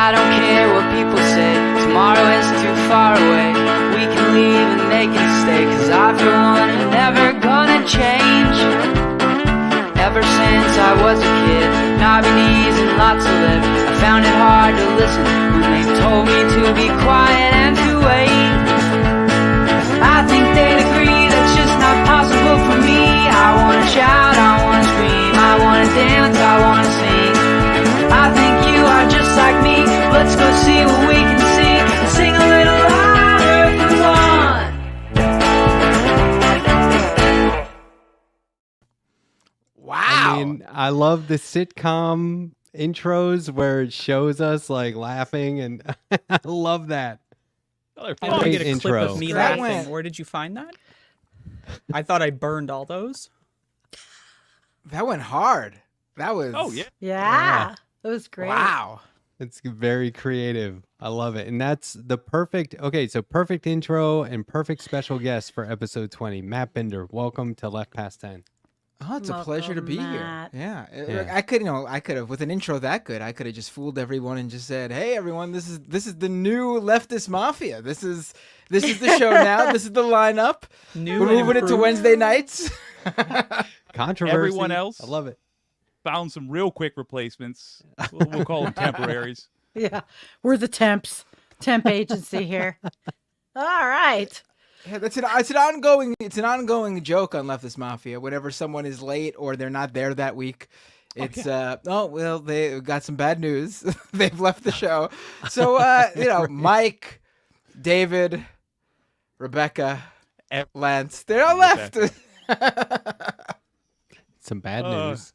I don't care what people say, tomorrow is too far away. We can leave and they can stay, cause I for one am never gonna change. Ever since I was a kid, knobby knees and lots of lip, I found it hard to listen when they told me to be quiet and to wait. I think they'd agree that's just not possible for me. I wanna shout, I wanna scream, I wanna dance, I wanna sing. I think you are just like me, let's go see what we can see and sing a little louder for one. Wow. I mean, I love the sitcom intros where it shows us like laughing, and I love that. Oh, I want to get a intro. clip of me That laughing. went- Where did you find that? I thought I burned all those. That went hard. That was. Oh yeah. Yeah. It was great. Wow. It's very creative. I love it. And that's the perfect, okay, so perfect intro and perfect special guest for episode 20. Matt Bender, welcome to Left Past 10. Oh, it's a pleasure to Welcome, be Matt. here. Yeah. Yeah. I could have with an intro that good. I could have just fooled everyone and just said, "Hey, everyone, this is the new leftist mafia. This is the show now. This is the lineup. New We're and moving it to improved. Wednesday nights." Controversy. Everyone else? I love it. Found some real quick replacements. We'll call them temporaries. Yeah. We're the temp agency here. All right. Yeah, it's an ongoing joke on leftist mafia. Whenever someone is late or they're not there that week, it's they got some bad news. They've left the show. So Mike, David, Rebecca, Lance, they're all left. Some bad news.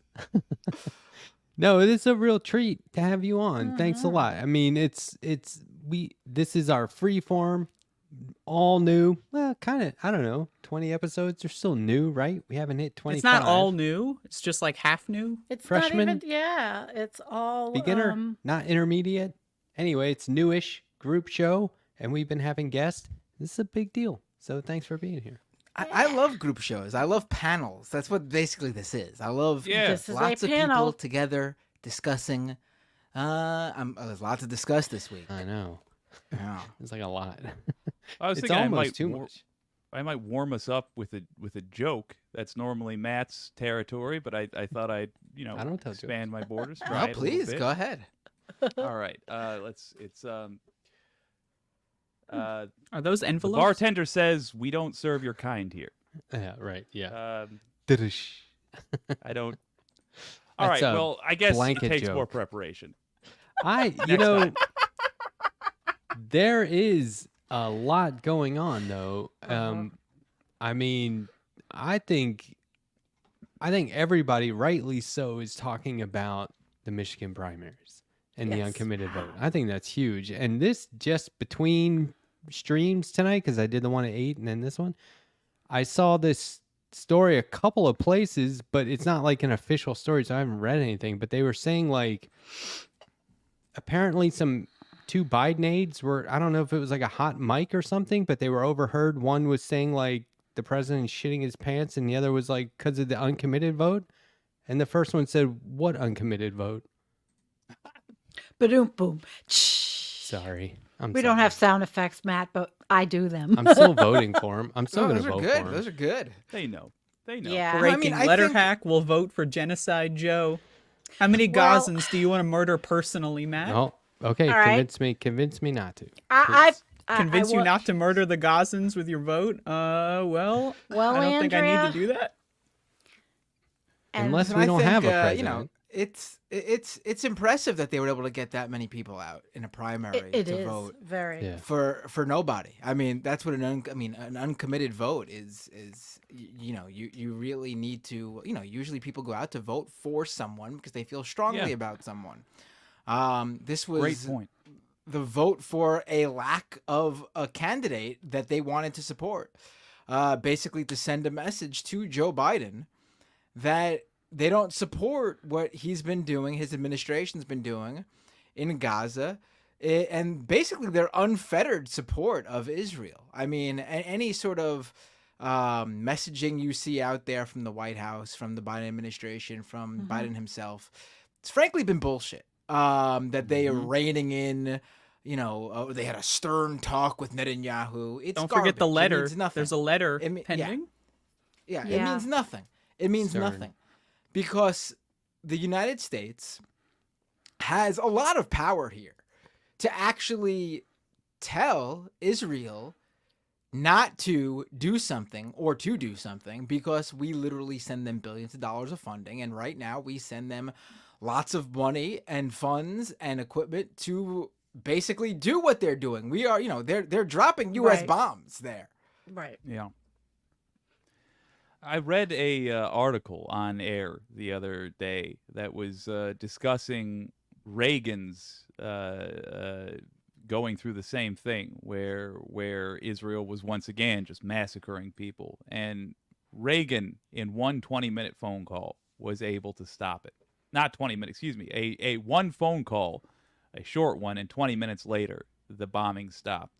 No, it is a real treat to have you on. Thanks a lot. I mean, this is our free form, all new. Well, kind of, I don't know, 20 episodes are still new, right? We haven't hit 25. It's not all new. It's just like half new. It's Freshman? not even, yeah, it's all beginner, not intermediate. Anyway, it's newish group show, and we've been having guests. This is a big deal. So thanks for being here. I love group shows. I love panels. That's what basically this is. I love Yeah. This is lots a of panel. people together discussing. There's lots to discuss this week. I know. Yeah. It's like a lot. I was It's thinking almost too much. I might warm us up with a joke. That's normally Matt's territory, but I thought I'd I don't tell expand my borders. No, Try it a little please bit. go ahead. All right. Are those The envelopes? bartender says we don't serve your kind here. Yeah, right. Yeah. Didish. I don't. All That's right. a Well, I guess it blanket takes more joke. preparation. you know, there is a lot going on though. I mean, I think everybody, rightly so, is talking about the Michigan primaries and the Yes. uncommitted vote. I think that's huge. And this just between streams tonight, because I did the one at 8 and then this one, I saw this story a couple of places, but it's not like an official story, so I haven't read anything. But they were saying like apparently two Biden aides were, I don't know if it was like a hot mic or something, but they were overheard. One was saying like the president's shitting his pants, and the other was like because of the uncommitted vote. And the first one said, "What uncommitted vote?" Ba-doom, boom. Sorry, We don't have sound effects, Matt, but I do them. I'm still voting for him. I'm still No, going those to are vote good. for him. Those are good. They know. They know. Yeah. Raking I letter think- hack will vote for genocide Joe. How many Well- Gazans do you want to murder personally, Matt? Oh, okay. All right. Convince me not to. I Convince you wa- not to murder the Gazans with your vote? Well, Well, I don't think I need Andrea- to do that. and Unless And we I don't think, have a president. it's impressive that they were able to get that many people out in a primary it to is vote very. Yeah. for nobody. I mean, that's what an uncommitted vote is. You really need to. Usually people go out to vote for someone because they feel strongly Yeah. about someone. This was Great point. the vote for a lack of a candidate that they wanted to support. Basically to send a message to Joe Biden that they don't support what he's been doing, his administration's been doing in Gaza, and basically their unfettered support of Israel. I mean, any sort of messaging you see out there from the White House, from the Biden administration, from Biden himself, it's frankly been bullshit. that they are reining in. They had a stern talk with Netanyahu. It's Don't forget the garbage. It letter. means nothing. There's a letter It me- pending. Yeah, it Yeah. means nothing. It means Stern. nothing because the United States has a lot of power here to actually tell Israel not to do something or to do something because we literally send them billions of dollars of funding. And right now we send them lots of money and funds and equipment to basically do what they're doing. We are, they're dropping U.S. Right. bombs there. Right. Yeah. I read a article on air the other day that was discussing Reagan's going through the same thing, where Israel was once again just massacring people, and Reagan in one 20-minute phone call was able to stop it. Not 20 minutes, excuse me, a one phone call, a short one, and 20 minutes later the bombing stopped.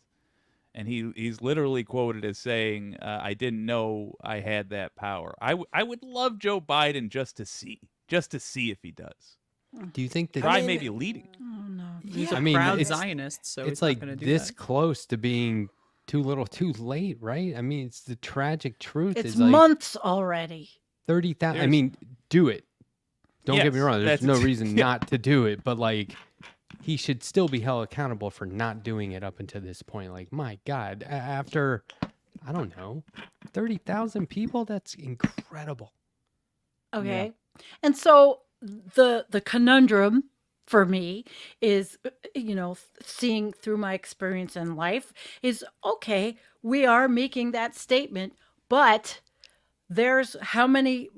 And he's literally quoted as saying, "I didn't know I had that power." I would love Joe Biden just to see if he does. Do you think that? Try maybe leading. Oh no. He's Yeah. a I mean, proud it's- Zionist, so it's he's like not going to do this that. close to being too little, too late, right? I mean, it's the tragic truth. It's is like months already. 30,000. I There's- mean, do it. Don't get me Yes, wrong. There's that's- no reason yeah. not to do it, but like, he should still be held accountable for not doing it up until this point. Like, my God, after, I don't know, 30,000 people, that's incredible. Okay. And so the conundrum for me is, seeing through my experience in life is, okay, we are making that statement, but there's how many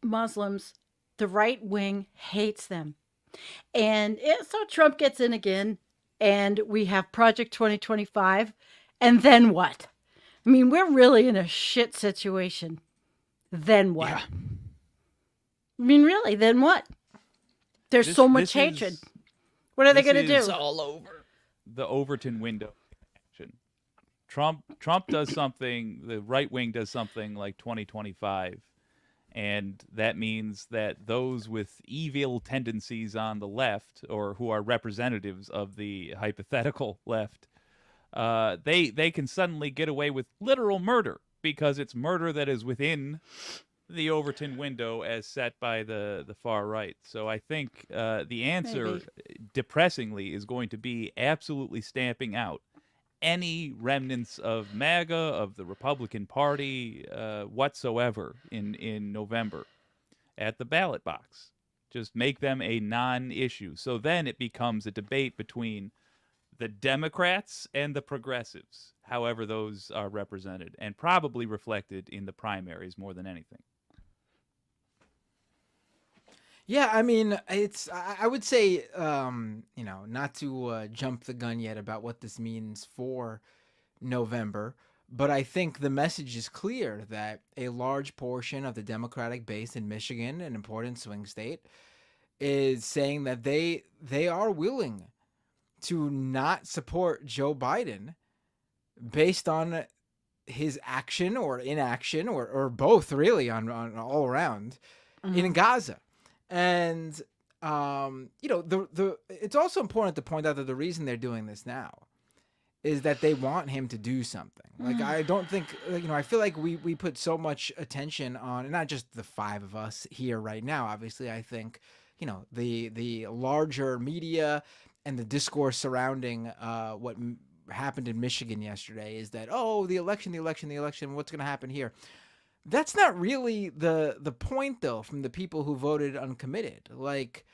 Muslims the right wing hates them. And so Trump gets in again, and we have Project 2025. And then what? I mean, we're really in a shit situation. Then what? Yeah. I mean, really, then what? There's This- so much this hatred. is- What are they this going to is do? all over. The Overton window action. Trump does something, the right wing does something like 2025, and that means that those with evil tendencies on the left, or who are representatives of the hypothetical left, they can suddenly get away with literal murder because it's murder that is within the Overton window as set by the far right. So I think the answer, Maybe. depressingly, is going to be absolutely stamping out any remnants of MAGA, of the Republican Party whatsoever in November at the ballot box. Just make them a non-issue. So then it becomes a debate between the Democrats and the progressives, however those are represented, and probably reflected in the primaries more than anything. Yeah, I mean, I would say, not to jump the gun yet about what this means for November, but I think the message is clear that a large portion of the Democratic base in Michigan, an important swing state, is saying that they are willing to not support Joe Biden based on his action or inaction or both, really, on all around in Gaza. And it's also important to point out that the reason they're doing this now is that they want him to do something. Like, I don't think, I feel like we put so much attention on, and not just the five of us here right now. Obviously, I think, the larger media and the discourse surrounding what happened in Michigan yesterday is that, the election, what's going to happen here? That's not really the point, though, from the people who voted uncommitted. Like,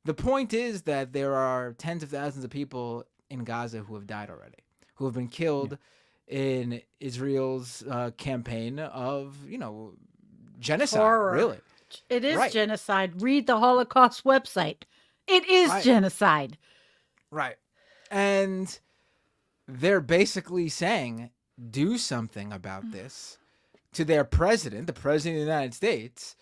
the point is that there are tens of thousands of people in Gaza who have died already, who have been killed in Israel's campaign of, genocide, Horror. really. It is Right. genocide. Read the Holocaust website. It is Right. genocide. Right. And they're basically saying, do something about this to their president, the president of the United States,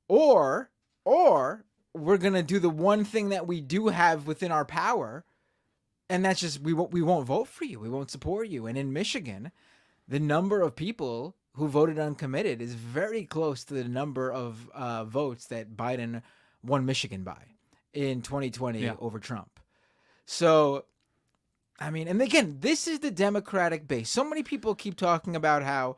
or we're going to do the one thing that we do have within our power, and that's just we won't vote for you. We won't support you. And in Michigan, the number of people who voted uncommitted is very close to the number of votes that Biden won Michigan by. in 2020 Yeah. over Trump. So, I mean, and again, this is the Democratic base. So many people keep talking about how,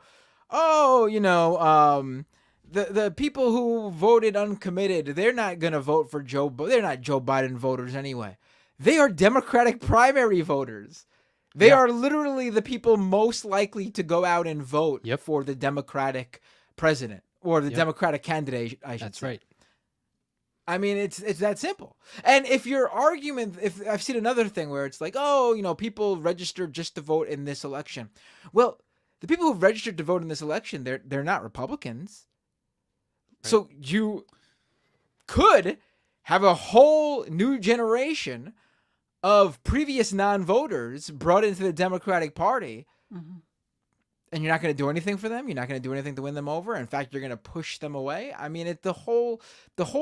the people who voted uncommitted, they're not going to vote for they're not Joe Biden voters anyway. They are Democratic primary voters. They Yeah. are literally the people most likely to go out and vote Yep. for the Democratic president or the Yep. Democratic candidate, I should That's say. right. I mean, it's that simple. And if your argument, if I've seen another thing where it's like, people registered just to vote in this election. Well, the people who've registered to vote in this election, they're not Republicans. Right. So you could have a whole new generation of previous non-voters brought into the Democratic Party, and you're not going to do anything for them. You're not going to do anything to win them over. In fact, you're going to push them away. I mean, the whole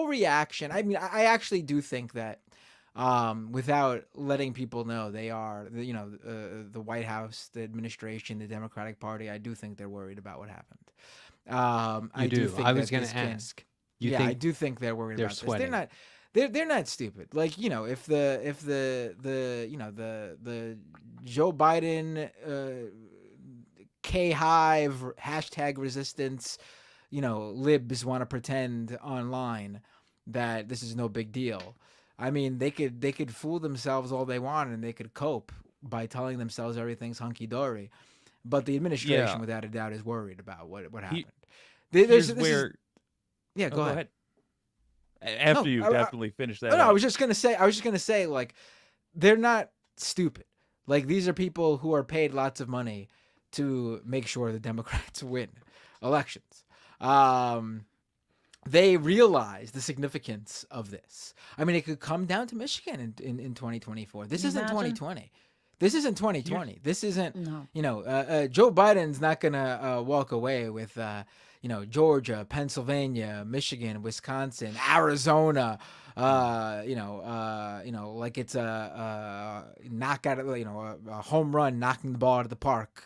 reaction. I mean, I actually do think that, without letting people know, they are, the White House, the administration, the Democratic Party. I do think they're worried about what happened. You do. Think I was that going this to can- ask. You yeah, think I do think they're worried they're about sweating? this. They're not stupid. Like, if the Joe Biden K-Hive hashtag resistance, libs want to pretend online that this is no big deal. I mean, they could fool themselves all they want, and they could cope by telling themselves everything's hunky dory. But the administration, Yeah. without a doubt, is worried about what happened. Here's This where. is, yeah, Oh, go ahead. After No, you definitely finish that. No, I up. was just gonna say, like, they're not stupid. Like, these are people who are paid lots of money to make sure the Democrats win elections. They realize the significance of this. I mean, it could come down to Michigan in 2024. This Can you isn't imagine? 2020. This isn't 2020. This isn't, No. Joe Biden's not going to walk away with, Georgia, Pennsylvania, Michigan, Wisconsin, Arizona, like it's a knockout, a home run, knocking the ball out of the park.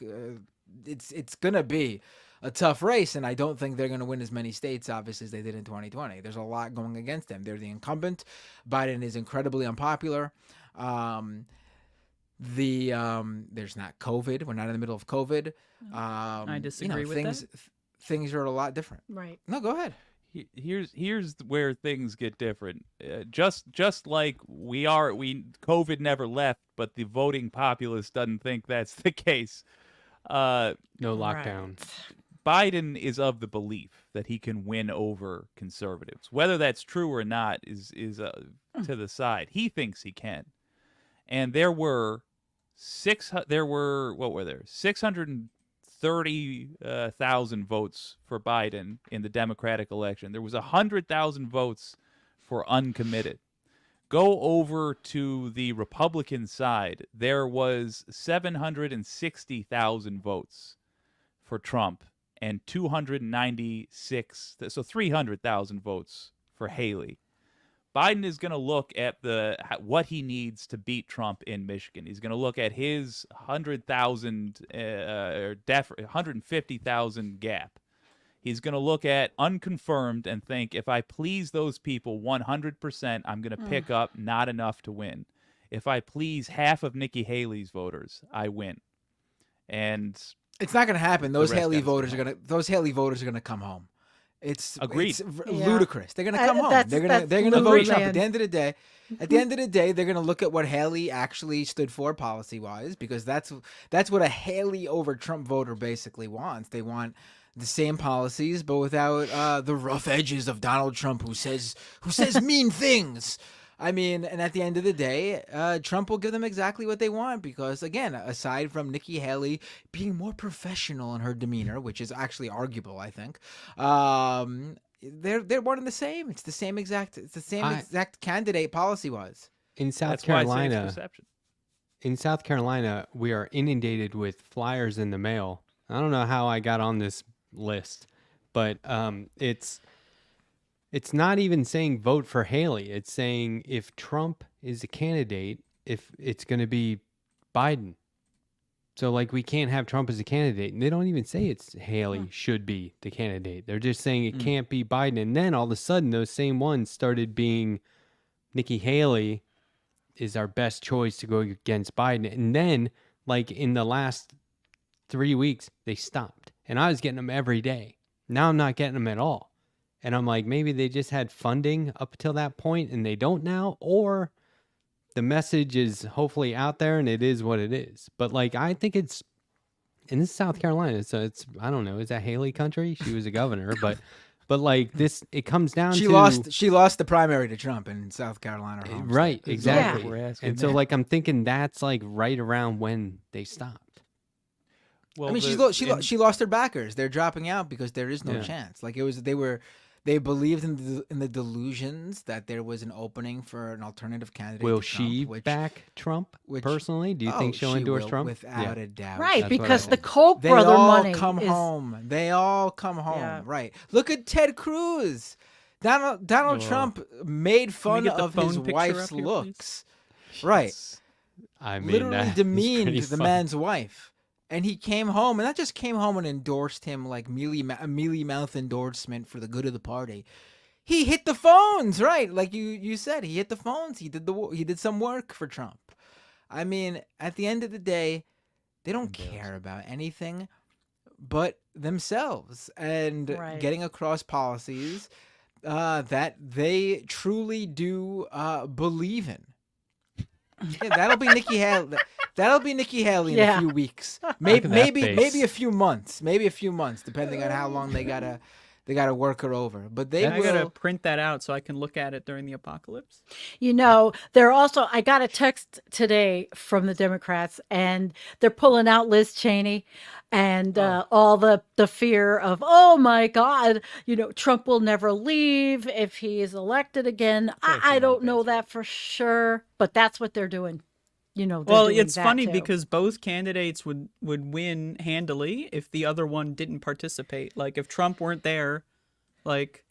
It's going to be a tough race, and I don't think they're going to win as many states, obviously, as they did in 2020. There's a lot going against them. They're the incumbent. Biden is incredibly unpopular. There's not COVID. We're not in the middle of COVID. I disagree with things, that. Things are a lot different. Right. No, go ahead. Here's where things get different. Just like COVID never left, but the voting populace doesn't think that's the case. no lockdown? Biden is of the belief that he can win over conservatives. Whether that's true or not is to the side. He thinks he can. And there were 630,000 votes for Biden in the Democratic election. There was 100,000 votes for uncommitted. Go over to the Republican side. There was 760,000 votes for Trump and 300,000 votes for Haley. Biden is going to look at what he needs to beat Trump in Michigan. He's going to look at his 150,000 gap. He's going to look at unconfirmed and think, if I please those people 100%, I'm going to pick up not enough to win. If I please half of Nikki Haley's voters, I win. And It's not going to happen. Those rest Haley gotta voters stay are going to come home. It's Agreed. ludicrous. They're going to come home. that's- They're that's going to vote Trump. Lurie At the end of the day, they're going to look at what Haley actually stood for policy wise, because that's what a Haley over Trump voter basically wants. They want the same policies, but without the rough edges of Donald Trump, who says mean things. I mean, and at the end of the day, Trump will give them exactly what they want, because, again, aside from Nikki Haley being more professional in her demeanor, which is actually arguable, I think, they're one and the same. It's the same exact candidate policy wise. In South that's why I say Carolina, it's perception. we are inundated with flyers in the mail. I don't know how I got on this list, but it's not even saying vote for Haley. It's saying if Trump is a candidate, if it's going to be Biden. So, like, we can't have Trump as a candidate. And they don't even say it's Haley should be the candidate. They're just saying it can't be Biden. And then all of a sudden, those same ones started being Nikki Haley is our best choice to go against Biden. And then, like, in the last 3 weeks, they stopped. And I was getting them every day. Now I'm not getting them at all. And I'm like, maybe they just had funding up until that point and they don't now, or the message is hopefully out there and it is what it is. But like, I think it's, and this is South Carolina, so it's, I don't know, is that Haley country? She was a governor, but like this, it comes down She to she lost the primary to Trump in South Carolina. her home right, state. exactly. We're asking And so that. like, I'm thinking that's like right around when they stopped. Well, I mean, she lost her backers. They're dropping out because there is no Yeah. chance. Like they believed in the delusions that there was an opening for an alternative candidate. Will to Trump, she which, back Trump which- personally? Do you think Oh, she'll she endorse will, Trump? without a doubt? Right, That's what I because the think. Koch They brother all money come is home. They all come home. Yeah. Right. Look at Ted Cruz. Donald Trump made fun get the of phone his picture wife's up here, please? looks. Right. I mean, Literally that is demeaned pretty the funny. man's wife. And he came home, and not just came home and endorsed him like mealy mouth endorsement for the good of the party. He hit the phones, right? Like you said, he hit the phones. He did some work for Trump. I mean, at the end of the day, they don't care about anything but themselves and Right. getting across policies that they truly do believe in. Yeah, that'll be Nikki Haley. That'll be Nikki Haley in Yeah. a few weeks. at Maybe that maybe face. maybe a few months. Maybe a few months, depending on how long they gotta work her over. But they I gotta will. print that out so I can look at it during the apocalypse. You know, they're also, I got a text today from the Democrats, and they're pulling out Liz Cheney and all the fear of, oh my God, you know, Trump will never leave if he is elected again. I don't know that for sure, but that's what they're doing. You know, they're Well, doing it's that funny too. because both candidates would win handily if the other one didn't participate. Like if Trump weren't there, like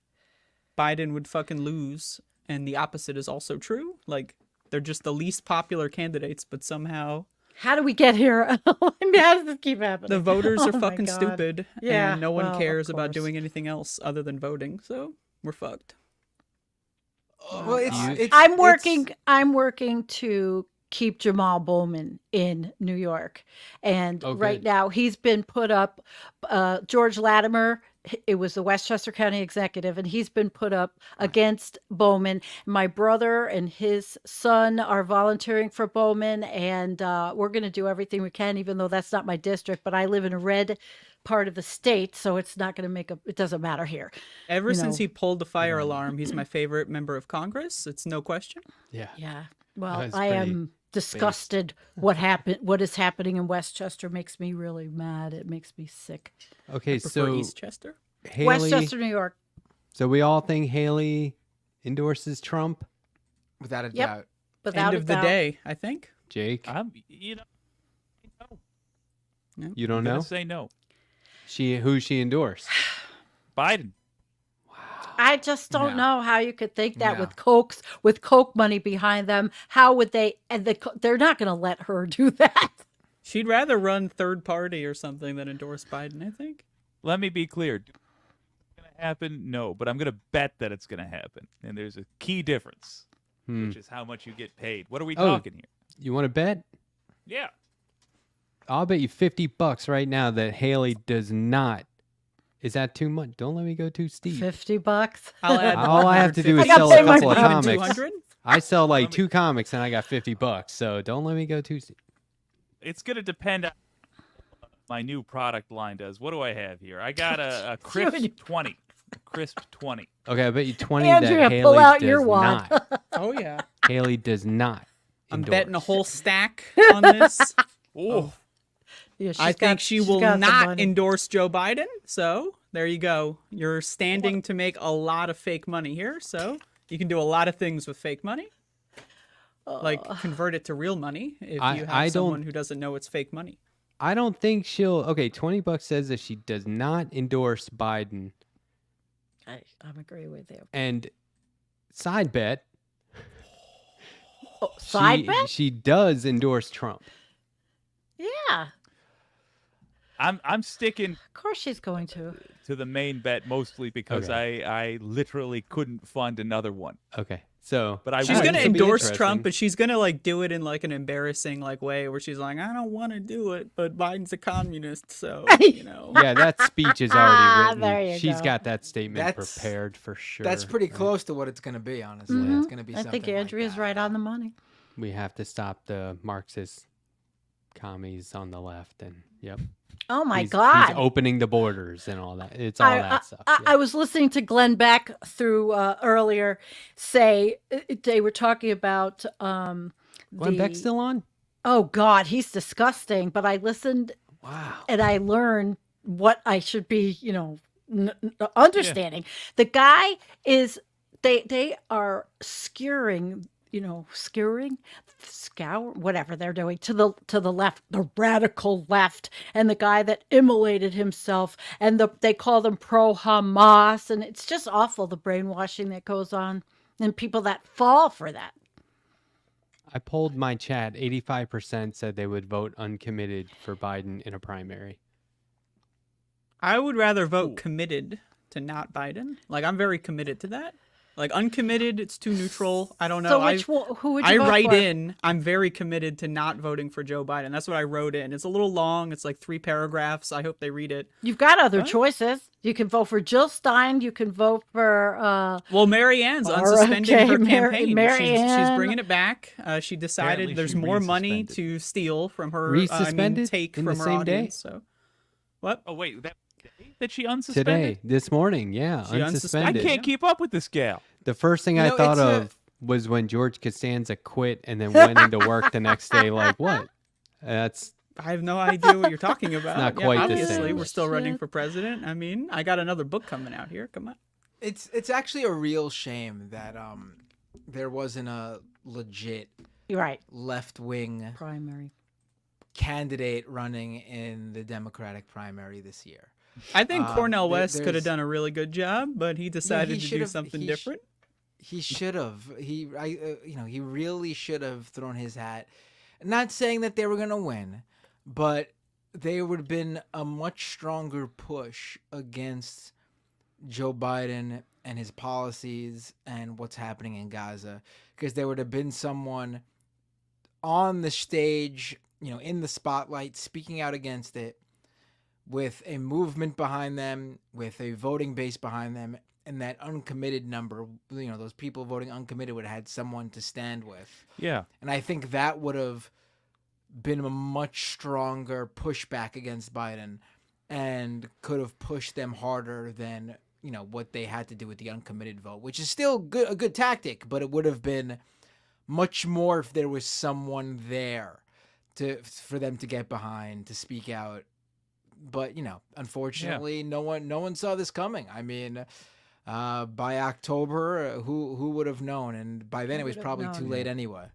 Biden would fucking lose, and the opposite is also true. Like they're just the least popular candidates, but somehow How do we get here? I mean, how does this keep happening? the voters Oh are my fucking God. stupid, Yeah, and no one well, of cares about course. doing anything else other than voting. So we're fucked. Well, it's I'm working to keep Jamal Bowman in New York. And Oh, right good. now he's been put up, George Latimer, it was the Westchester County executive, and he's been put up against Bowman. My brother and his son are volunteering for Bowman, and we're going to do everything we can, even though that's not my district, but I live in a red part of the state, so it's not going to it doesn't matter here. Ever You since know. he pulled the fire alarm, he's my favorite member of Congress. It's no question. Yeah. Yeah. Well, That's I pretty am disgusted. What is happening in Westchester makes me really mad. It makes me sick. Okay, Prefer so Eastchester. Haley. Westchester, New York. So we all think Haley endorses Trump. without a Yep. doubt. Without End a of the doubt. day, I think. Jake, you know, you don't I'm gonna know say no. who she endorsed. Biden. I just don't No. know how you could think that No. with Coke money behind them. How would they? And they're not going to let her do that. She'd rather run third party or something than endorse Biden, I think. Let me be clear. Going to happen? No, but I'm going to bet that it's going to happen. And there's a key difference, which is how much you get paid. What are we talking here? You want to bet? Yeah. I'll bet you $50 right now that Haley does not. Is that too much? Don't let me go too steep. $50. I'll add All I have to do is I gotta sell a pay my couple of bills. comics. 200? I sell like 2 comics and I got $50. So don't let me go too steep. It's going to depend on what my new product line does. What do I have here? I got a crisp 20. A crisp 20. Okay, I bet you 20 Andrea, that Haley pull out does your wad. not. Oh, yeah. Haley does not. I'm endorse. betting a whole stack on this. Oh, Yeah, she's I think got- she she's will got the not money. endorse Joe Biden. So there you go. You're standing to make a lot of fake money here. So you can do a lot of things with fake money. Like convert it to real money if you have I don't- someone who doesn't know it's fake money. I don't think she'll. Okay, $20 says that she does not endorse Biden. I'm agree with you. And side bet, Oh, side she, bet? she does endorse Trump. Yeah, I'm sticking of course she's going to. to the main bet mostly because Okay. I literally couldn't fund another one. Okay. So, But I She's would. gonna This will be endorse interesting. Trump, but she's gonna like do it in like an embarrassing like way where she's like, I don't want to do it, but Biden's a communist, so you know. Yeah, that speech is already There written. you She's go. got that statement That's- prepared for sure. That's pretty right? close to what it's going to be, honestly. Mhm. It's going to be I something think Andrea's like right on the money. We have to stop the Marxist commies on the left, and yep. Oh my He's God. opening the borders and all that. It's all that stuff. yeah. I was listening to Glenn Beck through earlier say they were talking about Glenn the Beck's still on? oh God, he's disgusting. But I listened Wow. and I learned what I should be, understanding. The guy is they are skewering, scour, whatever they're doing to the left, the radical left, and the guy that immolated himself, and they call them pro Hamas, and it's just awful the brainwashing that goes on, and people that fall for that. I polled my chat. 85% said they would vote uncommitted for Biden in a primary. I would rather vote committed to not Biden. Like I'm very committed to that. Like uncommitted, it's too neutral. I don't know. So who would you I vote write for? in, I'm very committed to not voting for Joe Biden. That's what I wrote in. It's a little long. It's like 3 paragraphs. I hope they read it. You've got other What? choices. You can vote for Jill Stein. You can vote for Well, Mary Ann's Or, unsuspending okay, her Mary- campaign. Mary she's Ann. bringing it back. She decided Apparently there's she more money resuspended. to steal from her. Resuspended take in from the her same day? audience. So, what? Oh wait, that she unsuspended. Today, this morning, yeah, She I unsuspended. can't keep up with this gal. The first thing You I know, thought it's a- of was when George Costanza quit and then went into work the next day. Like, what? That's I have no idea what you're talking about. not quite the obviously, same. we're still running Shit. for president. I mean, I got another book coming out here. Come on. It's actually a real shame that there wasn't a legit You're right, left-wing primary. candidate running in the Democratic primary this year. I think Cornell West could have there's- done a really good job, but he decided to do should've- something he sh- different. He should have. He really should have thrown his hat. Not saying that they were going to win, but there would have been a much stronger push against Joe Biden and his policies and what's happening in Gaza, because there would have been someone on the stage, in the spotlight, speaking out against it, with a movement behind them, with a voting base behind them, and that uncommitted number, those people voting uncommitted would have had someone to stand with. Yeah. And I think that would have been a much stronger pushback against Biden and could have pushed them harder than, what they had to do with the uncommitted vote, which is still a good tactic, but it would have been much more if there was someone there for them to get behind, to speak out. But, unfortunately, no one saw this coming. I mean, by October, who would have known? And by then, it was would have probably known, too late anyway.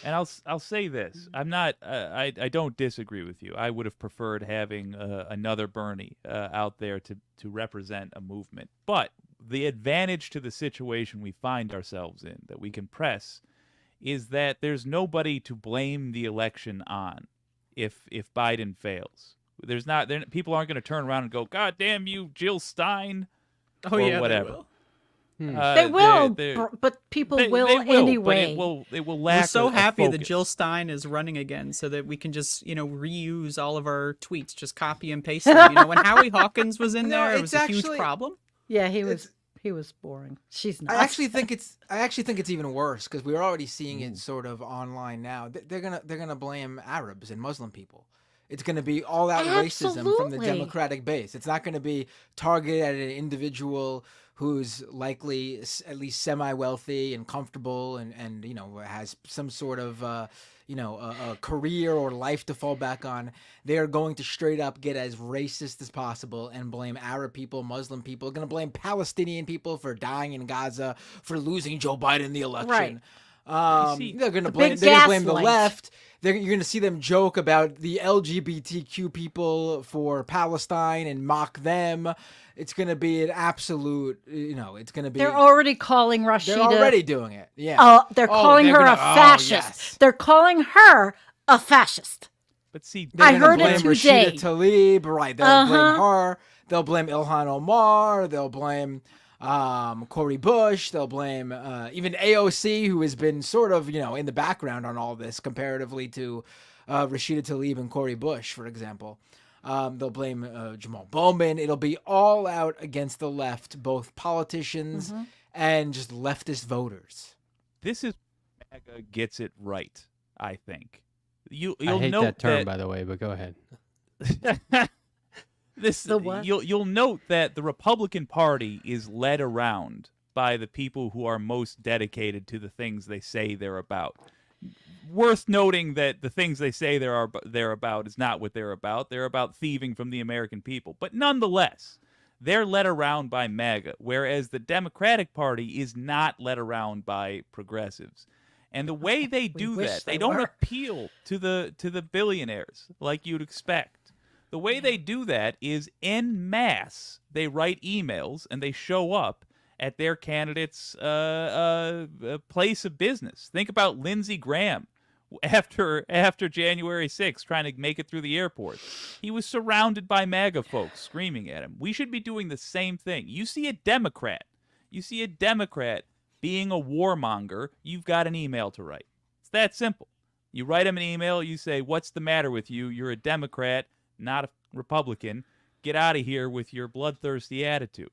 And I'll say this: I'm not. I don't disagree with you. I would have preferred having another Bernie out there to represent a movement. But the advantage to the situation we find ourselves in that we can press is that there's nobody to blame the election on if Biden fails. People aren't going to turn around and go, "God damn you, Jill Stein," Oh or yeah, whatever. they will. They will, they're- but people they will will, anyway. But it will lack. We're so a happy that focus. Jill Stein is running again, so that we can just reuse all of our tweets, just copy and paste them. When Howie Hawkins was in No, there, it it's was a huge actually- problem. Yeah, he was boring. She's not. I actually think it's even worse because we're already seeing it sort of online now. They're gonna blame Arabs and Muslim people. It's gonna be all out racism from the Absolutely. Democratic base. It's not gonna be targeted at an individual who's likely at least semi-wealthy and comfortable and has some sort of a career or life to fall back on. They are going to straight up get as racist as possible and blame Arab people, Muslim people. They're going to blame Palestinian people for dying in Gaza, for losing Joe Biden the election. see, They're going to the blame. big They're going to blame the gaslight. left. You're going to see them joke about the LGBTQ people for Palestine and mock them. It's going to be an absolute. It's going to be. They're already calling Rashida. They're already doing it. Yeah. They're calling they're her gonna- a fascist. yes. They're calling her a fascist. But see, They're I gonna heard it blame today. Rashida Tlaib, right? They'll blame Uh-huh. her. They'll blame Ilhan Omar. They'll blame Cory Bush. They'll blame even AOC, who has been sort of, in the background on all this comparatively to Rashida Tlaib and Cory Bush, for example. They'll blame Jamal Bowman. It'll be all out against the left, both politicians and just leftist voters. This is MAGA gets it right, I think. You'll I hate note that term, by the way, but go ahead. The what? You'll note that the Republican Party is led around by the people who are most dedicated to the things they say they're about. Worth noting that the things they say they're about is not what they're about. They're about thieving from the American people. But nonetheless, they're led around by MAGA, whereas the Democratic Party is not led around by progressives. And the way they do wish that, they they don't were. appeal to the billionaires like you'd expect. The way they do that is en masse. They write emails and they show up at their candidate's place of business. Think about Lindsey Graham after January 6th trying to make it through the airport. He was surrounded by MAGA folks screaming at him. We should be doing the same thing. You see a Democrat being a warmonger, you've got an email to write. It's that simple. You write him an email, you say, "What's the matter with you? You're a Democrat, not a Republican. Get out of here with your bloodthirsty attitude."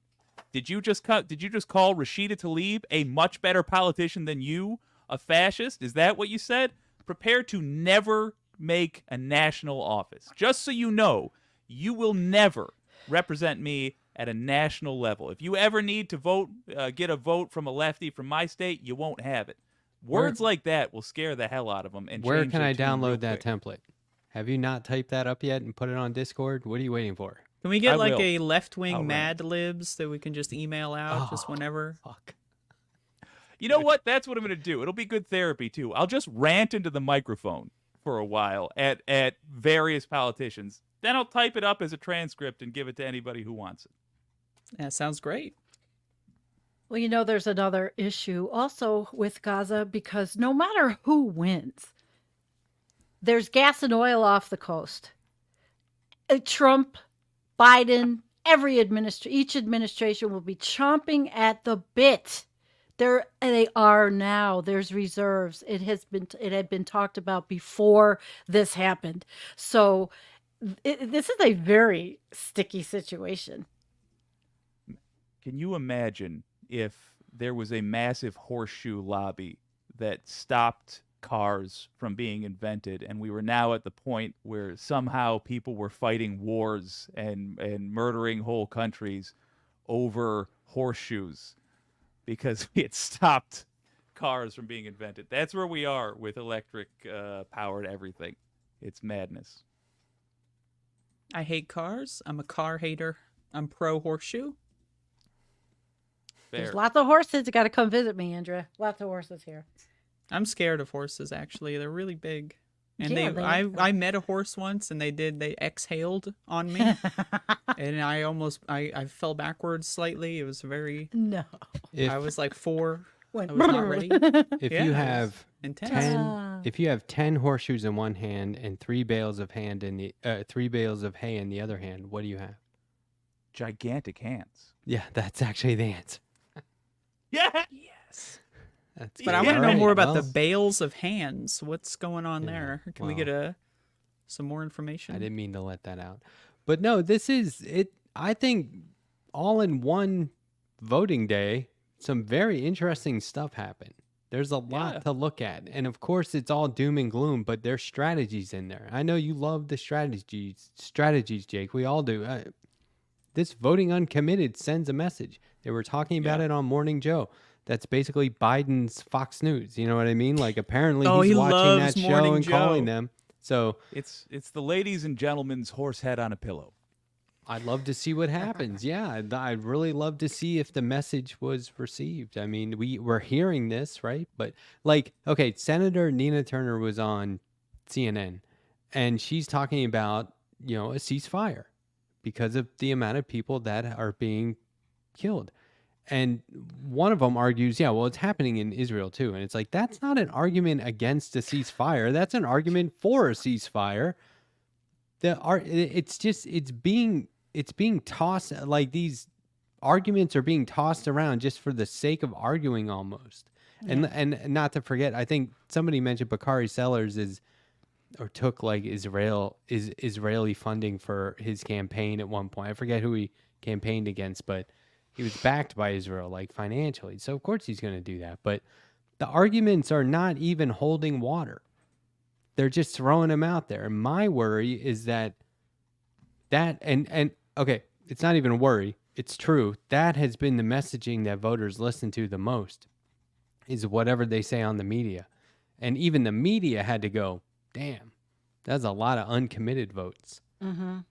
Did you just call Rashida Tlaib a much better politician than you, a fascist? Is that what you said? Prepare to never make a national office. Just so you know, you will never represent me at a national level. If you ever need to vote, get a vote from a lefty from my state, you won't have it. Words like that will scare the hell out of them. And Where change can their I tune real download that quick. template? Have you not typed that up yet and put it on Discord? What are you waiting for? Can we get I like will. a left-wing I'll Mad Libs that we can just email out just whenever? Fuck. You know what? That's what I'm going to do. It'll be good therapy, too. I'll just rant into the microphone for a while at various politicians. Then I'll type it up as a transcript and give it to anybody who wants it. That sounds great. Well, there's another issue also with Gaza because no matter who wins, there's gas and oil off the coast. Trump, Biden, each administration will be chomping at the bit. They are now. There's reserves. It had been talked about before this happened. So this is a very sticky situation. Can you imagine if there was a massive horseshoe lobby that stopped cars from being invented, and we were now at the point where somehow people were fighting wars and murdering whole countries over horseshoes because we had stopped cars from being invented? That's where we are with electric powered everything. It's madness. I hate cars. I'm a car hater. I'm pro horseshoe. There's Fair. lots of horses. You got to come visit me, Andrea. Lots of horses here. I'm scared of horses, actually. They're really big. And Yeah, I met a horse once and they exhaled on me. And I fell backwards slightly. It was very, No. If, I was like 4. Went I was not ready. if Yeah, you it was have intense. 10 if you have 10 horseshoes in one hand and 3 bales of hay in the other hand, what do you have? Gigantic hands. Yeah, that's actually the answer. Yeah. Yes. That's But I good. want to know Alright, more about well, the bales of hands. What's going on Yeah, there? Can we well. get some more information? I didn't mean to let that out. But no, this is it. I think all in one voting day, some very interesting stuff happened. There's a lot Yeah. to look at. And of course, it's all doom and gloom, but there's strategies in there. I know you love the strategies, Jake. We all do. This voting uncommitted sends a message. They were talking about it on Morning Joe. That's basically Biden's Fox News. You know what I mean? Like apparently Oh, he's he watching loves that show Morning and calling Joe. them. So It's the ladies and gentlemen's horse head on a pillow. I'd love to see what happens. Yeah, I'd really love to see if the message was received. I mean, we're hearing this, right? But like, okay, Senator Nina Turner was on CNN, and she's talking about, a ceasefire because of the amount of people that are being killed. And one of them argues, yeah, well, it's happening in Israel too. And it's like, that's not an argument against a ceasefire. That's an argument for a ceasefire. It's being tossed like these arguments are being tossed around just for the sake of arguing almost. And not to forget, I think somebody mentioned Bakari Sellers took like Israeli funding for his campaign at one point. I forget who he campaigned against, but he was backed by Israel, like financially. So of course he's going to do that. But the arguments are not even holding water. They're just throwing them out there. And my worry is that and okay, it's not even a worry. It's true. That has been the messaging that voters listen to the most, is whatever they say on the media. And even the media had to go, damn, that's a lot of uncommitted votes.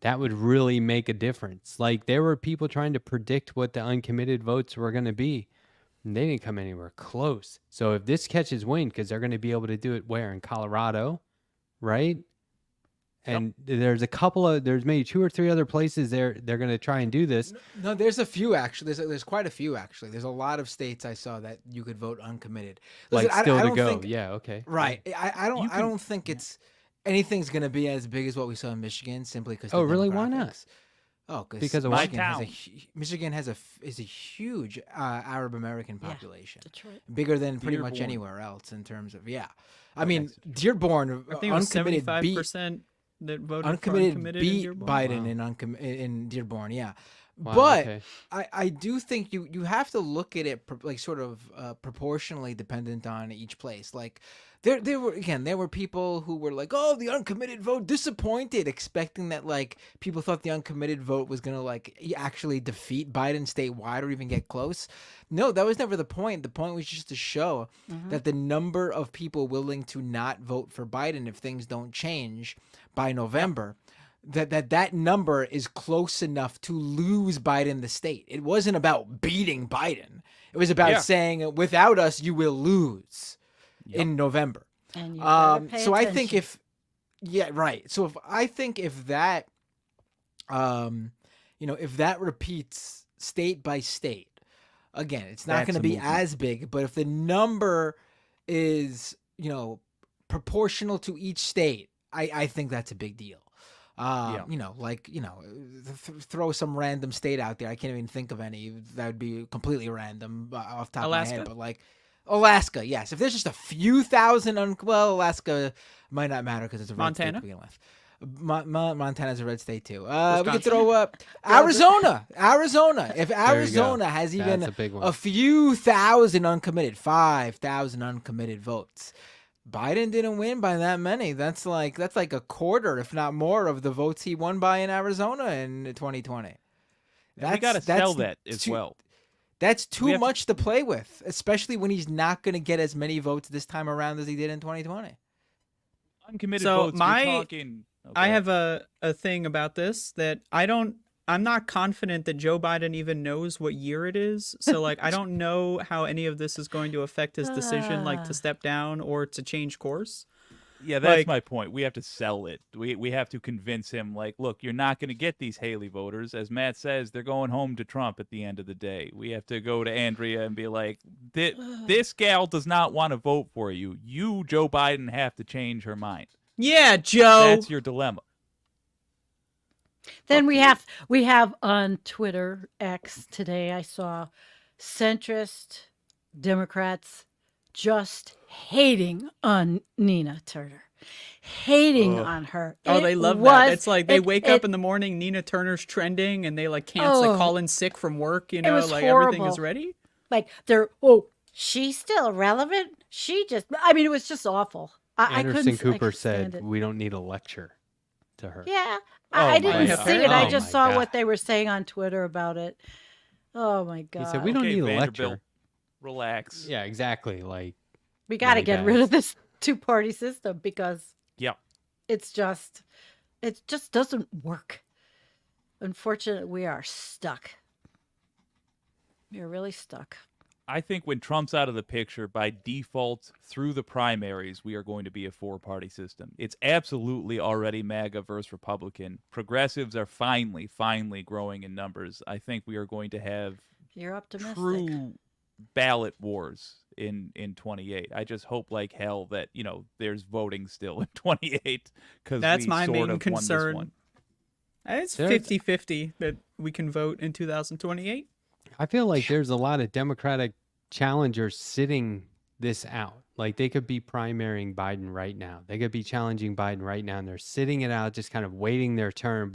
That would really make a difference. Like, there were people trying to predict what the uncommitted votes were going to be, and they didn't come anywhere close. So if this catches wind, because they're going to be able to do it where? In Colorado, right? And there's maybe 2 or 3 other places they're going to try and do this. No, there's a few actually. There's quite a few actually. There's a lot of states I saw that you could vote uncommitted. Listen, Like, still I to don't go. think- Yeah, okay. Right. I don't think it's anything's gonna be as big as what we saw in Michigan simply because. Oh, really? Why not? Oh, Because of Michigan my has town. Michigan is a huge Arab American population, Detroit. bigger than pretty much Dearborn. anywhere else in terms of I mean, Dearborn I think it was uncommitted 75% that voted for uncommitted uncommitted beat in Dearborn. Biden in Dearborn, yeah. Wow, But okay. I do think you have to look at it like sort of proportionally dependent on each place. Like there were people who were like, oh, the uncommitted vote, disappointed, expecting that like people thought the uncommitted vote was gonna like actually defeat Biden statewide or even get close. No, that was never the point. The point was just to show that the number of people willing to not vote for Biden if things don't change by November. That number is close enough to lose Biden the state. It wasn't about beating Biden. It was about saying, without us, you will lose in November. And you better pay So I think attention. So if that, if that repeats state by state, again, it's not That's going to a be movement. as big, but if the number is, proportional to each state, I think that's a big deal. Throw some random state out there. I can't even think of any that would be completely random off the top of my head. Alaska? But like Alaska, yes. If there's just a few thousand, Alaska might not matter because it's a red state to Montana? begin with. Montana's a red state too. We Wisconsin? could throw up Arizona. If go. Arizona has That's even a big one. a few thousand uncommitted, 5,000 uncommitted votes. Biden didn't win by that many. That's like a quarter, if not more, of the votes he won by in Arizona in 2020. We got to sell that as well. That's We too have to- much to play with, especially when he's not going to get as many votes this time around as he did in 2020. Uncommitted So votes. my- You're talking. I have a thing about this that I'm not confident that Joe Biden even knows what year it is. So like I don't know how any of this is going to affect his decision like to step down or to change course. Yeah, that's like- my point. We have to sell it. We have to convince him, like, look, you're not going to get these Haley voters. As Matt says, they're going home to Trump at the end of the day. We have to go to Andrea and be like, this gal does not want to vote for you. You, Joe Biden, have to change her mind. Yeah, Joe. That's your dilemma. Then we have on Twitter X today, I saw centrist Democrats just hating on Nina Turner. Hating on her. Oh, they It love was- that. It's like they it- wake it- up in the morning, Nina Turner's trending, and they like cancel, like Oh. call in sick from work. You It know, was like everything is horrible. ready. like she's still relevant. It was just awful. I Anderson couldn't Cooper stand said, it. "We don't need a lecture to her." Yeah, Oh I my didn't God. see it. I Oh just my saw God. what they were saying on Twitter about it. Oh my God. He said, "We don't Okay, need a Vanderbilt, lecture." relax. Yeah, exactly. Like, We got to Money get rid bags. of this two-party system because Yeah. it just doesn't work. Unfortunately, we are stuck. We are really stuck. I think when Trump's out of the picture, by default, through the primaries, we are going to be a four-party system. It's absolutely already MAGA versus Republican. Progressives are finally growing in numbers. I think we are going to have You're optimistic. true ballot wars in 28. I just hope like hell that, there's voting still in 28 because That's we my sort main of concern. won this one. It's There's- 50-50 that we can vote in 2028. I feel like there's a lot of Democratic challengers sitting this out. Like they could be primarying Biden right now. They could be challenging Biden right now, and they're sitting it out, just kind of waiting their turn.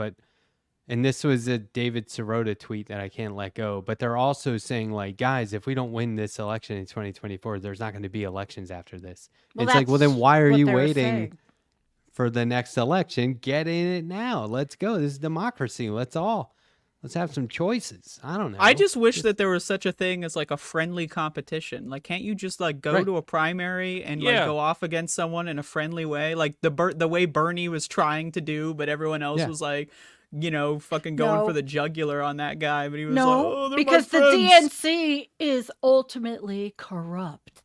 And this was a David Sirota tweet that I can't let go. But they're also saying, like, guys, if we don't win this election in 2024, there's not going to be elections after this. Well, it's like, well, then that's why are what you they were waiting saying. for the next election? Get in it now. Let's go. This is democracy. Let's have some choices. I don't know. I just wish that there was such a thing as like a friendly competition. Like, can't you just like go Right. to a primary and Yeah. like go off against someone in a friendly way, like the way Bernie was trying to do, but everyone else Yeah. was like, fucking going No. for the jugular on that guy. But he was No, like, oh, they're my because the friends." DNC is ultimately corrupt.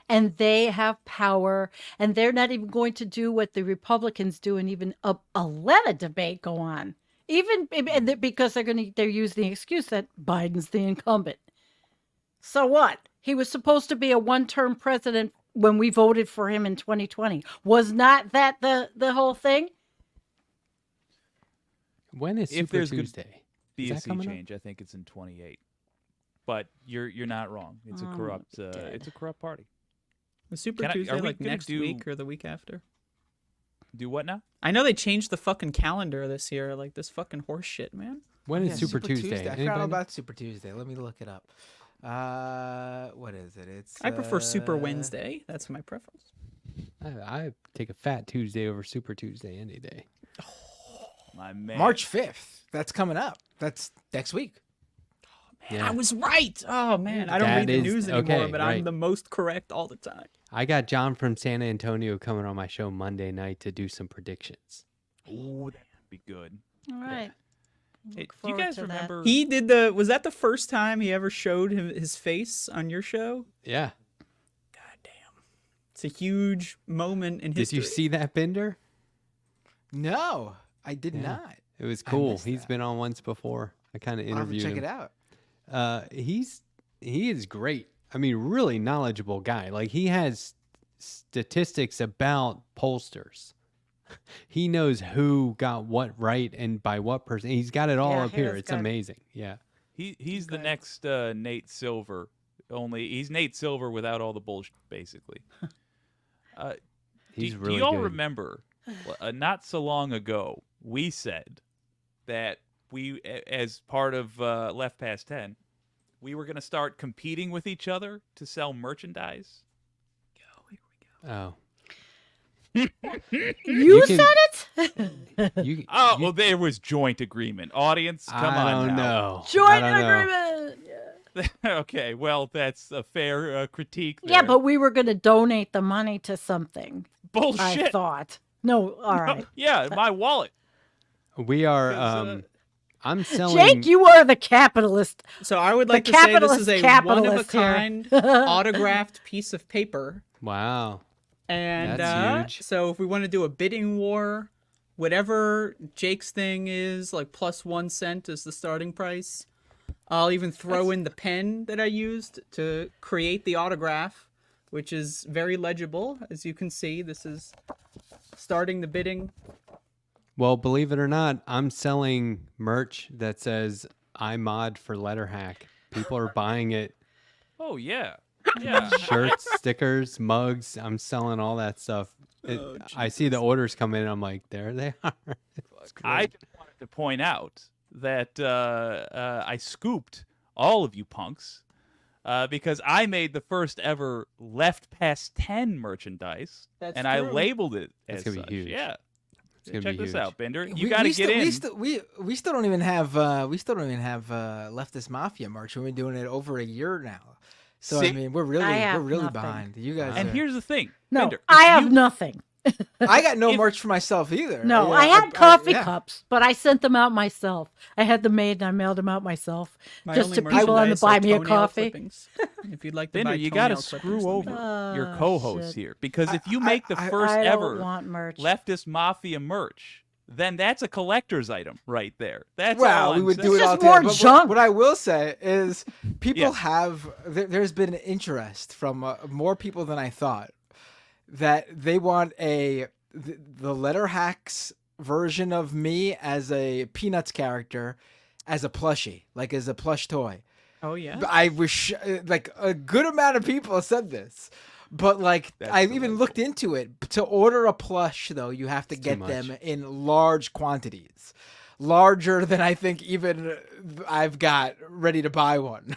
And they have power, and they're not even going to do what the Republicans do and even let a debate go on. Even because they're using the excuse that Biden's the incumbent. So what? He was supposed to be a one-term president when we voted for him in 2020. Was not that the whole thing? When is If Super there's good Tuesday? Is that BSC coming up? change, I think it's in 28. But you're not wrong. It's a Oh, corrupt dead. it's a corrupt party. Was Super Can I- Tuesday are we like gonna next do- week or the week after? Do what now? I know they changed the fucking calendar this year. Like this fucking horse shit, man. When is Yeah, Super Tuesday? I forgot Anybody all know? about Super Tuesday. Let me look it up. What is it? It's I prefer Super Wednesday. That's my preference. I take a Fat Tuesday over Super Tuesday any day. My man. March 5th. That's coming up. That's next week. Yeah. I was right. Oh man, I don't That read the is- news anymore, okay, but right. I'm the most correct all the time. I got John from San Antonio coming on my show Monday night to do some predictions. Ooh, that would be good. All right. Hey, Look do you forward guys to that. remember? He did was that the first time he ever showed his face on your show? Yeah. God damn. It's a huge moment in Did history. you see that Bender? No, I did Yeah. not. It was I cool. missed He's that. been on once before. I kind of I'll have to interviewed check him. it out. He is great. I mean, really knowledgeable guy. Like he has statistics about pollsters. He knows who got what right and by what person. He's got it all Yeah, up he here. is It's good. amazing. Yeah. He's the Okay. next Nate Silver. Only he's Nate Silver without all the bullshit, basically. He's do really you all good. remember? Not so long ago, we said that we, as part of Left Past 10, we were going to start competing with each other to sell merchandise. Oh. You, can- said it? You, Oh, you- well, there was joint agreement. Audience, come I on don't now. know. Joint I don't know. agreement. Yeah. Okay, well, that's a fair critique. Yeah, there. but we were going to donate the money to something. bullshit. I thought. No, all right. Yeah, my wallet. We are. 'Cause, I'm selling. Jake, you are the capitalist. So I would The like to say this capitalist is a capitalist here. one-of-a-kind autographed piece of paper. Wow. And That's huge. so if we want to do a bidding war, whatever Jake's thing is, like plus 1 cent is the starting price. I'll even throw in the pen that I used to create the autograph, which is very legible. As you can see, this is starting the bidding. Well, believe it or not, I'm selling merch that says "I mod for Letter Hack." People are buying it. Oh yeah, yeah. Shirts, stickers, mugs. I'm selling all that stuff. I see the orders come in. And I'm like, there they are. It's I great. just wanted to point out that I scooped all of you punks because I made the first ever Left Past 10 merchandise, That's and I true. labeled it That's as gonna be such. huge. Yeah. It's gonna Check be this huge. out, Bender. You We- got to we get still, in. We still don't even have Leftist Mafia merch. We've been doing it over a year now. So See? I mean, we're I have really nothing. behind. You guys. And are- here's the thing, No, Bender. I if have you- nothing. I got no if- merch for myself either. No, Yeah, I had coffee yeah. cups, but I sent them out myself. I had them made and I mailed them out myself. My Just only to people on the merchandise buy are me a toenail coffee. clippings. If you'd like to Bender, buy you got to toenail screw clippers, let me over know. your Oh, co-host shit. here because if you make the first I ever don't want merch. Leftist Mafia merch, then that's a collector's item right there. That's Well, all we I'm would saying. do it It's all just more together. But junk. what I will say is, people Yes. have. There's been interest from more people than I thought that they want the Letter Hacks version of me as a Peanuts character, as a plushie, like as a plush toy. Oh yeah. I wish like a good amount of people said this. But like That's I even looked into it. To order a plush though, you have to too get much. them in large quantities. Larger than I think even I've got ready to buy one.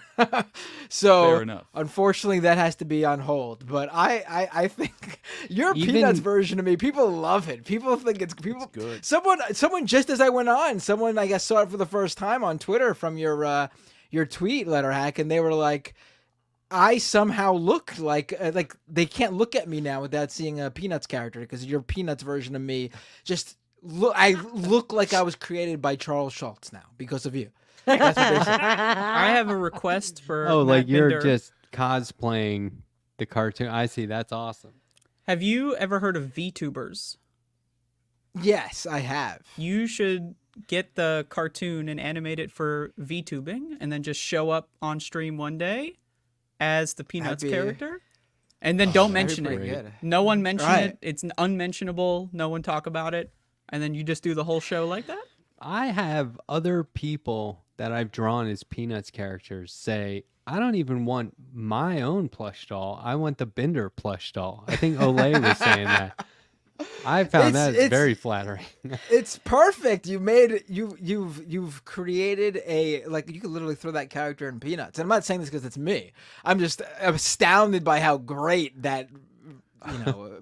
So Fair enough. unfortunately that has to be on hold. But I think your Even- Peanuts version of me, people love it. People think it's good. Someone just as I went on, someone I guess saw it for the first time on Twitter from your tweet, letter hack, and they were like, I somehow look like they can't look at me now without seeing a Peanuts character because your Peanuts version of me just I look like I was created by Charles Schultz now because of you. That's what they said. I have a request for Oh, like Matt you're Binder. just cosplaying the cartoon. I see. That's awesome. Have you ever heard of VTubers? Yes, I have. You should get the cartoon and animate it for VTubing, and then just show up on stream one day as the Peanuts That'd be- character, and then don't mention That'd it. be pretty good. No one mention Right. it. It's unmentionable. No one talk about it, and then you just do the whole show like that. I have other people that I've drawn as Peanuts characters say, I don't even want my own plush doll. I want the Bender plush doll. I think Olay was saying that. I found that very flattering. It's perfect. You've created a like you could literally throw that character in Peanuts. And I'm not saying this because it's me. I'm just astounded by how great that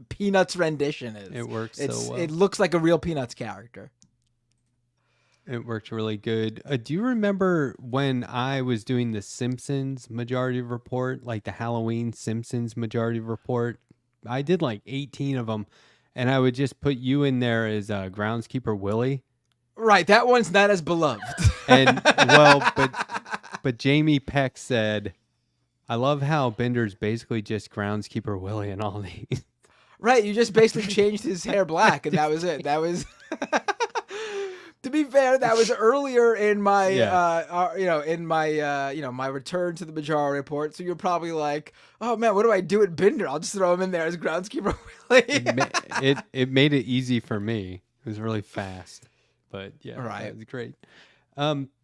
Peanuts rendition is. It works so well. It looks like a real Peanuts character. It worked really good. Do you remember when I was doing the Simpsons Majority Report, like the Halloween Simpsons Majority Report? I did like 18 of them, and I would just put you in there as Groundskeeper Willie. Right, that one's not as beloved. And well, but Jamie Peck said, I love how Bender's basically just Groundskeeper Willie in all these. Right, you just basically changed his hair black, and that was it. That was. To be fair, that was earlier in my, my return to the Majority Report. So you're probably like, oh man, what do I do at Binder? I'll just throw him in there as Groundskeeper Willie. It made it easy for me. It was really fast, but yeah, Right. it was great.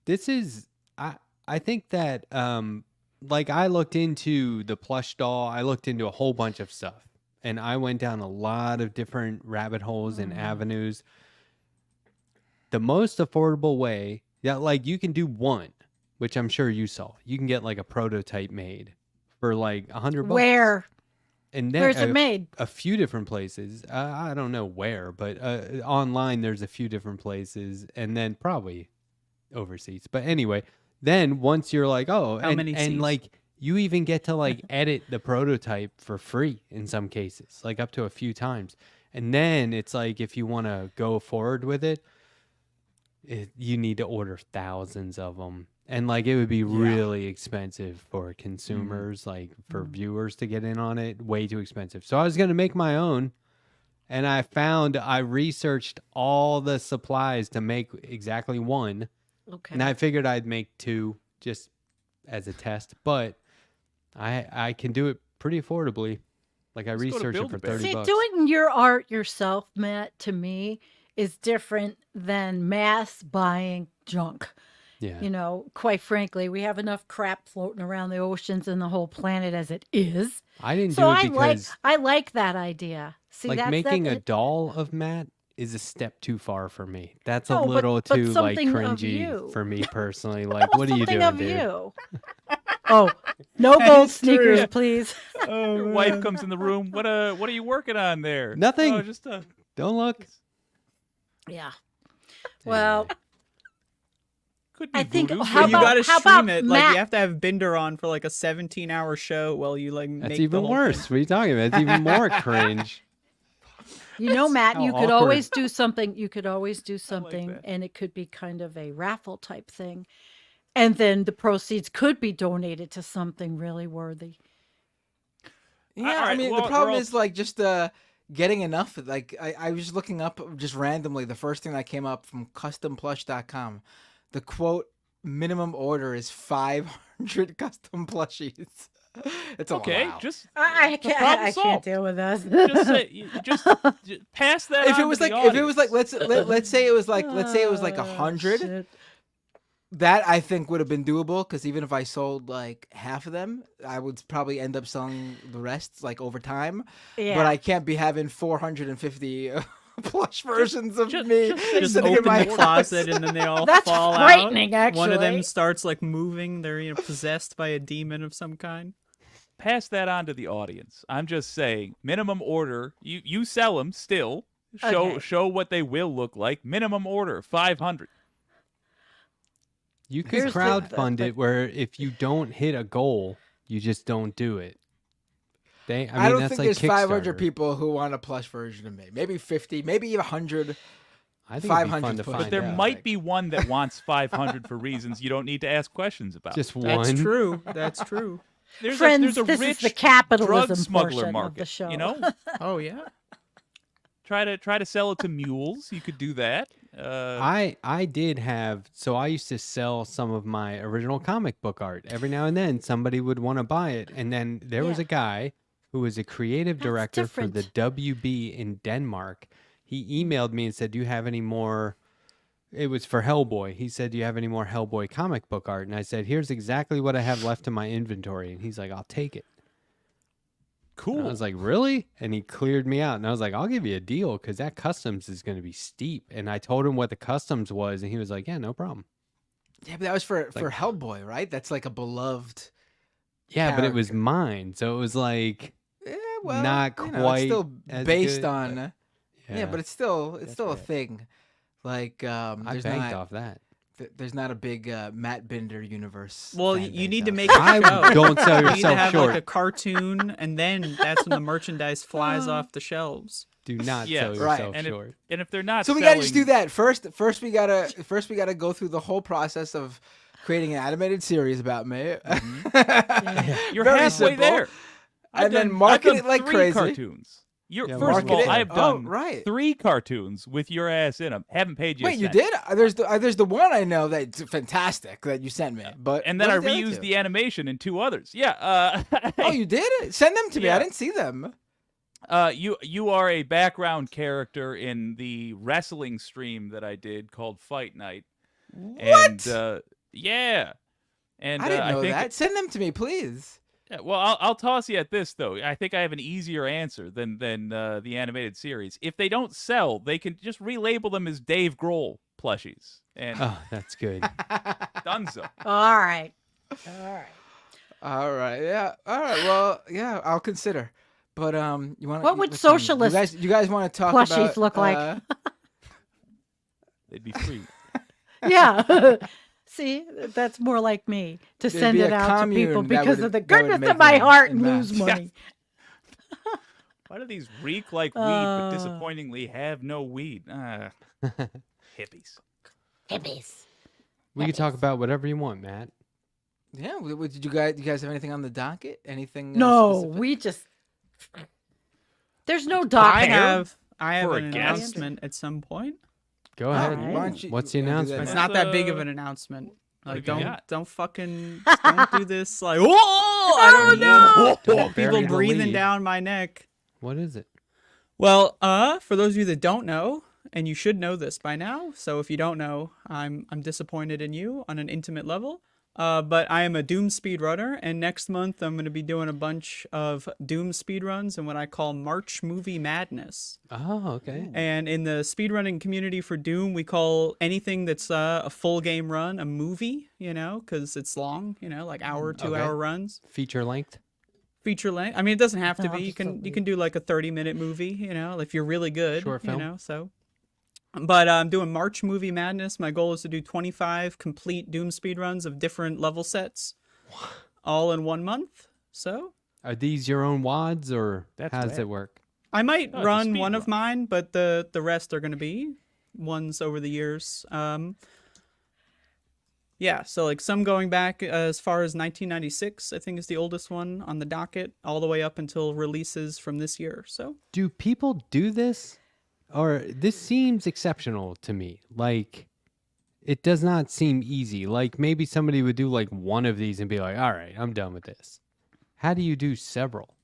This is I think that like I looked into the plush doll. I looked into a whole bunch of stuff, and I went down a lot of different rabbit holes and avenues. The most affordable way, like you can do one, which I'm sure you saw. You can get like a prototype made for like $100. Where? And then Where's it made? A few different places. I don't know where, but online there's a few different places, and then probably overseas. But anyway, then once you're like, oh, many seats? and like you even get to like edit the prototype for free in some cases, like up to a few times. And then it's like if you want to go forward with it, you need to order thousands of them, and like it would be really expensive for consumers, like for viewers to get in on it. Way too expensive. So I was gonna make my own, and I researched all the supplies to make exactly one, Okay. and I figured I'd make two just as a test, but I can do it pretty affordably. Like I Let's go to researched it for Build-A-Bear. $30. See, doing your art yourself, Matt, to me is different than mass buying junk. Yeah. You know, quite frankly, we have enough crap floating around the oceans and the whole planet as it is. I didn't So do it I because like that idea. See, like that's making a that, doll of Matt is a step too far for me. That's a No, but- little but too like something of cringy you. for me personally. Like, what are you something doing, of dude? you. Oh, no gold It's true. sneakers, please. Your wife comes in the room. What are you working on there? Nothing. Oh, just Don't look. Yeah. Well, could be I think- voodoo. how Well, you about- gotta how stream about it. Like Matt- you have to have Binder on for like a 17-hour show while you like That's make the even whole worse. thing. What are you talking about? It's even more cringe. you know, Matt, how you could awkward. always do something. You could always do something, that. and it could be kind of a raffle type thing. And then the proceeds could be donated to something really worthy. Yeah, All I right, mean, well, the problem we're is like just getting enough. Like I was looking up just randomly. The first thing that came up from customplush.com, the quote minimum order is 500 custom plushies. It's a Okay, lot. just I can't. problem I solved. can't deal with this. just say, just pass that. If on it was to like the if it was like audience. let's say it was like 100. Shit. That I think would have been doable because even if I sold like half of them, I would probably end up selling the rest like over time. Yeah. But I can't be having 450 plush versions of me Just sitting in open my the closet and then they all That's fall frightening, out. One of them actually. starts like moving. They're possessed by a demon of some kind. Pass that on to the audience. I'm just saying, minimum order. You sell them still. Okay. Show what they will look like. Minimum order 500. You could Here's the- crowdfund it where if you don't hit a goal, you just don't do it. I mean, I don't that's think like there's 500 Kickstarter. people who want a plush version of me. Maybe 50, maybe even 100. I think it'd be 500 fun to push. find But there out. might be one that wants 500 for reasons you don't need to ask questions about. just one. That's true. That's true. Friends, there's a this is rich the capitalism drug smuggler portion market. of the show. You know, Oh yeah. try to sell it to mules. You could do that. I did have, so I used to sell some of my original comic book art. Every now and then somebody would want to buy it. And then there was Yeah. a guy who was a creative That's director for the different. WB in Denmark. He emailed me and said, do you have any more? It was for Hellboy. He said, do you have any more Hellboy comic book art? And I said, here's exactly what I have left in my inventory. And he's like, I'll take it. And Cool. I was like, really? And he cleared me out. And I was like, I'll give you a deal because that customs is going to be steep. And I told him what the customs was. And he was like, yeah, no problem. Yeah, but that was for Hellboy, right? That's like a beloved. Yeah, but it was Character. mine. So it was like, Yeah, well, Not it's quite still as based good, on. but- Yeah, but it's still a right. thing. Like I there's banked not off that. there's not a big Matt Binder universe. Well, fan you base need to out make there. a show. Don't sell You need to yourself have short. like a cartoon, and then that's when the merchandise flies off the shelves. Do not Yes. sell Right. yourself and short. if they're not, So we gotta just do selling- that first. We gotta go through the whole process of creating an animated series about me. You're Very halfway simple. there. And then market it like 3 crazy. cartoons. Yeah, First of market all, it. I've Oh, done right. 3 cartoons with your ass in them. Haven't paid you. Wait, a you cent. did? There's the one I know that's fantastic that you sent me. But And then I what was the other reused two? the animation in 2 others. Yeah. Oh, you did? Send them to me. Yeah. I didn't see them. You are a background character in the wrestling stream that I did called Fight Night. What? And, yeah. And I didn't know think that. Send them to me, please. Yeah, well, I'll toss you at this though. I think I have an easier answer than the animated series. If they don't sell, they can just relabel them as Dave Grohl plushies, and Oh, that's good. donezo. All right. All right. Yeah. All right. Well, yeah, I'll consider. But you want? What would socialist You guys want to talk plushies about? look like? They'd be free. Yeah. See, that's more like me to There'd send be it a out to commune people that because would- of the that would goodness make of my them heart en and lose masse. money. Why do these reek like weed, but disappointingly have no weed? Hippies. Hippies. We can talk about whatever you want, Matt. Yeah. Did you guys have anything on the docket? Anything? No, specific? we just. There's no I docket. have For a an guest? announcement at some point. Go All ahead. right, why don't you- What's the you wanna do that announcement? It's now? not that big of uh, an announcement. Like have you got? don't do this like whoa! I don't know. Don't bury People the breathing lead. down my neck. What is it? Well, for those of you that don't know, and you should know this by now, so if you don't know, I'm disappointed in you on an intimate level. But I am a Doom speedrunner, and next month I'm going to be doing a bunch of Doom speedruns and what I call March Movie Madness. Oh, okay. And in the speedrunning community for Doom, we call anything that's a full game run a movie, because it's long, like hour, 2-hour runs. Feature length. Feature length. I mean, it doesn't have to No, be. You just a can do like a 30-minute movie, if you're really good. Short film. So. But I'm doing March Movie Madness. My goal is to do 25 complete Doom speedruns of different level sets, all in 1 month. So Are these your own wads, or That's how does rad. it work? I might Oh, it's a run speed one run. of mine, but the rest are going to be ones over the years. Yeah, so like some going back as far as 1996, I think is the oldest one on the docket, all the way up until releases from this year. So Do people do this? Or this seems exceptional to me. Like, it does not seem easy. Like, maybe somebody would do like one of these and be like, all right, I'm done with this. How do you do several?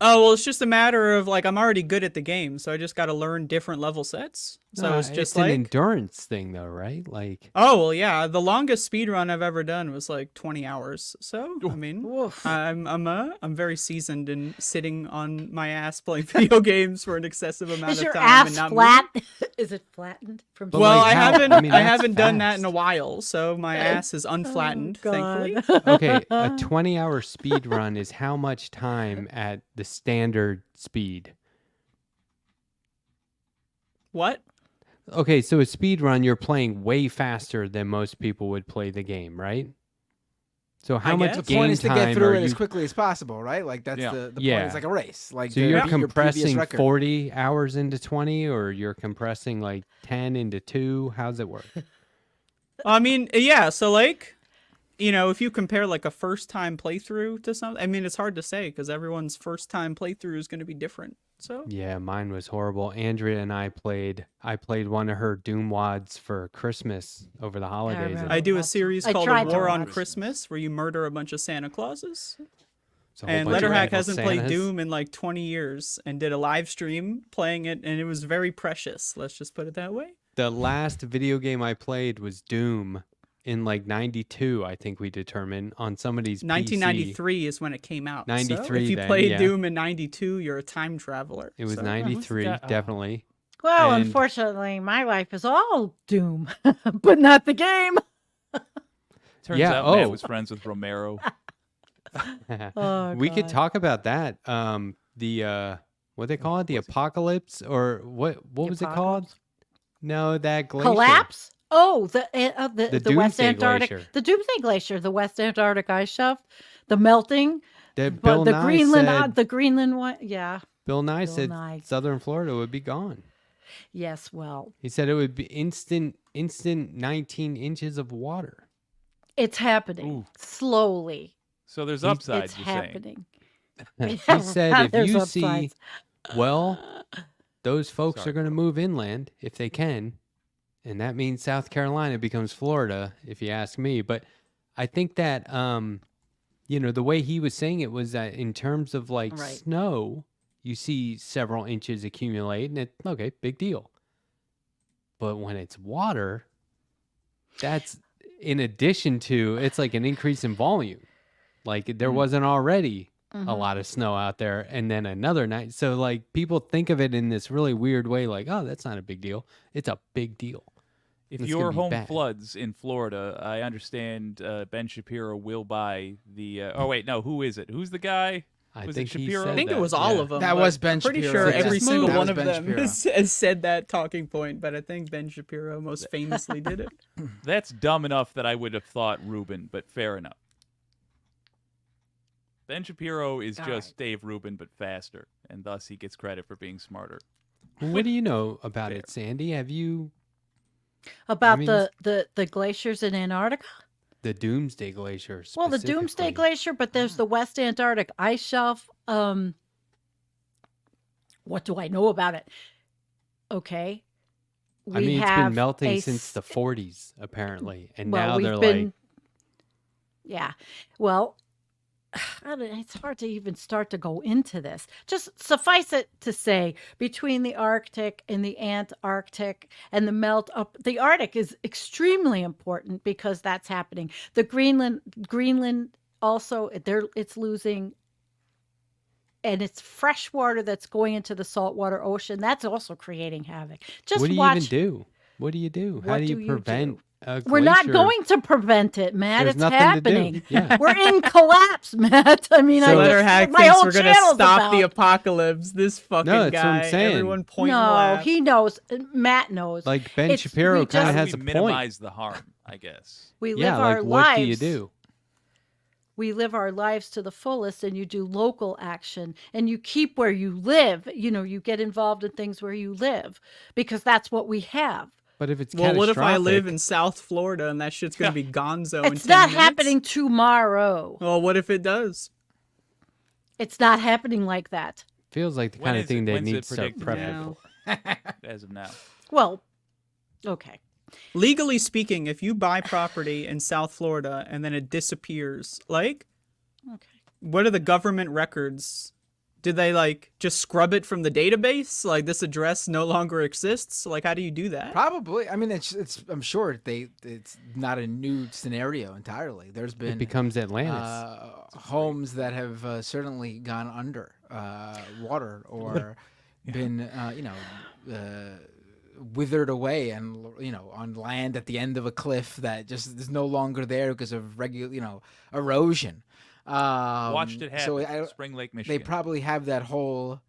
Oh, well, it's just a matter of, like, I'm already good at the game, so I just got to learn different level sets. So No, it's just an like... endurance thing, though, right? Like, Oh, well, yeah. The longest speed run I've ever done was like 20 hours. So, I mean, Woof. I'm very seasoned in sitting on my ass playing video games for an excessive amount Is of your time ass and not flat? moving. Is it flattened from? But, Well, like, I how- haven't I mean, I that's haven't done that in a fast. while, so my ass is unflattened, Oh, thankfully. God. okay, a 20-hour speed run is how much time at the standard speed? What? Okay, so a speed run, you're playing way faster than most people would play the game, right? So how much guess. The game point is to time get through are it you? as quickly as possible, right? Like that's Yeah. the point. Yeah. It's like a race. Like So to you're beat your previous compressing record. 40 hours into 20, or you're compressing like 10 into 2? How's it work? I mean, yeah, so like, you know, if you compare like a first time playthrough to something, I mean, it's hard to say because everyone's first time playthrough is going to be different. So, Yeah, mine was horrible. Andrea and I played one of her Doom wads for Christmas over the holidays. remember. and I do a Watch- series I called tried A to War on watch. Christmas where you murder a bunch of Santa Clauses. it's a whole And bunch of Letterhack random hasn't played Santas. Doom in like 20 years and did a live stream playing it, and it was very precious. Let's just put it that way. The last video game I played was Doom in like 92, I think we determined, on somebody's PC. 1993 is when it came out. 93 So if you then, played yeah. Doom in 92, you're a time traveler. It was So- 93, that? Oh. definitely. Well, And- unfortunately, my life is all Doom, but not the game. Turns Yeah, out Matt oh. was friends with Romero. Oh, We could God. talk about that. The what they call it, the apocalypse, or what was it called? Apocalypse? No, that glacier. Collapse? Oh, the West Doomsday Antarctic, Glacier. the Doomsday Glacier, the West Antarctic ice shelf, the melting, That but Bill the Nye Greenland, said, the Greenland one, yeah, Bill Nye Bill said Nye. Southern Florida would be gone. yes, well, He said it would be instant 19 inches of water. it's happening Ooh. slowly. So there's upside, It's you're saying. happening. He said if There's you see, upsides. well, those folks Sorry. are going to move inland if they can. And that means South Carolina becomes Florida, if you ask me. But I think that, the way he was saying it was that in terms of like Right. snow, you see several inches accumulate and okay, big deal. But when it's water, that's in addition to, it's like an increase in volume. Like there wasn't already a lot of snow out there and then another night. So like people think of it in this really weird way, like, oh, that's not a big deal. It's a big deal. If It's gonna your be home bad. floods in Florida, I understand Ben Shapiro will buy the. Oh wait, no, who is it? Who's the guy? I Was it think he Shapiro? said I think it that, was all yeah. of them. That but was Ben I'm pretty Shapiro. sure Yeah. every single That one was of Ben them Shapiro. has said that talking point, but I think Ben Shapiro most famously did it. That's dumb enough that I would have thought Rubin, but fair enough. Ben Shapiro is All just right. Dave Rubin, but faster, and thus he gets credit for being smarter. What do you know about it, Sandy? Have you About mean, the glaciers in Antarctica? the Doomsday Glacier? Well, the Doomsday specifically? Glacier, but there's the West Antarctic ice shelf. What do I know about it? Okay. I mean, it's have been melting a since the 40s, apparently, and well, now we've they're been, like, yeah. Well, it's hard to even start to go into this. Just suffice it to say, between the Arctic and the Antarctic and the melt up, the Arctic is extremely important because that's happening. The Greenland also, it's losing, and it's fresh water that's going into the saltwater ocean. That's also creating havoc. Just what do you watch. even do? What do you do? How What do do you you prevent do? a We're not glacier? going to prevent it, Matt. There's It's nothing to do. happening. Yeah. We're in collapse, Matt. I mean, So- I just, Letterhack my thinks whole we're gonna channel's stop the about- apocalypse. This fucking No, that's what I'm guy. saying. Everyone point and No, laugh. he knows. Matt knows. Like Ben It's- Shapiro we kind of just- has How a do we point. minimize the harm, I guess. We live Yeah, our like lives. what do you do? We live our lives to the fullest, and you do local action, and you keep where you live. You know, you get involved in things where you live because that's what we have. But if it's Well, what if I live catastrophic- in South Florida and that shit's gonna be gonzo in It's 10 not minutes? happening tomorrow. Well, what if it does? It's not happening like that. feels like the When kind is of thing it- they when's need it to start predicted prepping now? for. As of now. Well, okay. Legally speaking, if you buy property in South Florida and then it disappears, like, Okay. what are the government records Did they like just scrub it from the database? Like this address no longer exists? Like how do you do that? Probably. I mean, it's. I'm sure it's not a new scenario entirely. There's It been becomes Atlantis. homes that have certainly gone under water or been withered away and on land at the end of a cliff that just is no longer there because of regular erosion. Watched it happen. So Spring Lake, they Michigan. probably have that whole.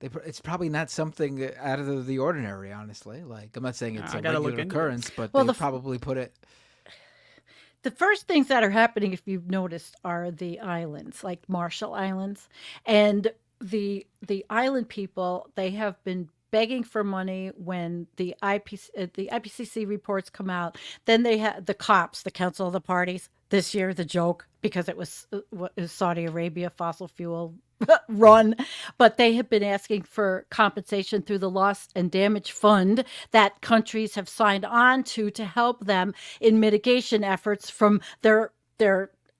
It's probably not something out of the ordinary, honestly. Like I'm not saying it's I a gotta look regular into occurrence, but Well, they the probably put it. The first things that are happening, if you've noticed, are the islands, like Marshall Islands, and the island people. They have been begging for money when the IPCC reports come out. Then they had the COPs, the Council of the Parties. This year, the joke because it was Saudi Arabia fossil fuel run, but they have been asking for compensation through the loss and damage fund that countries have signed on to help them in mitigation efforts from their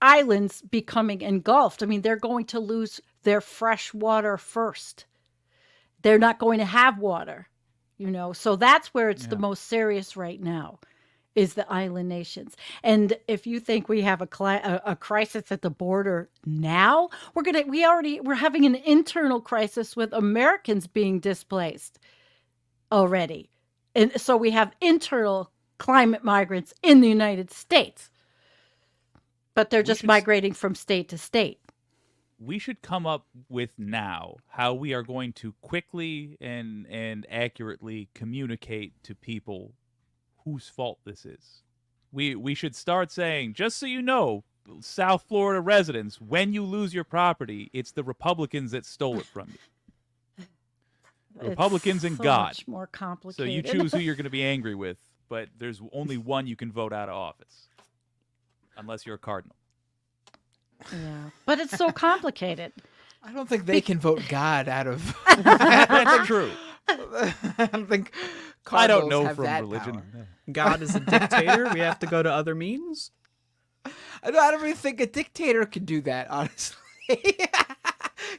islands becoming engulfed. I mean, they're going to lose their fresh water first. They're not going to have water, so that's where it's the most serious right now. Is the island nations. And if you think we have a crisis at the border now, we're having an internal crisis with Americans being displaced already. And so we have internal climate migrants in the United States. But they're just migrating from state to state. We should come up with now how we are going to quickly and accurately communicate to people whose fault this is. We should start saying, just so you know, South Florida residents, when you lose your property, it's the Republicans that stole it from you. Republicans and so God. Much more complicated. So you choose who you're going to be angry with, but there's only one you can vote out of office, unless you're a cardinal. Yeah, but it's so complicated. I don't think they can vote God out of. That's true. I don't think. I don't cardinals know have from that religion. power. God is a dictator. We have to go to other means. I don't really think a dictator could do that, honestly.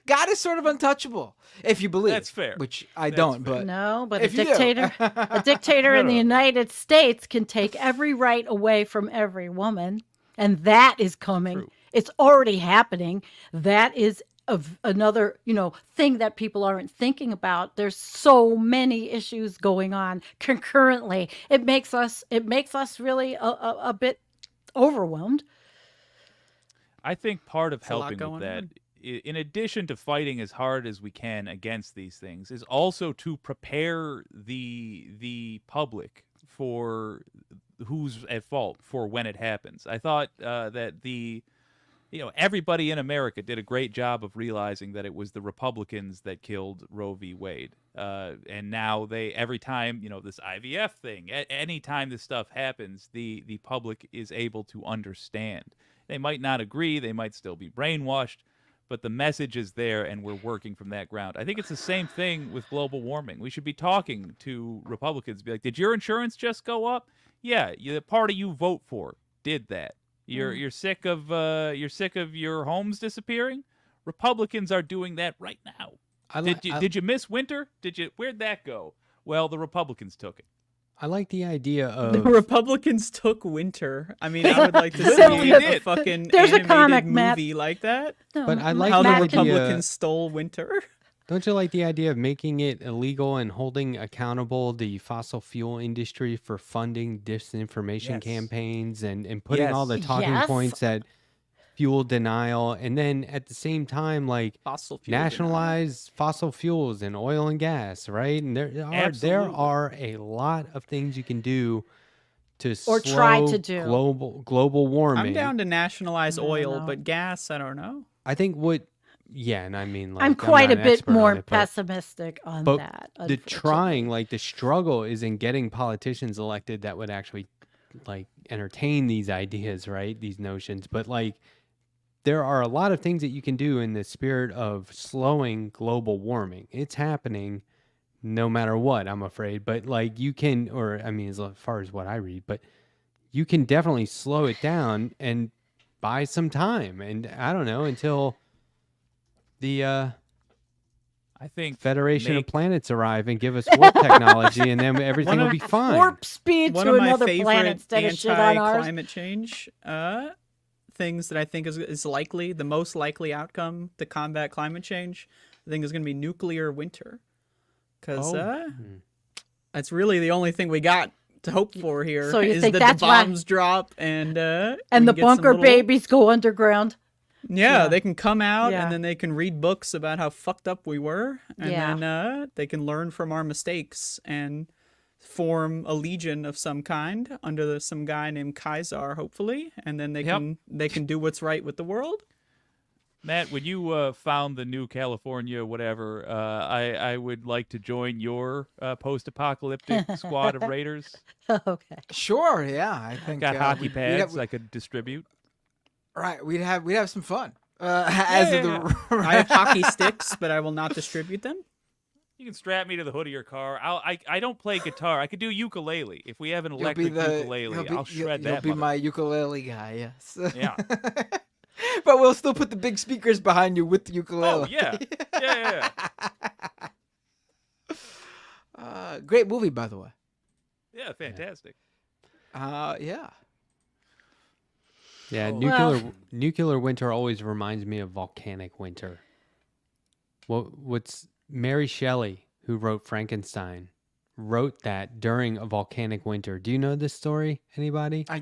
God is sort of untouchable, if you believe. That's fair. Which I That's don't, fair. but No, but a if you do. dictator in the No. United States can take every right away from every woman, and that is coming. True. It's already happening. That is another, thing that people aren't thinking about. There's so many issues going on concurrently. It makes us really a bit overwhelmed. I think part of There's a lot helping with going that, on. in addition to fighting as hard as we can against these things, is also to prepare the public for who's at fault for when it happens. I thought that everybody in America did a great job of realizing that it was the Republicans that killed Roe v. Wade. And now every time, this IVF thing, any time this stuff happens, the public is able to understand. They might not agree, they might still be brainwashed, but the message is there and we're working from that ground. I think it's the same thing with global warming. We should be talking to Republicans, be like, did your insurance just go up? Yeah, the party you vote for did that. You're sick of your homes disappearing? Republicans are doing that right now. Did you miss winter? Where'd that go? Well, the Republicans took it. I like the idea of The Republicans took winter. I mean, I would like to Literally see a did. fucking There's a animated comic, Matt. movie like that. No, But I like How the Matt can- Republicans stole winter. Don't you like the idea of making it illegal and holding accountable the fossil fuel industry for funding disinformation Yes. campaigns and putting all the Yes. talking Yes. points at fuel denial, and then at the same time, like Fossil fuel nationalize fossil fuels and oil and gas, right? And there Absolutely. are a lot of things you can do to Or try slow to do. global warming. I'm down to nationalize I don't oil, know. but gas, I don't know. I think and I mean, like, I'm quite not a an bit expert on more it, but- pessimistic on but that. the unfortunately. trying, like the struggle is in getting politicians elected that would actually like entertain these ideas, right? These notions. But like there are a lot of things that you can do in the spirit of slowing global warming. It's happening no matter what, I'm afraid. But like you can, or I mean, as far as what I read, but you can definitely slow it down and buy some time. And I don't know, until the I think Federation make- of Planets arrive and give us warp technology, and then everything will be fine. Warp speed One to of my another planet favorite instead of shit on ours. anti-climate change things that I think is likely, the most likely outcome to combat climate change, I think is going to be nuclear winter. Because that's really the only thing we got to hope for here. So you is think that that's the why- bombs drop and And we the can get some bunker little- babies go underground. Yeah, Yeah. they can come out Yeah. and then they can read books about how fucked up we were, and Yeah. then they can learn from our mistakes and form a legion of some kind under some guy named Kaisar, hopefully, and then they can do what's right with the world. Matt, when you found the new California, whatever, I would like to join your post-apocalyptic squad of raiders. Okay. Sure, yeah. I think Got hockey we'd pads have, I could distribute. right. We'd have some fun. As of the I have hockey sticks, but I will not distribute them. You can strap me to the hood of your car. I don't play guitar. I could do ukulele. If we have an you'll be electric the ukulele, I'll shred you'll that. be my ukulele guy. Yes. Yeah. But we'll still put the big speakers behind you with the ukulele. Oh yeah. Yeah. Great movie, by the way. Yeah. Fantastic. Yeah. Yeah, Well- nuclear winter always reminds me of volcanic winter. What's Mary Shelley, who wrote Frankenstein, wrote that during a volcanic winter. Do you know this story? Anybody? I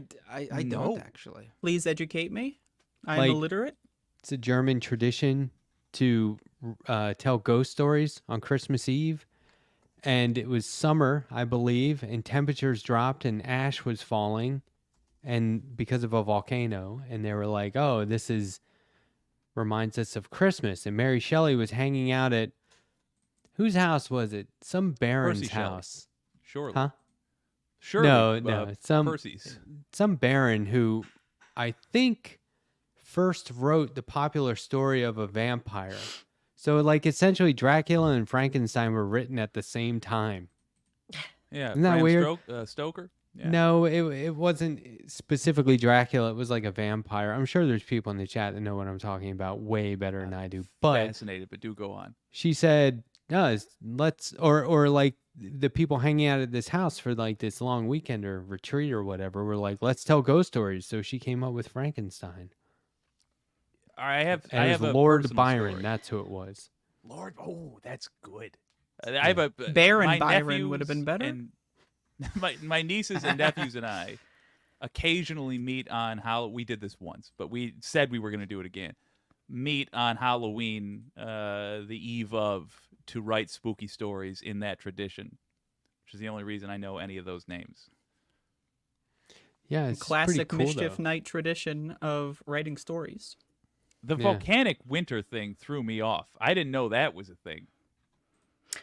No. don't actually. Please educate me. I'm Like- illiterate. It's a German tradition to tell ghost stories on Christmas Eve. And it was summer, I believe, and temperatures dropped and ash was falling, and because of a volcano. And they were like, "Oh, reminds us of Christmas." And Mary Shelley was hanging out at whose house was it? Some baron's Percy Shelley. house, Surely. huh? Surely. No, some Percy's. baron who I think first wrote the popular story of a vampire. So, like, essentially, Dracula and Frankenstein were written at the same time. Yeah. Isn't that Bram weird? Stoker. Yeah. No, it wasn't specifically Dracula. It was like a vampire. I'm sure there's people in the chat that know what I'm talking about way better than I do. But Fascinated, but do go on. she said, "No, let's or like the people hanging out at this house for like this long weekend or retreat or whatever were like, let's tell ghost stories." So she came up with Frankenstein. I have. And I it have was a Lord personal Byron. story. That's who it was. Lord. Oh, that's good. I have a Baron my Byron would have nephews been better. And my nieces and nephews and I occasionally meet on we did this once, but we said we were going to do it again. Meet on Halloween, the eve of, to write spooky stories in that tradition, which is the only reason I know any of those names. Yeah, it's Classic pretty cool, mischief though. night tradition of writing stories. The Yeah. volcanic winter thing threw me off. I didn't know that was a thing.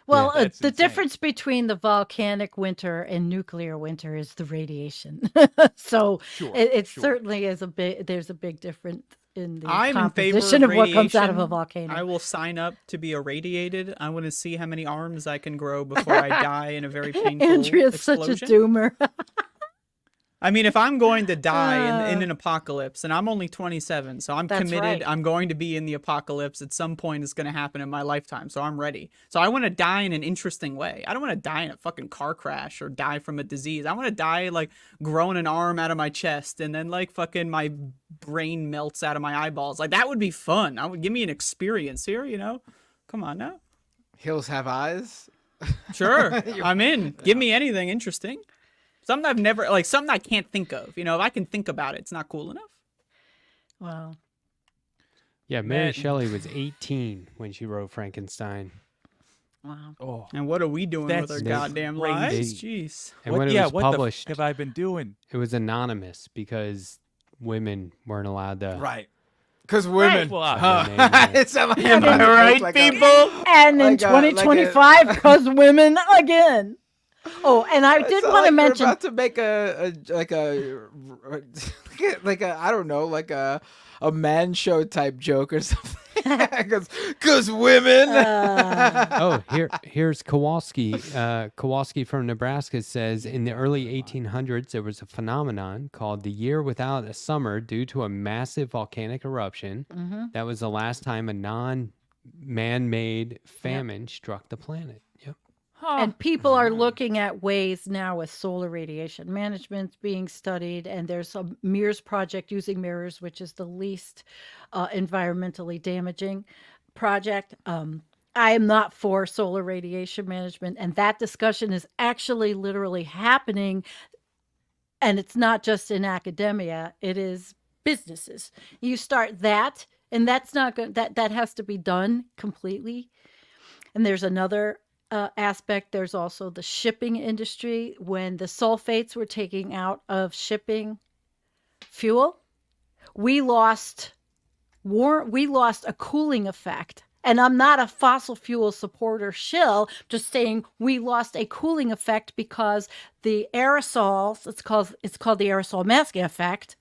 Well, That's the insane. difference between the volcanic winter and nuclear winter is the radiation. So Sure, it sure. certainly is there's a big difference in the I'm in favor composition of what comes out of a radiation. volcano. I will sign up to be irradiated. I want to see how many arms I can grow before I die in a very painful Andrea's explosion. such a doomer. I mean, if I'm going to die in an apocalypse, and I'm only 27, so I'm That's committed. right. I'm going to be in the apocalypse at some point. It's going to happen in my lifetime, so I'm ready. So I want to die in an interesting way. I don't want to die in a fucking car crash or die from a disease. I want to die like growing an arm out of my chest, and then like fucking my brain melts out of my eyeballs. Like that would be fun. I would give me an experience here. You know, come on now. Hills have eyes. Sure, I'm in. Give me anything interesting. Something I've never, like something I can't think of. You know, if I can think about it, it's not cool enough. Wow. Yeah, Mary Matt- Shelley was 18 when she wrote Frankenstein. Wow. Oh, And what are we doing with That's our crazy. goddamn lives? Jeez. And when it was what published, the f- have I been doing? it was anonymous because women weren't allowed to. Right. Because women. Well, Huh. yeah, yeah. It's like, Am I right, like people? And in Like a- like a- 2025, because women again. Oh, and I did want to mention. We're about to make a I don't know, like a man show type joke or something. Because women. Oh, here's Kowalski. Kowalski from Nebraska says in the early 1800s there was a phenomenon called the year without a summer due to a massive volcanic eruption. That was the last time a man-made famine struck the planet. Yep. And people are looking at ways now with solar radiation management being studied, and there's a mirrors project using mirrors, which is the least environmentally damaging project. I am not for solar radiation management, and that discussion is actually literally happening. And it's not just in academia; it is businesses. You start that, and that's not good. That has to be done completely. And there's another aspect. There's also the shipping industry. When the sulfates were taking out of shipping fuel, we lost a cooling effect. And I'm not a fossil fuel supporter shill, just saying we lost a cooling effect because the aerosols, it's called the aerosol masking effect,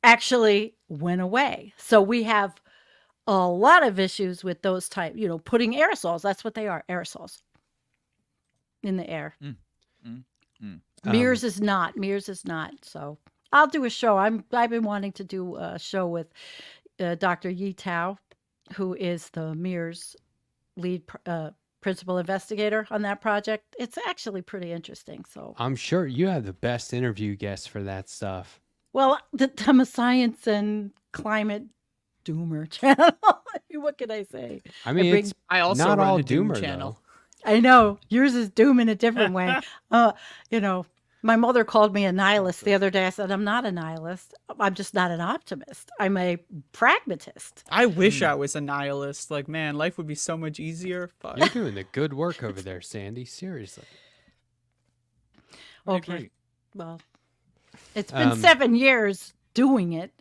actually went away. So we have a lot of issues with those type, putting aerosols, that's what they are, aerosols in the air. Mirrors is not. So I'll do a show. I've been wanting to do a show with Dr. Yi Tao, who is the Mirrors lead principal investigator on that project. It's actually pretty interesting. So I'm sure you have the best interview guests for that stuff. well, I'm a science and climate doomer channel. What can I say? I mean, it's I also not run all a Doom doomer channel. though. I know yours is doom in a different way. My mother called me a nihilist the other day. I said, I'm not a nihilist. I'm just not an optimist. I'm a pragmatist. I wish I was a nihilist. Like, man, life would be so much easier. But You're doing the good work over there, Sandy. Seriously. I Okay. agree. Well, it's been 7 years doing it.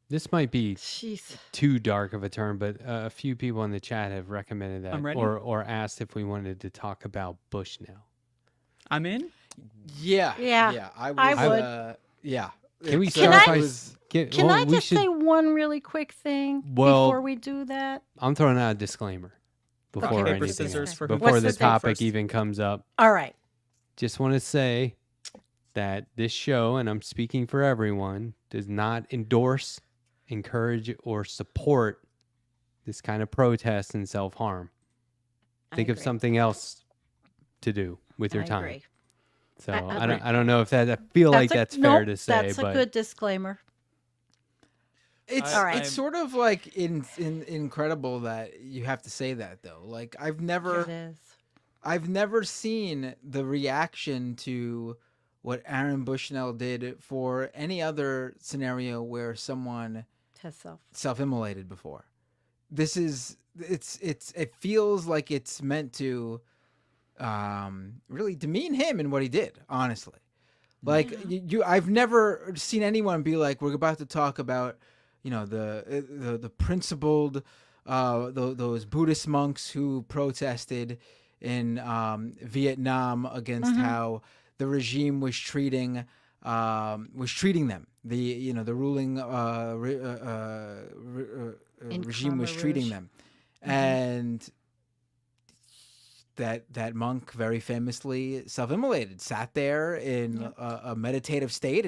This might be Jeez. too dark of a term, but a few people in the chat have recommended that I'm ready. or asked if we wanted to talk about Bushnell. I'm in. Yeah. Yeah, I was, I would. Yeah. Can we It's, start I- by was- Can I just say one really quick thing Well- before we do that? I'm throwing out a disclaimer before Rock, paper, anything scissors else, for who before What's the the thing topic first? even comes up. All right. Just want to say that this show, and I'm speaking for everyone, does not endorse, encourage, or support this kind of protest and self-harm. Think of agree. something else to do with your I time. agree. So I I don't know if that, I feel like that's fair nope, to say, That's but a good disclaimer. It's All right. it's sort of like incredible that you have to say that though. Like It is. I've never seen the reaction to what Aaron Bushnell did for any other scenario where someone Test self. self-immolated before. This is it feels like it's meant to really demean him and what he did, honestly. Like I've never seen anyone be like, we're about to talk about, the principled those Buddhist monks who protested in Vietnam against how the regime was treating them. The ruling regime was Khmer treating Rouge. them, and that monk very famously self-immolated, sat there in a meditative state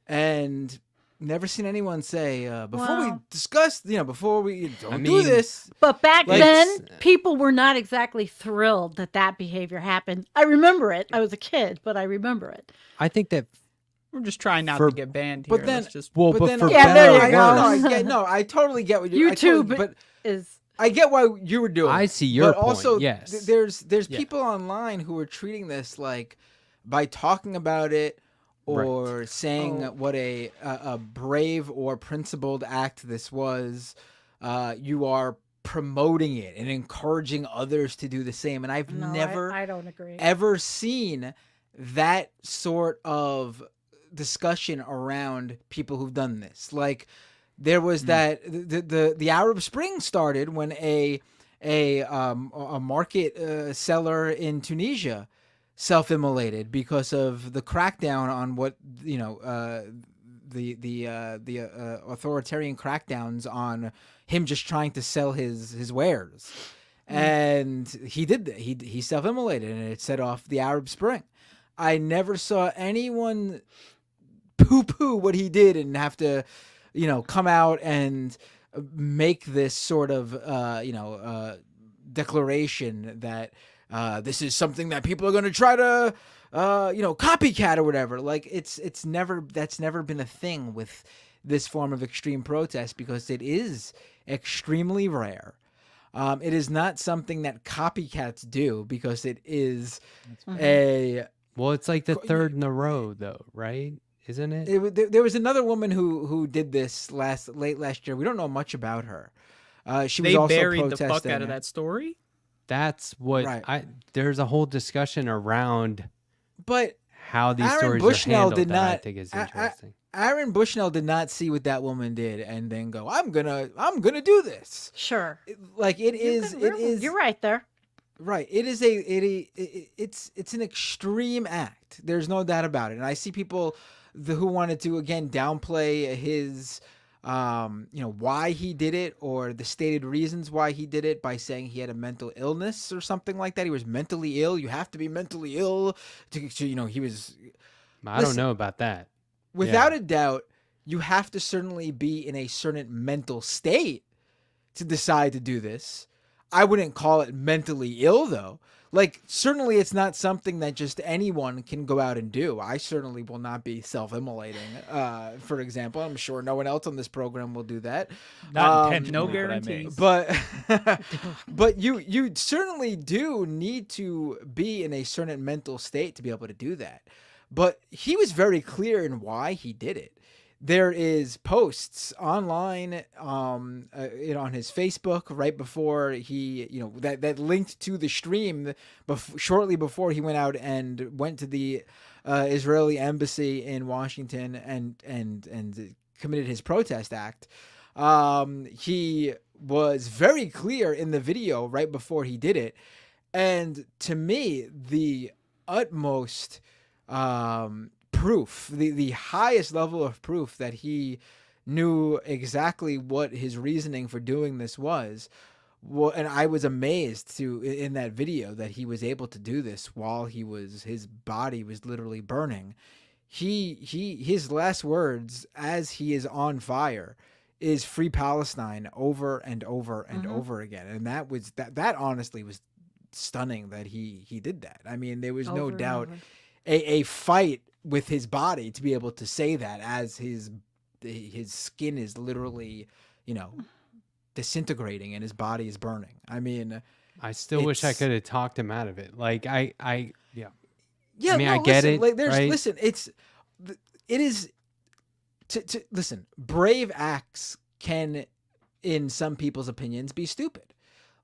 and never seen anyone say before we Wow. discuss, before we don't do mean- this. But back Like- then, people were not exactly thrilled that behavior happened. I remember it. I was a kid, but I remember it. I think that We're just trying not For- to get banned but here. then- Let's just well, But but then, for Yeah, better there or you go. worse, I totally get what you. I totally, YouTube but is I get why you were doing. I it. see your but also, point, yes. there's Yeah. people online who are treating this like by talking about it or saying what a brave or principled act this was. You are promoting it and encouraging others to do the same. And I've no, never I don't agree. ever seen that sort of discussion around people who've done this. Like there was that the Arab Spring started when a market seller in Tunisia self-immolated because of the crackdown on what the authoritarian crackdowns on him just trying to sell his wares. And he did that. He self-immolated and it set off the Arab Spring. I never saw anyone poo-poo what he did and have to, come out and make this sort of declaration that this is something that people are going to try to copycat or whatever. Like that's never been a thing with this form of extreme protest, because it is extremely rare. It is not something that copycats do, because it is Well, it's like the third in a row, though, right? Isn't it? There was another woman who did this late last year. We don't know much about her. She was They also buried the protesting. fuck out of that story. That's what Right. there's a whole discussion around But how these Aaron stories Bushnell are handled did that I not. think is interesting. Aaron Bushnell did not see what that woman did and then go, I'm gonna do this. Sure. Like it is. You're right there. Right. It's an extreme act. There's no doubt about it. And I see people who wanted to again downplay his why he did it, or the stated reasons why he did it, by saying he had a mental illness or something like that. He was mentally ill. You have to be mentally ill to he was. I don't know about that. Without a doubt, you have to certainly be in a certain mental state to decide to do this. I wouldn't call it mentally ill, though. Like, certainly it's not something that just anyone can go out and do. I certainly will not be self-immolating, for example. I'm sure no one else on this program will do that. Not intentionally, no but I may. guarantees. But you certainly do need to be in a certain mental state to be able to do that. But he was very clear in why he did it. There is posts online, on his Facebook right before he, that linked to the stream shortly before he went out and went to the Israeli embassy in Washington and committed his protest act. He was very clear in the video right before he did it, and to me, the utmost proof, the highest level of proof that he knew exactly what his reasoning for doing this was. Well, and I was amazed in that video that he was able to do this while his body was literally burning. His last words as he is on fire is "Free Palestine" over and over and over again. And that honestly was stunning that he did that. I mean, there was no doubt a fight with his body to be able to say that as his skin is literally, disintegrating and his body is burning. I mean, I still wish I could have talked him out of it. Like I yeah. I mean, No, I get listen, it. Like, right? Listen, it is to listen. Brave acts can, in some people's opinions, be stupid.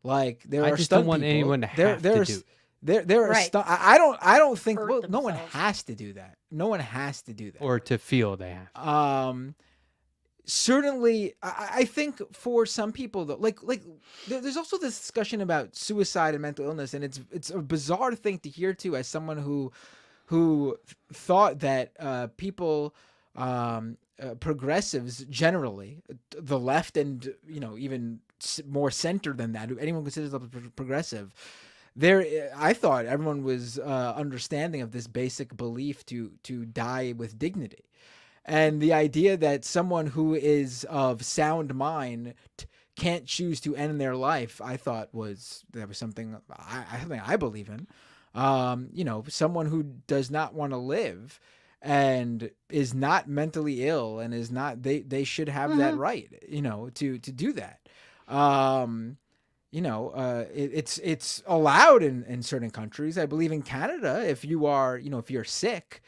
Like there I are just stunt don't want people. anyone to have to do. There are Right. I don't think Hurt no one themselves. has to do that. No one has to do that. Or to feel they have. Certainly, I think for some people though, like there's also this discussion about suicide and mental illness, and it's a bizarre thing to hear too, as someone who thought that people, progressives generally, the left, and even more center than that, who anyone considers progressive. I thought everyone was understanding of this basic belief to die with dignity. And the idea that someone who is of sound mind can't choose to end their life, I thought was something I believe in. Someone who does not want to live and is not mentally ill and is not, they should have that right, to do that. It's allowed in certain countries. I believe in Canada, if you are, if you're sick,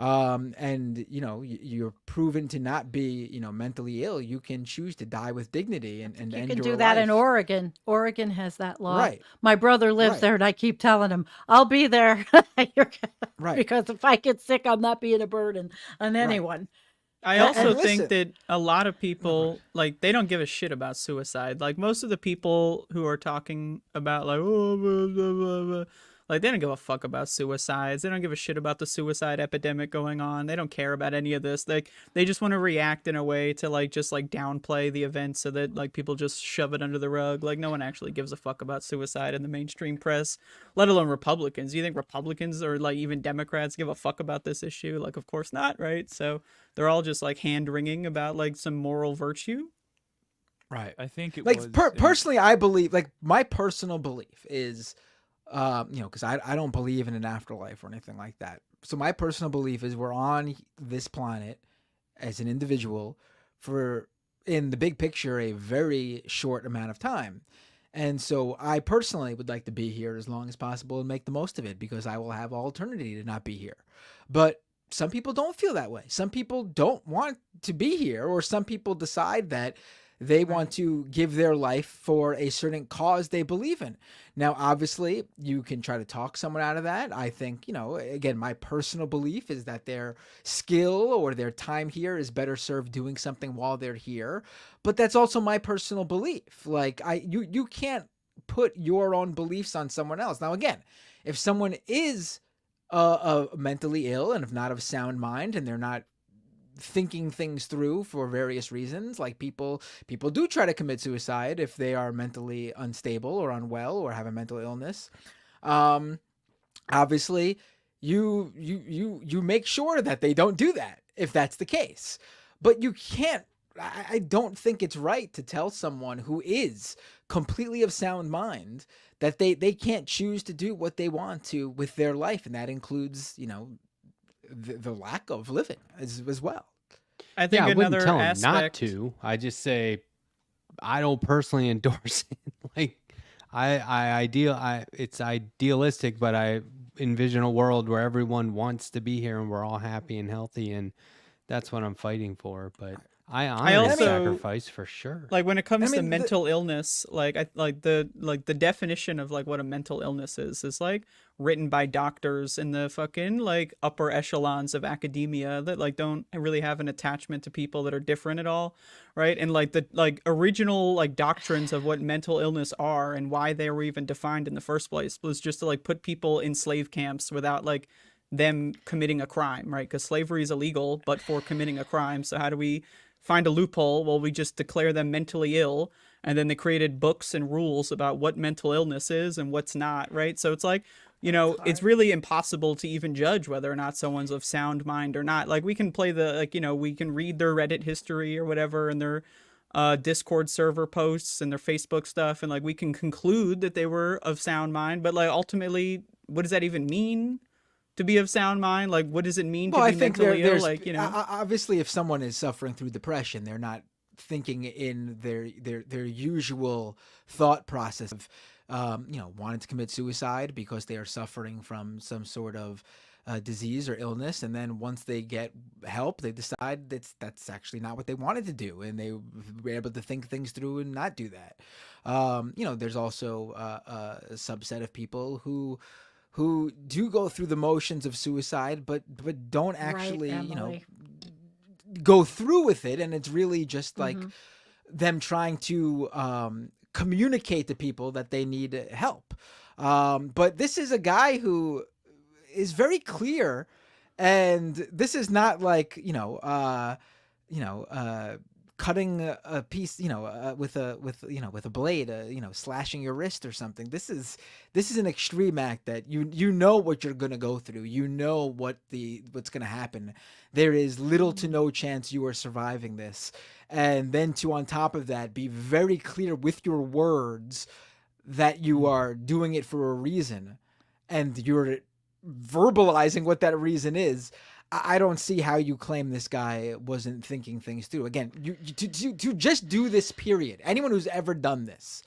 and you're proven to not be, mentally ill, you can choose to die with dignity and You end can your do that in life. Oregon. Oregon has that law. Right. My brother lives Right. there, and I keep telling him, I'll be there. Right. Because if I get sick, I'm not being a burden on anyone. I And- also and think listen- that a lot of people, like, they don't give a shit about suicide. Like, most of the people who are talking about, like, oh, blah, blah, blah, blah, like, they don't give a fuck about suicides. They don't give a shit about the suicide epidemic going on. They don't care about any of this. Like, they just want to react in a way to, like, just, like, downplay the event so that, like, people just shove it under the rug. Like, no one actually gives a fuck about suicide in the mainstream press, let alone Republicans. Do you think Republicans or, like, even Democrats give a fuck about this issue? Like, of course not, right? So they're all just, like, hand-wringing about, like, some moral virtue. Right. I think it Like was personally, I believe, like, my personal belief is, because I don't believe in an afterlife or anything like that. So my personal belief is we're on this planet as an individual for, in the big picture, a very short amount of time. And so I personally would like to be here as long as possible and make the most of it, because I will have alternity to not be here. But some people don't feel that way. Some people don't want to be here, or some people decide that they want to give their life for a certain cause they believe in. Now, obviously, you can try to talk someone out of that. I think, again, my personal belief is that their skill or their time here is better served doing something while they're here. But that's also my personal belief. Like, you can't put your own beliefs on someone else. Now, again, if someone is mentally ill and if not of sound mind, and they're not thinking things through for various reasons, like people do try to commit suicide if they are mentally unstable or unwell or have a mental illness. Obviously, you make sure that they don't do that if that's the case. But you can't. I don't think it's right to tell someone who is completely of sound mind that they can't choose to do what they want to with their life, and that includes, the lack of living as well. I think I wouldn't another tell him aspect. not to. I just say I don't personally endorse it. Like it's idealistic, but I envision a world where everyone wants to be here and we're all happy and healthy, and that's what I'm fighting for. But I honor his also- sacrifice for sure. Like when it comes to mean, mental illness, like the definition of like what a mental illness is like written by doctors in the fucking like upper echelons of academia that like don't really have an attachment to people that are different at all, right? And like the like original like doctrines of what mental illness are and why they were even defined in the first place was just to like put people in slave camps without like them committing a crime, right? Because slavery is illegal, but for committing a crime. So how do we find a loophole? Well, we just declare them mentally ill, and then they created books and rules about what mental illness is and what's not, right? So it's like, it's really impossible to even judge whether or not someone's of sound mind or not. Like we can play we can read their Reddit history or whatever and their Discord server posts and their Facebook stuff, and like we can conclude that they were of sound mind, but like ultimately, what does that even mean? To be of sound mind, like what does it mean to be mentally ill? Like, obviously, if someone is suffering through depression, they're not thinking in their usual thought process of wanting to commit suicide because they are suffering from some sort of disease or illness, and then once they get help, they decide that's actually not what they wanted to do, and they were able to think things through and not do that. There's also a subset of people who do go through the motions of suicide, but don't actually, go through with it. And it's really just like them trying to communicate to people that they need help. But this is a guy who is very clear, and this is not like, cutting a piece, with a blade, slashing your wrist or something. This is an extreme act that you know what you're gonna go through. You know what's gonna happen. There is little to no chance you are surviving this, and then to on top of that be very clear with your words that you are doing it for a reason, and you're verbalizing what that reason is. I don't see how you claim this guy wasn't thinking things through. Again, to just do this, period. Anyone who's ever done this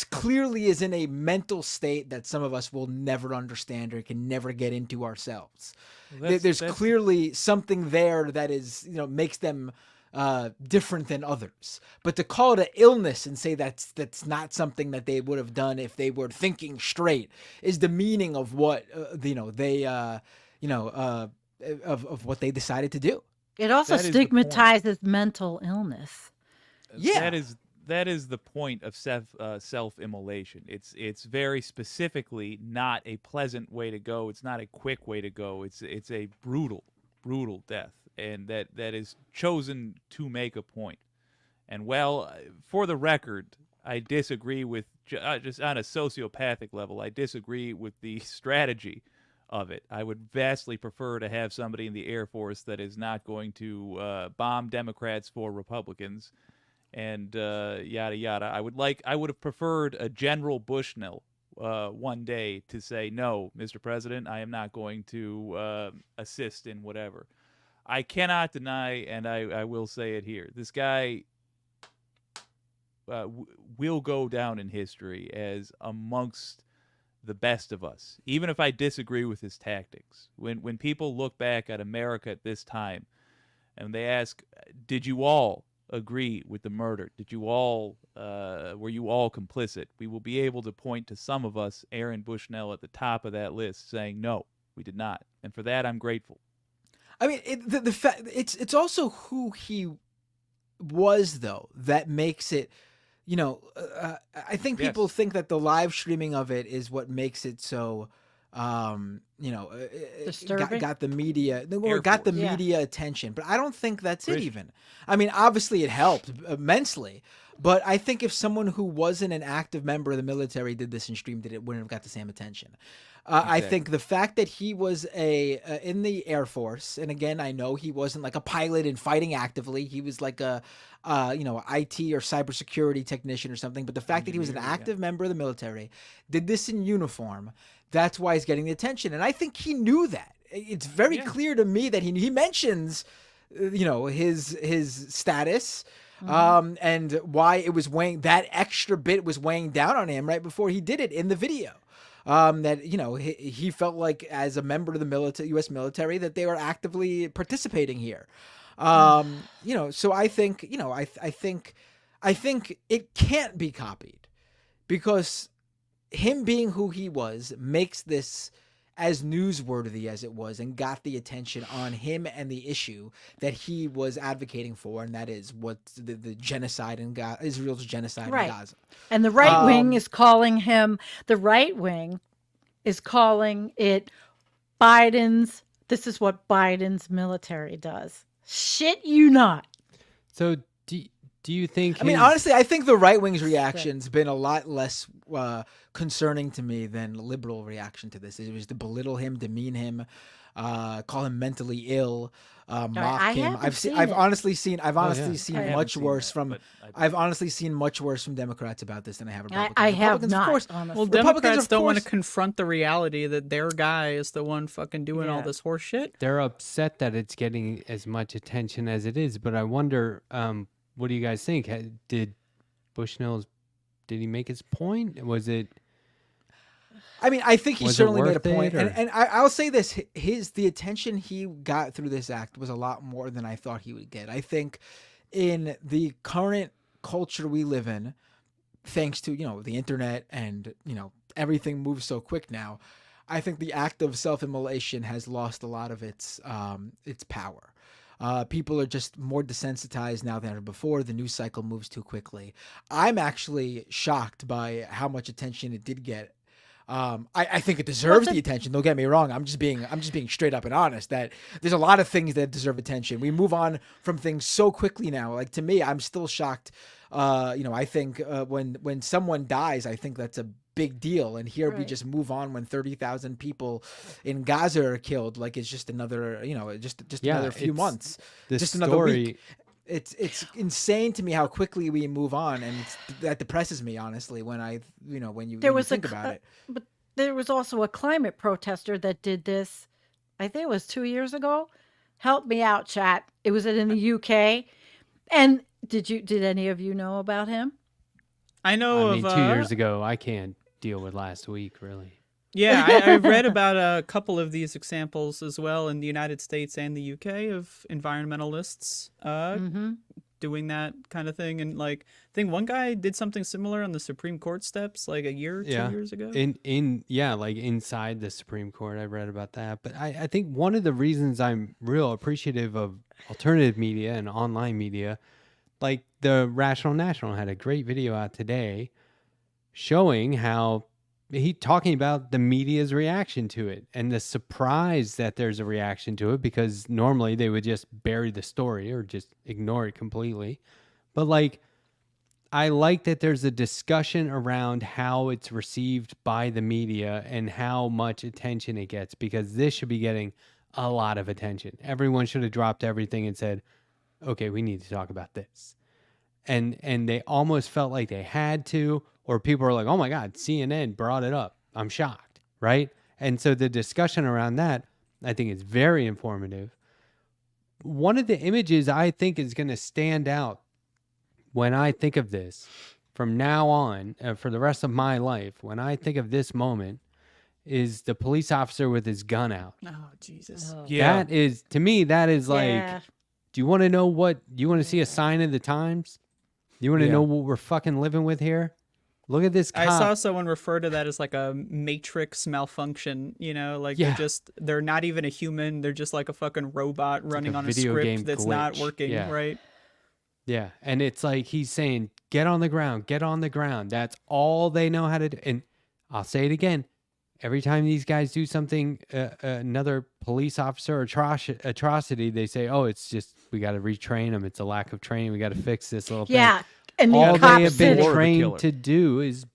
clearly is in a mental state that some of us will never understand or can never get into ourselves. There's clearly something there that is, makes them different than others. But to call it an illness and say that's not something that they would have done if they were thinking straight is demeaning of what of what they decided to do. It also That is the point. stigmatizes mental illness. Yeah. That is the point of self-immolation. It's very specifically not a pleasant way to go. It's not a quick way to go. It's a brutal death, and that is chosen to make a point. And for the record, I disagree with just on a sociopathic level. I disagree with the strategy of it. I would vastly prefer to have somebody in the Air Force that is not going to bomb Democrats for Republicans and yada yada. I would have preferred a General Bushnell one day to say, no, Mr. President, I am not going to assist in whatever. I cannot deny, and I will say it here, this guy will go down in history as amongst the best of us, even if I disagree with his tactics. When people look back at America at this time and they ask, did you all agree with the murder? Did you all were you all complicit? We will be able to point to some of us, Aaron Bushnell at the top of that list, saying no, we did not, and for that I'm grateful. I mean, the fact it's also who he was, though, that makes it. You know, I think people think that the live streaming of it is what makes it so, Disturbing? got the media, or got the Yeah. media attention. But I don't think that's it even. I mean, obviously it helped immensely. But I think if someone who wasn't an active member of the military did this and streamed it, it wouldn't have got the same attention. I think the fact that he was in the Air Force, and again, I know he wasn't like a pilot and fighting actively. He was like a IT or cybersecurity technician or something. But the fact that he was an active member of the military, did this in uniform, that's why he's getting the attention. And I think he knew that. It's very clear to me that he mentions, his status. And why it was that extra bit was weighing down on him right before he did it in the video. That he felt like as a member of the U.S. military that they were actively participating here. So I think I think it can't be copied because him being who he was makes this as newsworthy as it was and got the attention on him and the issue that he was advocating for, and that is what the genocide in Gaza, Israel's genocide in Gaza. And the right wing is calling it Biden's, this is what Biden's military does. Shit you not. So do you think? I mean, honestly, I think the right wing's reaction's been a lot less concerning to me than liberal reaction to this. It was to belittle him, demean him, call him mentally ill, mock him. I've honestly seen much worse from Democrats about this than I have Republicans. I have Republicans, not. of course. Honestly. Well, Democrats don't want to confront the reality that their guy is the one fucking doing all this horse shit. They're upset that it's getting as much attention as it is, but I wonder, what do you guys think? Did he make his point? Was it? I mean, I think he certainly made a point, or? and I'll say this: the attention he got through this act was a lot more than I thought he would get. I think in the current culture we live in, thanks to the internet and everything moves so quick now, I think the act of self-immolation has lost a lot of its power. People are just more desensitized now than ever before. The news cycle moves too quickly. I'm actually shocked by how much attention it did get. I think it deserves the attention. Don't get me wrong. I'm just being straight up and honest that there's a lot of things that deserve attention. We move on from things so quickly now. Like, to me, I'm still shocked. I think when someone dies, I think that's a big deal. And here we just move on when 30,000 people in Gaza are killed. Like, it's just another, another few months, just another week. It's insane to me how quickly we move on, and that depresses me, honestly, when you think about it. But there was also a climate protester that did this. I think it was 2 years ago. Help me out, chat. It was in the UK. And did any of you know about him? I know. I mean, 2 years ago. I can't deal with last week, really. Yeah, I've read about a couple of these examples as well in the United States and the UK of environmentalists doing that kind of thing. And I think one guy did something similar on the Supreme Court steps like a year, 2 years ago. Like inside the Supreme Court, I read about that. But I think one of the reasons I'm real appreciative of alternative media and online media, like the Rational National had a great video out today showing how talking about the media's reaction to it and the surprise that there's a reaction to it, because normally they would just bury the story or just ignore it completely. But I like that there's a discussion around how it's received by the media and how much attention it gets, because this should be getting a lot of attention. Everyone should have dropped everything and said, okay, we need to talk about this. and they almost felt like they had to, or people were like, oh my God, CNN brought it up. I'm shocked, right? And so the discussion around that, I think, is very informative. One of the images I think is going to stand out when I think of this from now on, for the rest of my life, when I think of this moment, is the police officer with his gun out. Oh, Jesus. Oh. Yeah. That is, to me, that is like, Yeah. do you want to know what, do you want to see a sign of the times? Do you want to Yeah. know what we're fucking living with here? Look at this cop. I saw someone refer to that as like a matrix malfunction, you know, like Yeah. they're not even a human. They're just like a fucking robot running a on a video script game that's not glitch. working, Yeah. right? Yeah. And it's like he's saying, get on the ground, get on the ground. That's all they know how to do. And I'll say it again. Every time these guys do something, another police officer atrocity, they say, oh, it's just, we got to retrain them. It's a lack of training. We got to fix this little thing. Yeah. And All the they cop have been sitting. Or the trained killer. to do is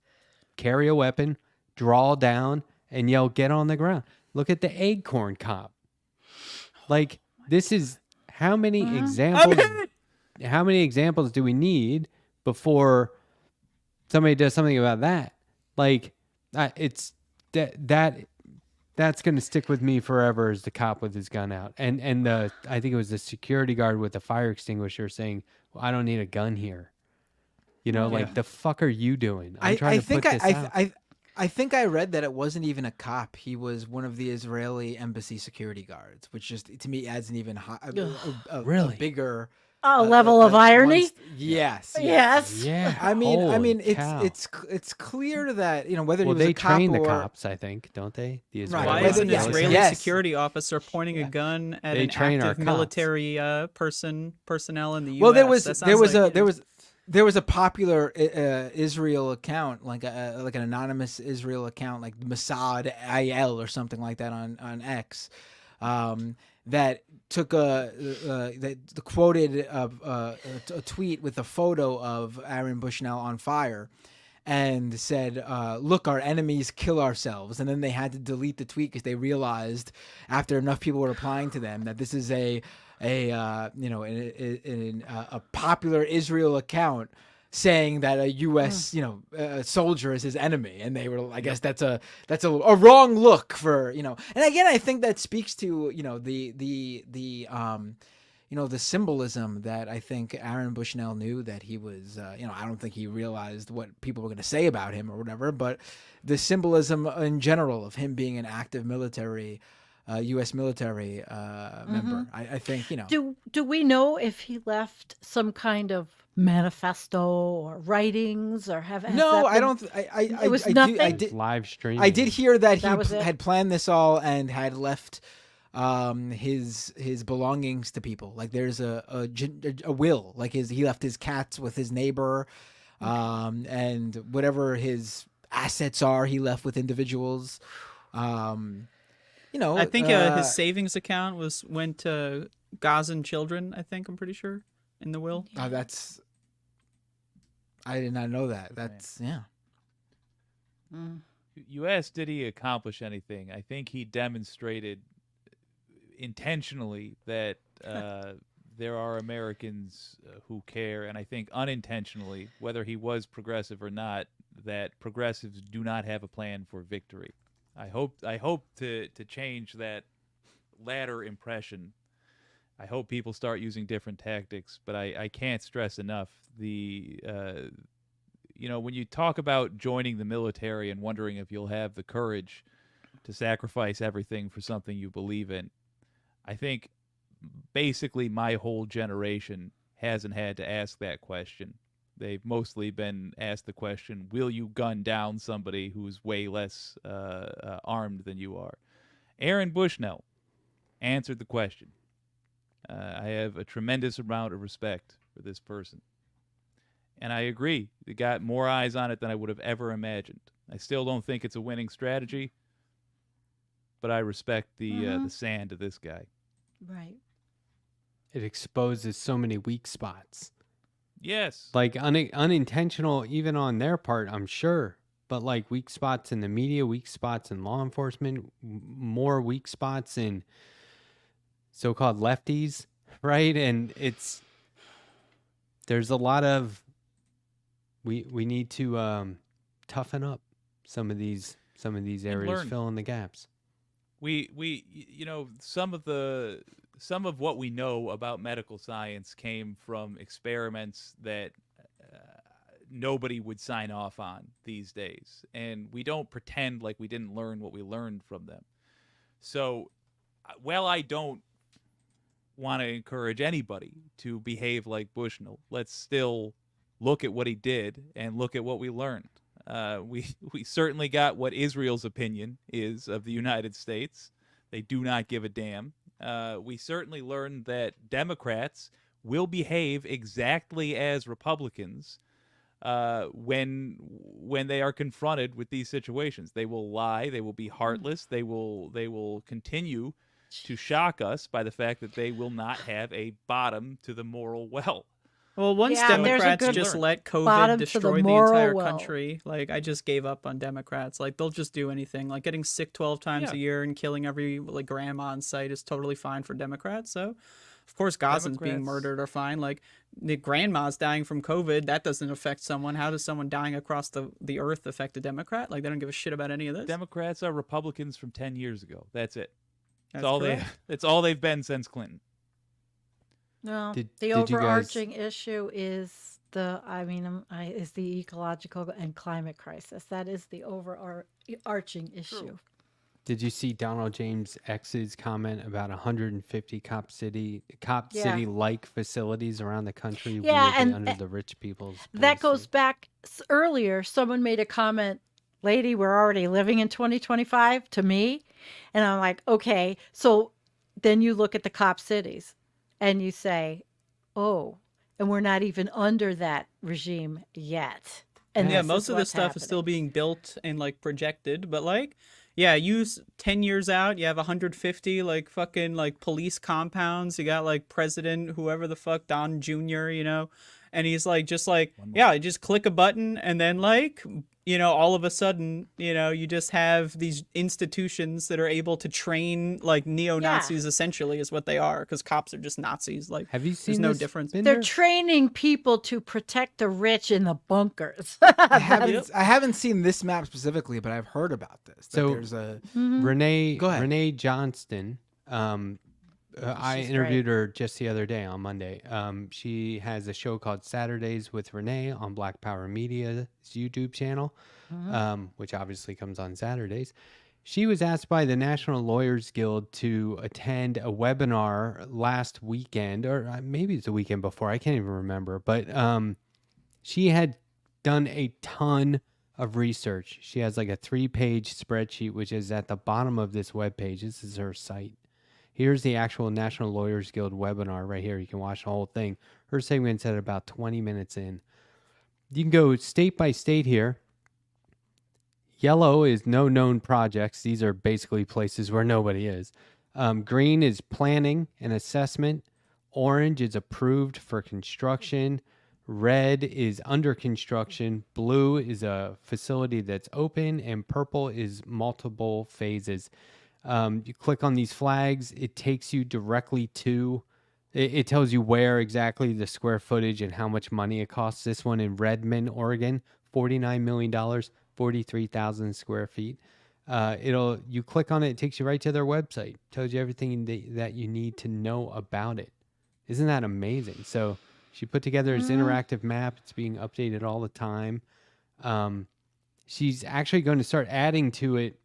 carry a weapon, draw down, and yell, get on the ground. Look at the Acorn cop. Like, this is how many examples? How many examples do we need before somebody does something about that? Like, it's that's going to stick with me forever as the cop with his gun out. And I think it was the security guard with the fire extinguisher saying, well, I don't need a gun here. You know, like, the fuck are you doing? I'm trying to put this out. I think I read that it wasn't even a cop. He was one of the Israeli embassy security guards, which just to me adds an even Really? a bigger Level of irony. Yes. Yes. Yeah. I mean, holy cow. it's clear that whether well, he was they a cop train the or cops, I think, don't they? The Israeli Why Right. is an Yes. Israeli Yes. security officer pointing a gun at They an train our active cops. military personnel in the U.S.? Well, That sounds there was a popular Israel account, like an anonymous Israel account, like Mossad IL or something like that on X, that took that quoted a tweet with a photo of Aaron Bushnell on fire, and said, "Look, our enemies kill ourselves." And then they had to delete the tweet because they realized, after enough people were replying to them, that this is a popular Israel account saying that a U.S. Soldier is his enemy, and they were, I guess that's a wrong look for. And again, I think that speaks to the symbolism that I think Aaron Bushnell knew that he was. I don't think he realized what people were going to say about him or whatever, but the symbolism in general of him being an active military. U.S. military member. I think, Do we know if he left some kind of manifesto or writings or has No, that I been- don't. It was I nothing? did. live stream. I did hear that That was it? had planned this all and had left his belongings to people. Like there's a will. Like he left his cats with his neighbor, and whatever his assets are, he left with individuals. I think his savings account went to Gazan children. I think I'm pretty sure in the will. That's. I did not know that. That's yeah. You asked, did he accomplish anything? I think he demonstrated intentionally that there are Americans who care, and I think unintentionally, whether he was progressive or not, that progressives do not have a plan for victory. I hope to change that latter impression. I hope people start using different tactics, but I can't stress enough when you talk about joining the military and wondering if you'll have the courage to sacrifice everything for something you believe in, I think basically my whole generation hasn't had to ask that question. They've mostly been asked the question, will you gun down somebody who's way less armed than you are? Aaron Bushnell answered the question. I have a tremendous amount of respect for this person. And I agree. It got more eyes on it than I would have ever imagined. I still don't think it's a winning strategy, but I respect the sand of this guy. Right. It exposes so many weak spots. Yes. Like unintentional, even on their part, I'm sure. But like weak spots in the media, weak spots in law enforcement, more weak spots in so-called lefties, right? And there's a lot of we need to toughen up some of these areas, learn. fill in the gaps. Some of what we know about medical science came from experiments that nobody would sign off on these days, and we don't pretend like we didn't learn what we learned from them. So, while I don't want to encourage anybody to behave like Bushnell, let's still look at what he did and look at what we learned. We certainly got what Israel's opinion is of the United States. They do not give a damn. We certainly learned that Democrats will behave exactly as Republicans when they are confronted with these situations. They will lie. They will be heartless. They will continue to shock us by the fact that they will not have a bottom to the moral well. Well, once Yeah, there's a Democrats good just let bottom COVID to the destroy the moral entire well. country, like I just gave up on Democrats. Like they'll just do anything. Like getting sick 12 times a year and killing every like grandma on site is totally fine for Democrats. So, of course, Gazans being Democrats- murdered are fine. Like the grandmas dying from COVID, that doesn't affect someone. How does someone dying across the earth affect a Democrat? Like they don't give a shit about any of this. Democrats are Republicans from 10 years ago. That's it. That's correct. That's all they've been since Clinton. No, Did the you guys- overarching issue is is the ecological and climate crisis. That is the overarching issue. Did you see Donald James X's comment about 150 cop city like facilities around the country Yeah, will be and under the rich people's That goes policy? back earlier. Someone made a comment, lady, we're already living in 2025 to me. And I'm like, okay. So then you look at the cop cities and you say, oh, and we're not even under that regime yet. And Yeah, this most of this what's stuff is still happening. being built and like projected, but like, yeah, use 10 years out, you have 150 like fucking like police compounds. You got like President, whoever the fuck, Don Jr., and he's like, just like, yeah, just click a button and then like, all of a sudden, you just have these institutions that are able to train like neo-Nazis essentially is what they are, because cops are just Nazis. Like, Have you there's seen no this, difference. Binder? They're training people to protect the rich in the bunkers. I haven't seen this map specifically, but I've heard about this. that So- there's a Renee Go ahead. Renee Johnston. I She's interviewed her just the other day on Monday. She has a show called Saturdays with Renee on Black Power Media's YouTube channel, which obviously comes on Saturdays. She was asked by the National Lawyers Guild to attend a webinar last weekend, or maybe it's the weekend before. I can't even remember. But she had done a ton of research. She has like a 3-page spreadsheet, which is at the bottom of this webpage. This is her site. Here's the actual National Lawyers Guild webinar right here. You can watch the whole thing. Her segment's at about 20 minutes in. You can go state by state here. Yellow is no known projects. These are basically places where nobody is. Green is planning and assessment. Orange is approved for construction. Red is under construction. Blue is a facility that's open. And purple is multiple phases. You click on these flags. It takes you directly to... It tells you where exactly the square footage and how much money it costs. This one in Redmond, Oregon, $49 million, 43,000 square feet. You click on it, it takes you right to their website. Tells you everything that you need to know about it. Isn't that amazing? So she put together this interactive map. It's being updated all the time. She's actually going to start adding to it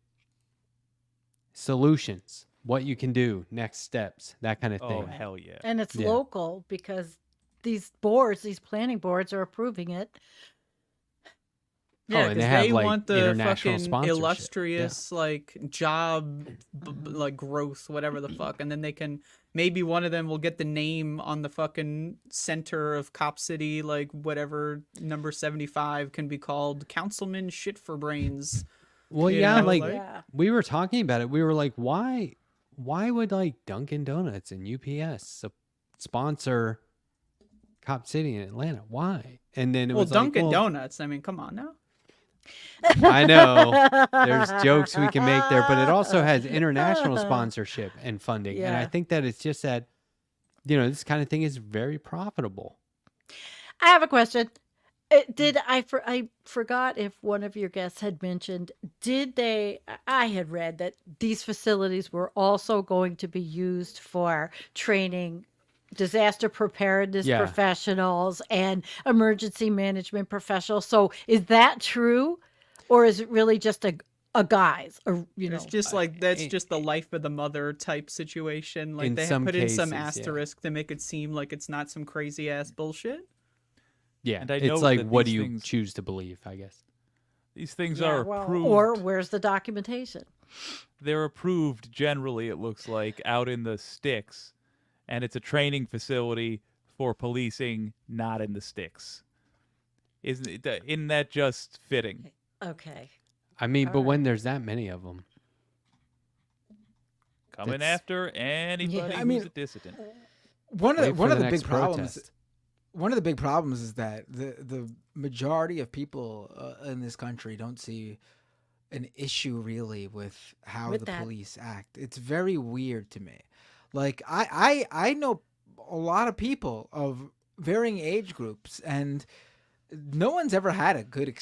solutions, what you can do, next steps, that kind of thing. Oh, hell yeah. And it's Yeah. local because these planning boards are approving it. Yeah, and because they have, they like, want the international fucking sponsorship. illustrious like job, like growth, whatever the fuck, and then they can maybe one of them will get the name on the fucking center of Cop City, like whatever number 75 can be called Councilman Shit for Brains. Well, You yeah, know, like Yeah. we were talking about it. We were like, why would like Dunkin' Donuts and UPS sponsor Cop City in Atlanta? Why? And then it Well, was Dunkin' like, well, Donuts. I mean, come on now. I know there's jokes we can make there, but it also has international sponsorship and funding. And I Yeah. think that it's just that, this kind of thing is very profitable. I have a question. Did I forgot if one of your guests had mentioned, did they, I had read that these facilities were also going to be used for training disaster preparedness Yeah. professionals and emergency management professionals. So is that true? Or is it really just a guise or, It's just like that's just the life of the mother type situation. Like In they some put in some cases, yeah. asterisk to make it seem like it's not some crazy ass bullshit. Yeah, And I it's note like, that what do these you things- choose to believe? I guess. These things Yeah, are well, approved. or where's the documentation? They're approved generally, it looks like, out in the sticks. And it's a training facility for policing, not in the sticks. Isn't that just fitting? Okay. I mean, All but when right. there's that many of them, Coming That's- after anybody Yeah. I who's mean, a dissident. One wait of for the next big problems. protest. One of the big problems is that the majority of people in this country don't see an issue really with how With the that. police act. It's very weird to me. Like I know a lot of people of varying age groups, and no one's ever had a good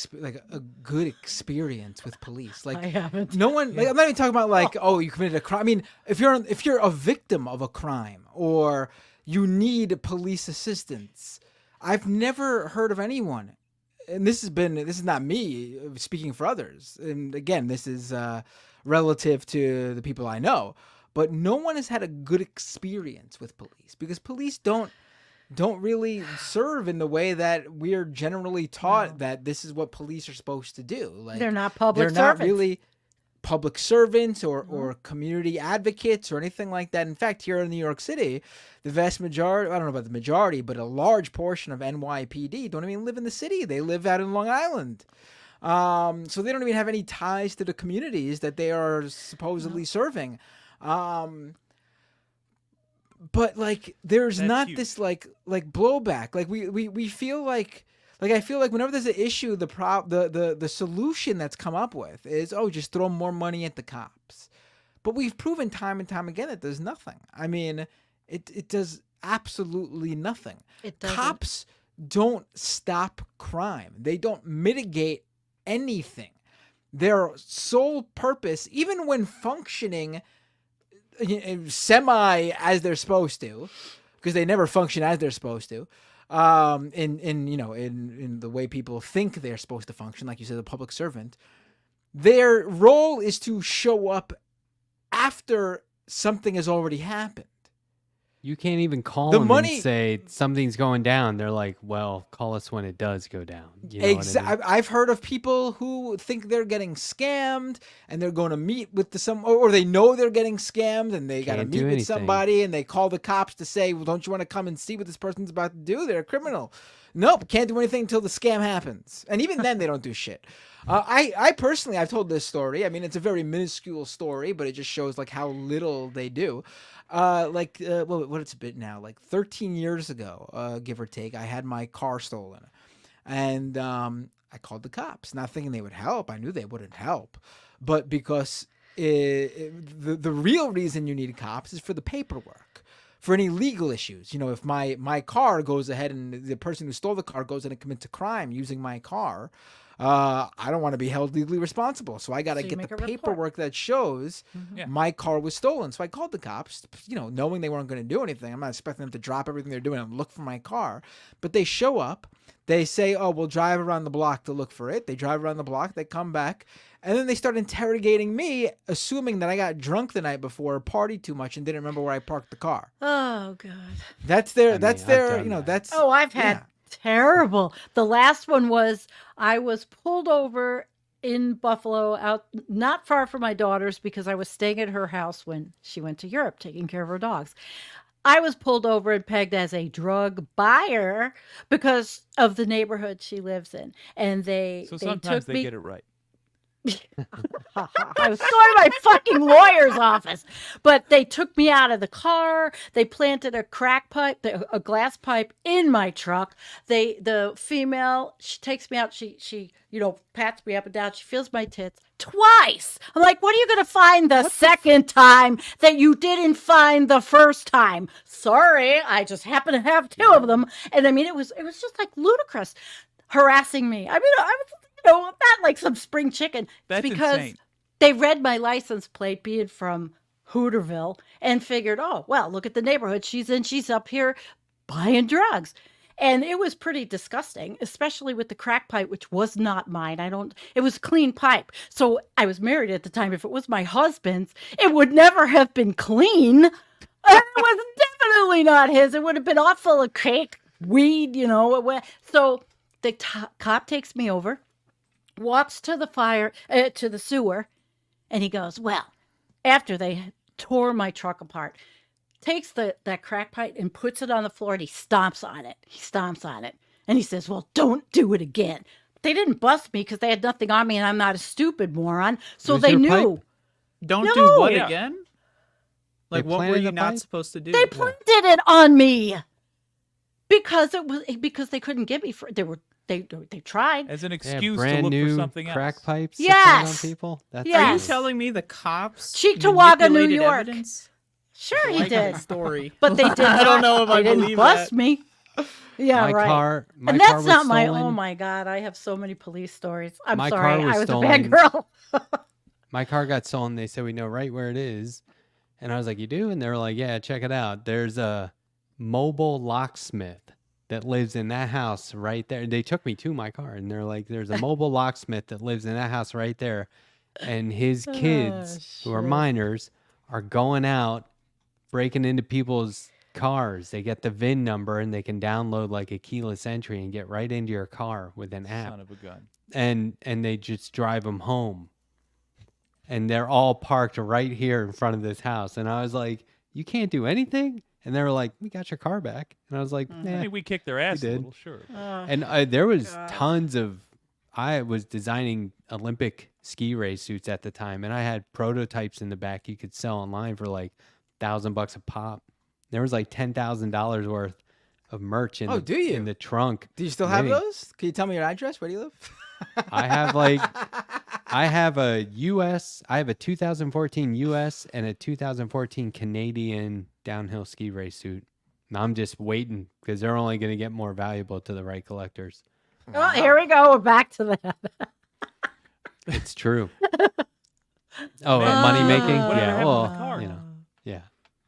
good experience with police. Like I haven't. no one. Like, I'm not even talking about like, oh, you committed a crime. I mean, if you're a victim of a crime or you need police assistance, I've never heard of anyone. And this is not me speaking for others. And again, this is relative to the people I know. But no one has had a good experience with police because police don't really serve in the way that we're generally taught that this is what police are supposed to do. Like They're not public they're not servants. really public servants or community advocates or anything like that. In fact, here in New York City, the vast majority, I don't know about the majority, but a large portion of NYPD don't even live in the city. They live out in Long Island. So they don't even have any ties to the communities that they are supposedly serving. But like there's That's not huge. this like blowback. Like we feel like I feel like whenever there's an issue, the solution that's come up with is, oh, just throw more money at the cops. But we've proven time and time again that there's nothing. I mean, it does absolutely nothing. It doesn't. Cops don't stop crime. They don't mitigate anything. Their sole purpose, even when functioning semi as they're supposed to, because they never function as they're supposed to, in the way people think they're supposed to function, like you said, a public servant, their role is to show up after something has already happened. You can't even call The them money- and say something's going down. They're like, well, call us when it does go down. You know what I mean? I've heard of people who think they're getting scammed and they're going to meet with or they know they're getting scammed and they got to Can't meet do with anything. somebody and they call the cops to say, well, don't you want to come and see what this person's about to do? They're a criminal. Nope, can't do anything until the scam happens. And even then, they don't do shit. I personally, I've told this story. I mean, it's a very minuscule story, but it just shows like how little they do. What it's been now, like 13 years ago, give or take, I had my car stolen, and I called the cops, not thinking they would help. I knew they wouldn't help, but because the real reason you need cops is for the paperwork, for any legal issues. You know, if my car goes ahead and the person who stole the car goes in and commits a crime using my car, I don't want to be held legally responsible. So I got to So you get make the a report. paperwork that shows Yeah. my car was stolen. So I called the cops, knowing they weren't going to do anything. I'm not expecting them to drop everything they're doing and look for my car. But they show up. They say, oh, we'll drive around the block to look for it. They drive around the block. They come back. And then they start interrogating me, assuming that I got drunk the night before, partied too much, and didn't remember where I parked the car. Oh God. That's their, I've that's done their, that. that's. Oh, I've had yeah. terrible. The last one was I was pulled over in Buffalo, out not far from my daughter's, because I was staying at her house when she went to Europe taking care of her dogs. I was pulled over and pegged as a drug buyer because of the neighborhood she lives in, and they So they sometimes took they me. get it right. I was going to my fucking lawyer's office, but they took me out of the car. They planted a crack pipe, a glass pipe in my truck. The female, she takes me out. She pats me up and down. She feels my tits twice. I'm like, what are you going to find the second time that you didn't find the first time? Sorry, I just happen to have two of them. And I mean, it was just like ludicrous, harassing me. I mean, I was. Not like some spring chicken. That's because insane. They read my license plate being from Hooterville and figured, oh, well, look at the neighborhood she's in. She's up here buying drugs. And it was pretty disgusting, especially with the crack pipe, which was not mine. It was clean pipe. So I was married at the time. If it was my husband's, it would never have been clean. And it was definitely not his. It would have been all full of cake, weed, So the cop takes me over, walks to the sewer, and he goes, well, after they tore my truck apart, takes that crack pipe and puts it on the floor, and he stomps on it. And he says, well, don't do it again. They didn't bust me because they had nothing on me, and I'm not a stupid moron. So Was they your knew. pipe? Don't No. do what Yeah. again? They Like, what were planted you the not pipe? supposed to do? They planted it on me because they couldn't get me for they tried. As an They have excuse to brand look new for something crack else. pipes to plant on Yes. people. That's Yes. Are you Yes. telling me the cops Cheektowaga, New manipulated York. evidence? Sure, I he like did. that story. But they did. I don't not- know if they I didn't believe bust that. me. Yeah, my right. car. My And car that's was not my. stolen. Oh my God! I have so many police stories. I'm My sorry. car was I was a stolen. bad girl. My car got stolen. They said we know right where it is, and I was like, "You do?" And they were like, "Yeah, check it out. There's a mobile locksmith that lives in that house right there." They took me to my car, and they're like, "There's a mobile locksmith that lives in that house right there, and his kids, who are shit. minors, are going out, breaking into people's cars. They get the VIN number, and they can download like a keyless entry and get right into your car with an app, Son of a gun. and they just drive them home." And they're all parked right here in front of this house. And I was like, "You can't do anything?" And they were like, "We got your car back." And I was like, I "Nah." mean, we kicked their ass a did. little, sure. And there was tons of, I was designing Olympic ski race suits at the time. And I had prototypes in the back you could sell online for like $1,000 a pop. There was like $10,000 worth of merch in, Oh, do you? in the trunk. Do you still have Maybe. those? Can you tell me your address? Where do you live? I have a 2014 US and a 2014 Canadian downhill ski race suit. And I'm just waiting because they're only going to get more valuable to the right collectors. Oh, here we go. We're back to that. It's true. Oh, money making? Whatever Yeah. happened Well, to the car? yeah.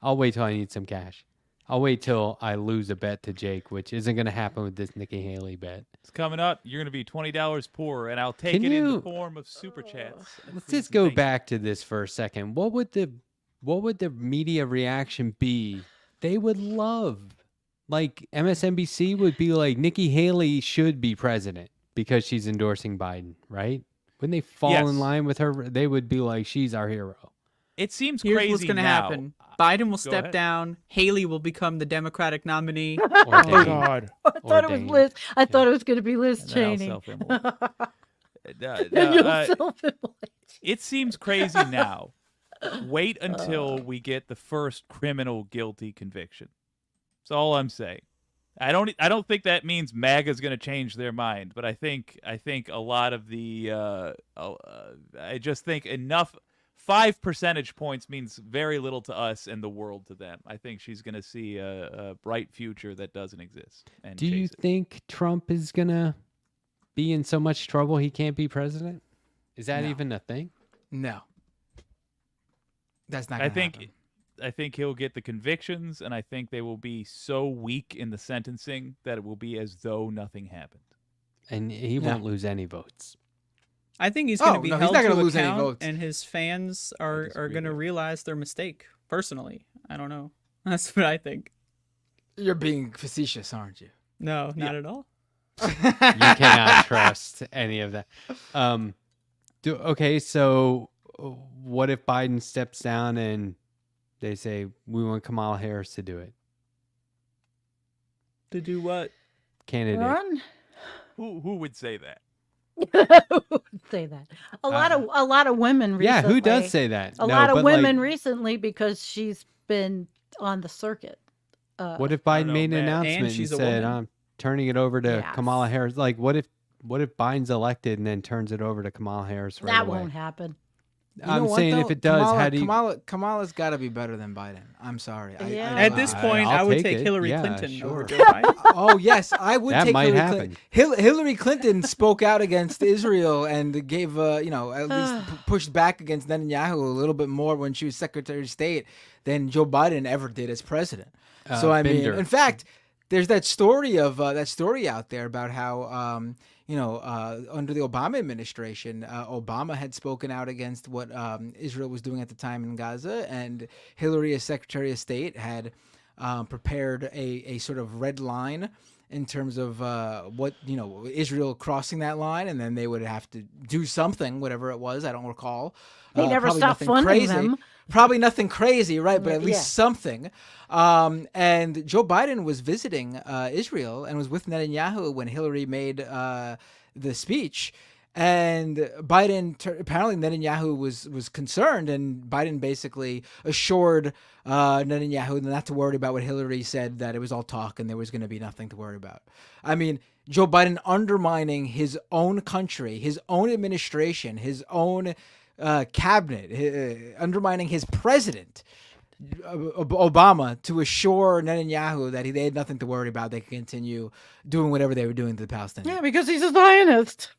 I'll wait till I need some cash. I'll wait till I lose a bet to Jake, which isn't going to happen with this Nikki Haley bet. It's coming up. You're going to be $20 poor, and I'll take Can it in the you- form of super chats. Let's just go back to this for a second. What would the media reaction be? They would love, like MSNBC would be like, Nikki Haley should be president because she's endorsing Biden, right? Wouldn't they fall Yes. in line with her? They would be like, she's our hero. It seems Here's crazy what's going to now. happen. Biden will Go step ahead. down. Haley will become the Democratic nominee. Ordained. God. I thought it was Ordained. Liz. I thought it was going to be Liz And then I'll Cheney. self-immolate. And you'll self-immolate. It seems crazy now. Wait until we get the first criminal guilty conviction. That's all I'm saying. I don't think that means MAGA's going to change their mind, but I think a lot of the I just think enough 5 percentage points means very little to us and the world to them. I think she's going to see a bright future that doesn't exist. And Do you chase it. think Trump is going to be in so much trouble he can't be president? Is that No. even a thing? No. That's not I gonna think happen. I think he'll get the convictions, and I think they will be so weak in the sentencing that it will be as though nothing happened. And he won't lose any votes. I think he's going to Oh, be no, he's held not to gonna lose any account, votes. and his fans are disagree going to there. realize their mistake. Personally, I don't know. That's what I think. You're being facetious, aren't you? No, not at all. You cannot trust any of that. Okay, so what if Biden steps down and they say we want Kamala Harris to do it? To do what? Candidate. Run? Who would say that? Who would say that? A lot of women recently. Yeah, who does say that? A No, lot of but, women like, recently because she's been on the circuit. what if I Biden don't know, made an man. announcement And and she's a said, woman. "I'm turning it over to Yes. Kamala Harris"? Like, what if Biden's elected and then turns it over to Kamala Harris right That away? won't happen. You know I'm what, saying though? if it does, Kamala, how do you? Kamala's got to be better than Biden. I'm sorry. Yeah. At this point, I'll I would take take it. Hillary Yeah, Clinton sure. over Joe Biden. Oh yes, I would That take might Hillary happen. Clinton. Hillary Clinton spoke out against Israel and gave, at least pushed back against Netanyahu a little bit more when she was Secretary of State than Joe Biden ever did as president. So I mean, Binder. in fact, there's that story out there about how under the Obama administration, Obama had spoken out against what Israel was doing at the time in Gaza, and Hillary, as Secretary of State, had prepared a sort of red line in terms of Israel crossing that line, and then they would have to do something, whatever it was. I don't recall. They never probably stopped nothing funding crazy. them. Probably nothing crazy, right? But at least Yeah. something. And Joe Biden was visiting Israel and was with Netanyahu when Hillary made the speech. And Biden, apparently Netanyahu was concerned, and Biden basically assured Netanyahu not to worry about what Hillary said, that it was all talk and there was going to be nothing to worry about. I mean, Joe Biden undermining his own country, his own administration, his own cabinet, undermining his president, Obama, to assure Netanyahu that they had nothing to worry about. They could continue doing whatever they were doing to the Palestinians. Yeah, because he's a Zionist.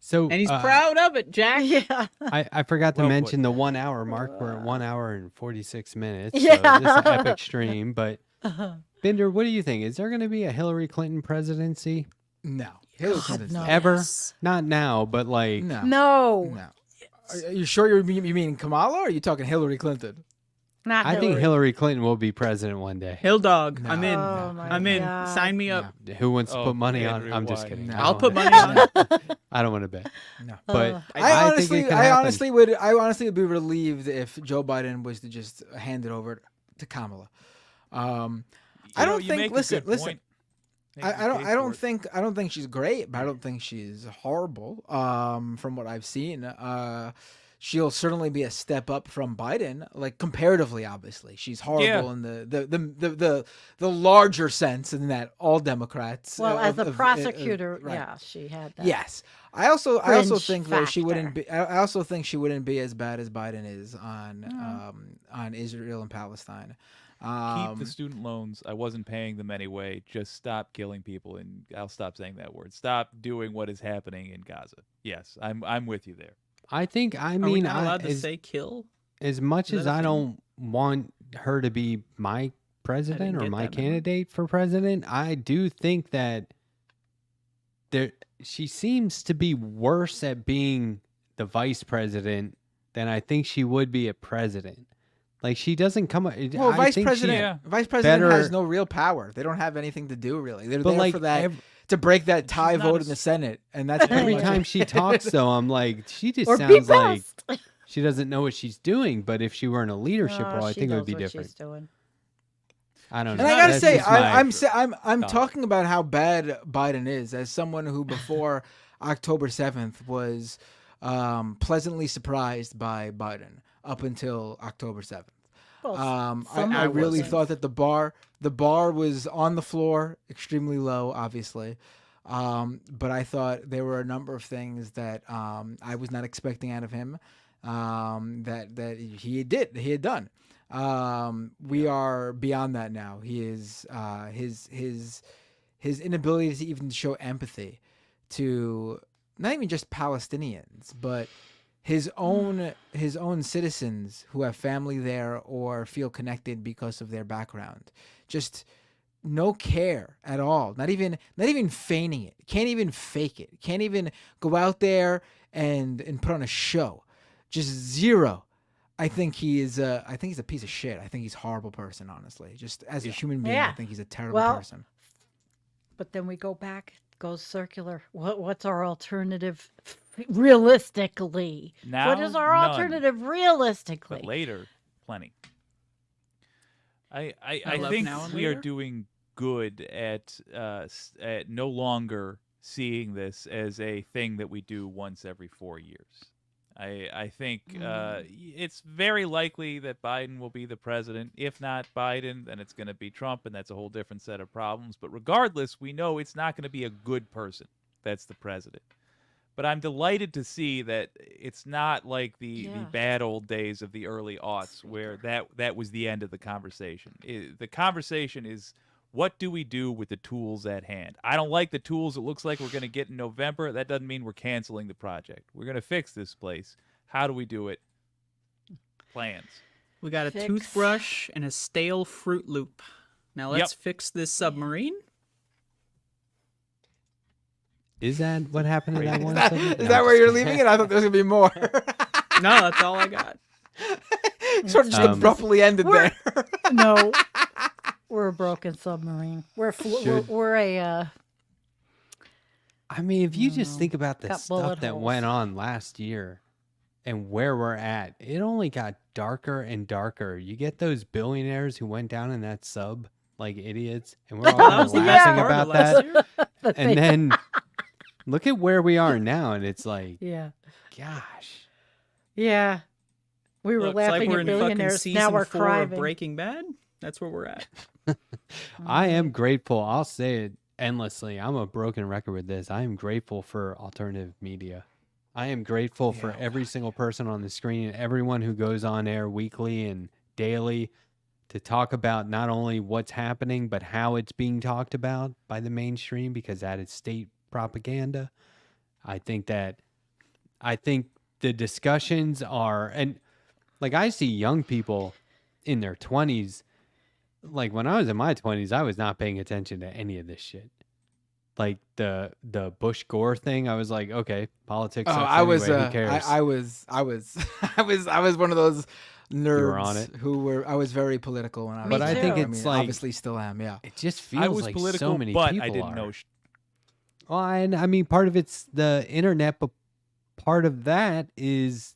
So And he's proud of it, Jack. Yeah. I forgot to Well mention the 1 hour mark. We're at 1 hour and 46 minutes. Yeah. So this is an epic stream. But Binder, what do you think? Is there going to be a Hillary Clinton presidency No. Hillary Clinton's no. not. ever? Yes. Not now, but like No. No. No. Are you sure you mean Kamala, or are you talking Hillary Clinton? Not I think Hillary Clinton will be president one day. Hill Dog, No. I'm in. Oh, my I'm in. God. Sign me up. Who wants to Oh, put money on? Andrew, I'm just why? kidding. No. I I'll don't put wanna- money on it. I don't want to bet. No. But I think it could I happen. honestly would be relieved if Joe Biden was to just hand it over to Kamala. I You don't think. make a Listen. good point. Make a I don't. case I don't for it. think. I don't think she's great, but I don't think she's horrible. From what I've seen, she'll certainly be a step up from Biden, like comparatively. Obviously, she's horrible Yeah. in the larger sense, in that all Democrats. Well, as a of- prosecutor, right. yeah, she had that. Yes. I also Fringe think though she wouldn't factor. be. I also think she wouldn't be as bad as Biden is on Israel and Palestine. Keep the student loans. I wasn't paying them anyway. Just stop killing people, and I'll stop saying that word. Stop doing what is happening in Gaza. Yes, I'm with you there. I think I Are we mean not allowed to as, say kill? as much Is as that a I thing? don't want her to be my president or get my that memo. candidate for president, I do think that she seems to be worse at being the vice president than I think she would be a president. Like she doesn't come. Well, I vice think president. Yeah. Vice president better- has no real power. They don't have anything to do really. They're But there like for that to break that tie not vote a in the Senate, and that's pretty every much time it. she talks, though, I'm like, she just Or be sounds like best. she doesn't know what she's doing. But if she were in a leadership Oh, role, I she think it would knows be what different. she's doing. I don't And know. I gotta That's say, just my- I'm thought. talking about how bad Biden is as someone who before October 7th was pleasantly surprised by Biden up until October 7th. Well, I really wasn't. thought that the bar was on the floor, extremely low, obviously. But I thought there were a number of things that I was not expecting out of him that he had done. We are beyond that now. He is his inability to even show empathy to not even just Palestinians, but his own citizens who have family there or feel connected because of their background. Just no care at all. Not even feigning it. Can't even fake it. Can't even go out there and put on a show. Just zero. I think he's a piece of shit. I think he's a horrible person, honestly. Just as a human being, I Yeah. think he's a terrible Well, person. But then we go back, it goes circular. What's our alternative realistically? Now, what is our none. alternative realistically? But later, plenty. I love think now and we are later? doing good at no longer seeing this as a thing that we do once every 4 years. I think it's very likely that Biden will be the president. If not Biden, then it's going to be Trump, and that's a whole different set of problems. But regardless, we know it's not going to be a good person that's the president. But I'm delighted to see that it's not like the bad old days of the early aughts where that was the end of the conversation. The conversation is, what do we do with the tools at hand? I don't like the tools it looks like we're going to get in November. That doesn't mean we're canceling the project. We're going to fix this place. How do we do it? Plans. We got a toothbrush and a stale Fruit Loop. Now let's fix this submarine. Is that what happened to that one? Is that where you're leaving it? I thought there was gonna be more. No, that's all I got. Sort of just abruptly ended there. No, we're a broken submarine. We're a. I mean, if you just think about the Got stuff bullet that holes. went on last year and where we're at, it only got darker and darker. You get those billionaires who went down in that sub like idiots, and we're all That kind was of the laughing best part of about last that. year. And then look at where we are now, and it's like, Yeah. gosh. Yeah. We were Looks like laughing we're at in fucking billionaires. season Now we're 4 crying. of Breaking Bad. That's where we're at. I am grateful. I'll say it endlessly. I'm a broken record with this. I am grateful for alternative media. I am grateful for every single person on the screen and everyone who goes on air weekly and daily to talk about not only what's happening, but how it's being talked about by the mainstream, because that is state propaganda. I think the discussions are, and like I see young people in their 20s. Like when I was in my 20s, I was not paying attention to any of this shit. Like the Bush Gore thing, I was like, okay, politics. Oh, sucks I was. anyway, who cares? I was one of those nerds on it? who were. I was very political when I was. But I young. think it's like- obviously still am. Yeah. It just I feels was like political, so many but people I didn't are. know. Well, and I mean, part of it's the internet, but part of that is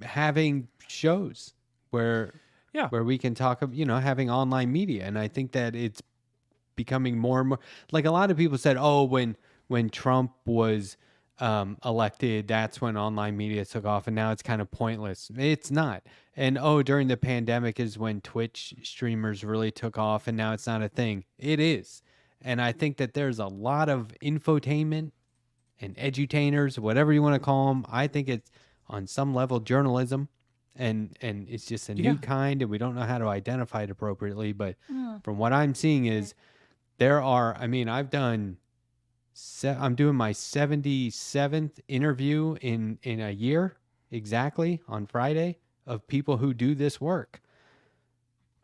having shows where we can talk, having online media. And I think that it's becoming more and more, like a lot of people said, oh, when Trump was elected, that's when online media took off, and now it's kind of pointless. It's not. And during the pandemic is when Twitch streamers really took off, and now it's not a thing. It is. And I think that there's a lot of infotainment and edutainers, whatever you want to call them. I think it's on some level journalism, and it's just a new kind, and we don't know how to identify it appropriately. But from what I'm seeing is there are, I mean, I'm doing my 77th interview in a year exactly on Friday of people who do this work.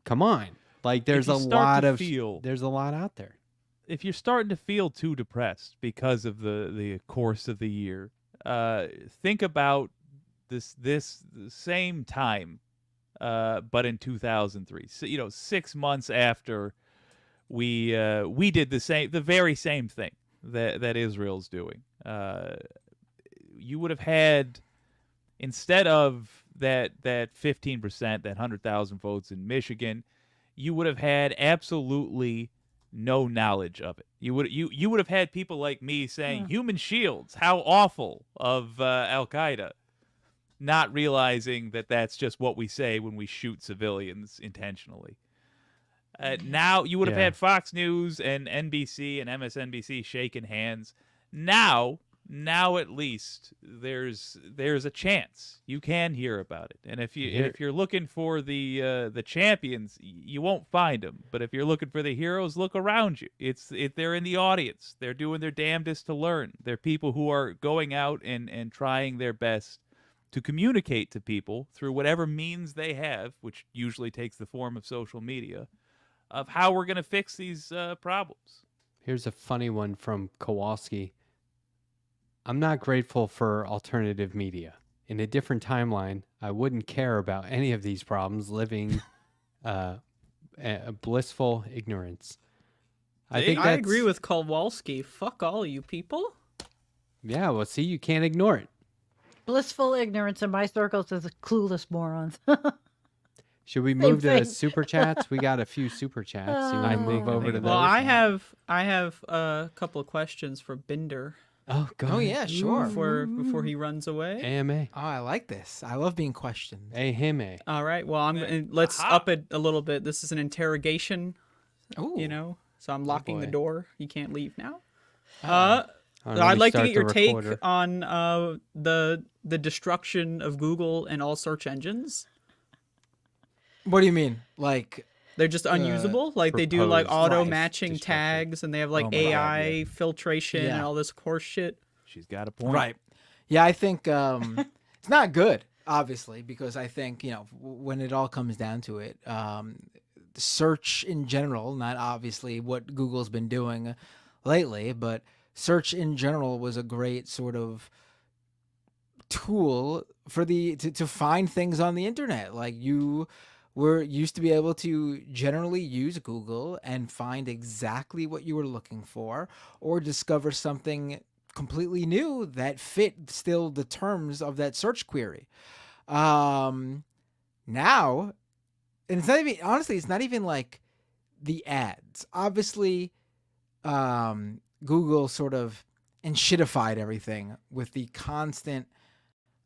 Come on. Like there's a lot out there. If you're starting to feel too depressed because of the course of the year, think about this same time, but in 2003. So 6 months after we did the very same thing that Israel's doing. You would have had, instead of that 15%, that 100,000 votes in Michigan, you would have had absolutely no knowledge of it. You would have had people like me saying human shields, how awful, of Al Qaeda, not realizing that that's just what we say when we shoot civilians intentionally. Now you would have had Fox News and NBC and MSNBC shaking hands. Now at least there's a chance you can hear about it. And if you're looking for the champions, you won't find them. But if you're looking for the heroes, look around you. They're in the audience. They're doing their damnedest to learn. They're people who are going out and trying their best to communicate to people through whatever means they have, which usually takes the form of social media, of how we're going to fix these problems. Here's a funny one from Kowalski. I'm not grateful for alternative media. In a different timeline, I wouldn't care about any of these problems, living a blissful ignorance. I agree with Kowalski. Fuck all you people. Yeah, well, see, you can't ignore it. Blissful ignorance in my circles is clueless morons. Should we move to thing. super chats? We got a few super chats. You want to move over to those? Well, I have a couple of questions for Binder Oh, go Oh ahead. yeah, sure. before he runs away. AMA. Oh, I like this. I love being questioned. AMA. All right. Well, let's up it a little bit. This is an interrogation, Ooh. you know. So I'm locking the boy. door. You can't leave now. Let I'd me like to start get your the take recorder. on the destruction of Google and all search engines. What do you mean? Like, They're just unusable. Like they do like proposed auto life matching destruction. tags, and they have like Oh my God, AI yeah. filtration and Yeah. all this horse shit. She's got a point. right? Yeah, I think it's not good, obviously, because I think when it all comes down to it, search in general, not obviously what Google's been doing lately, but search in general was a great sort of tool for to find things on the internet. Like you were used to be able to generally use Google and find exactly what you were looking for, or discover something completely new that fit still the terms of that search query. Now, and it's not even, honestly, it's not even like the ads. Obviously, Google sort of enshittified everything with the constant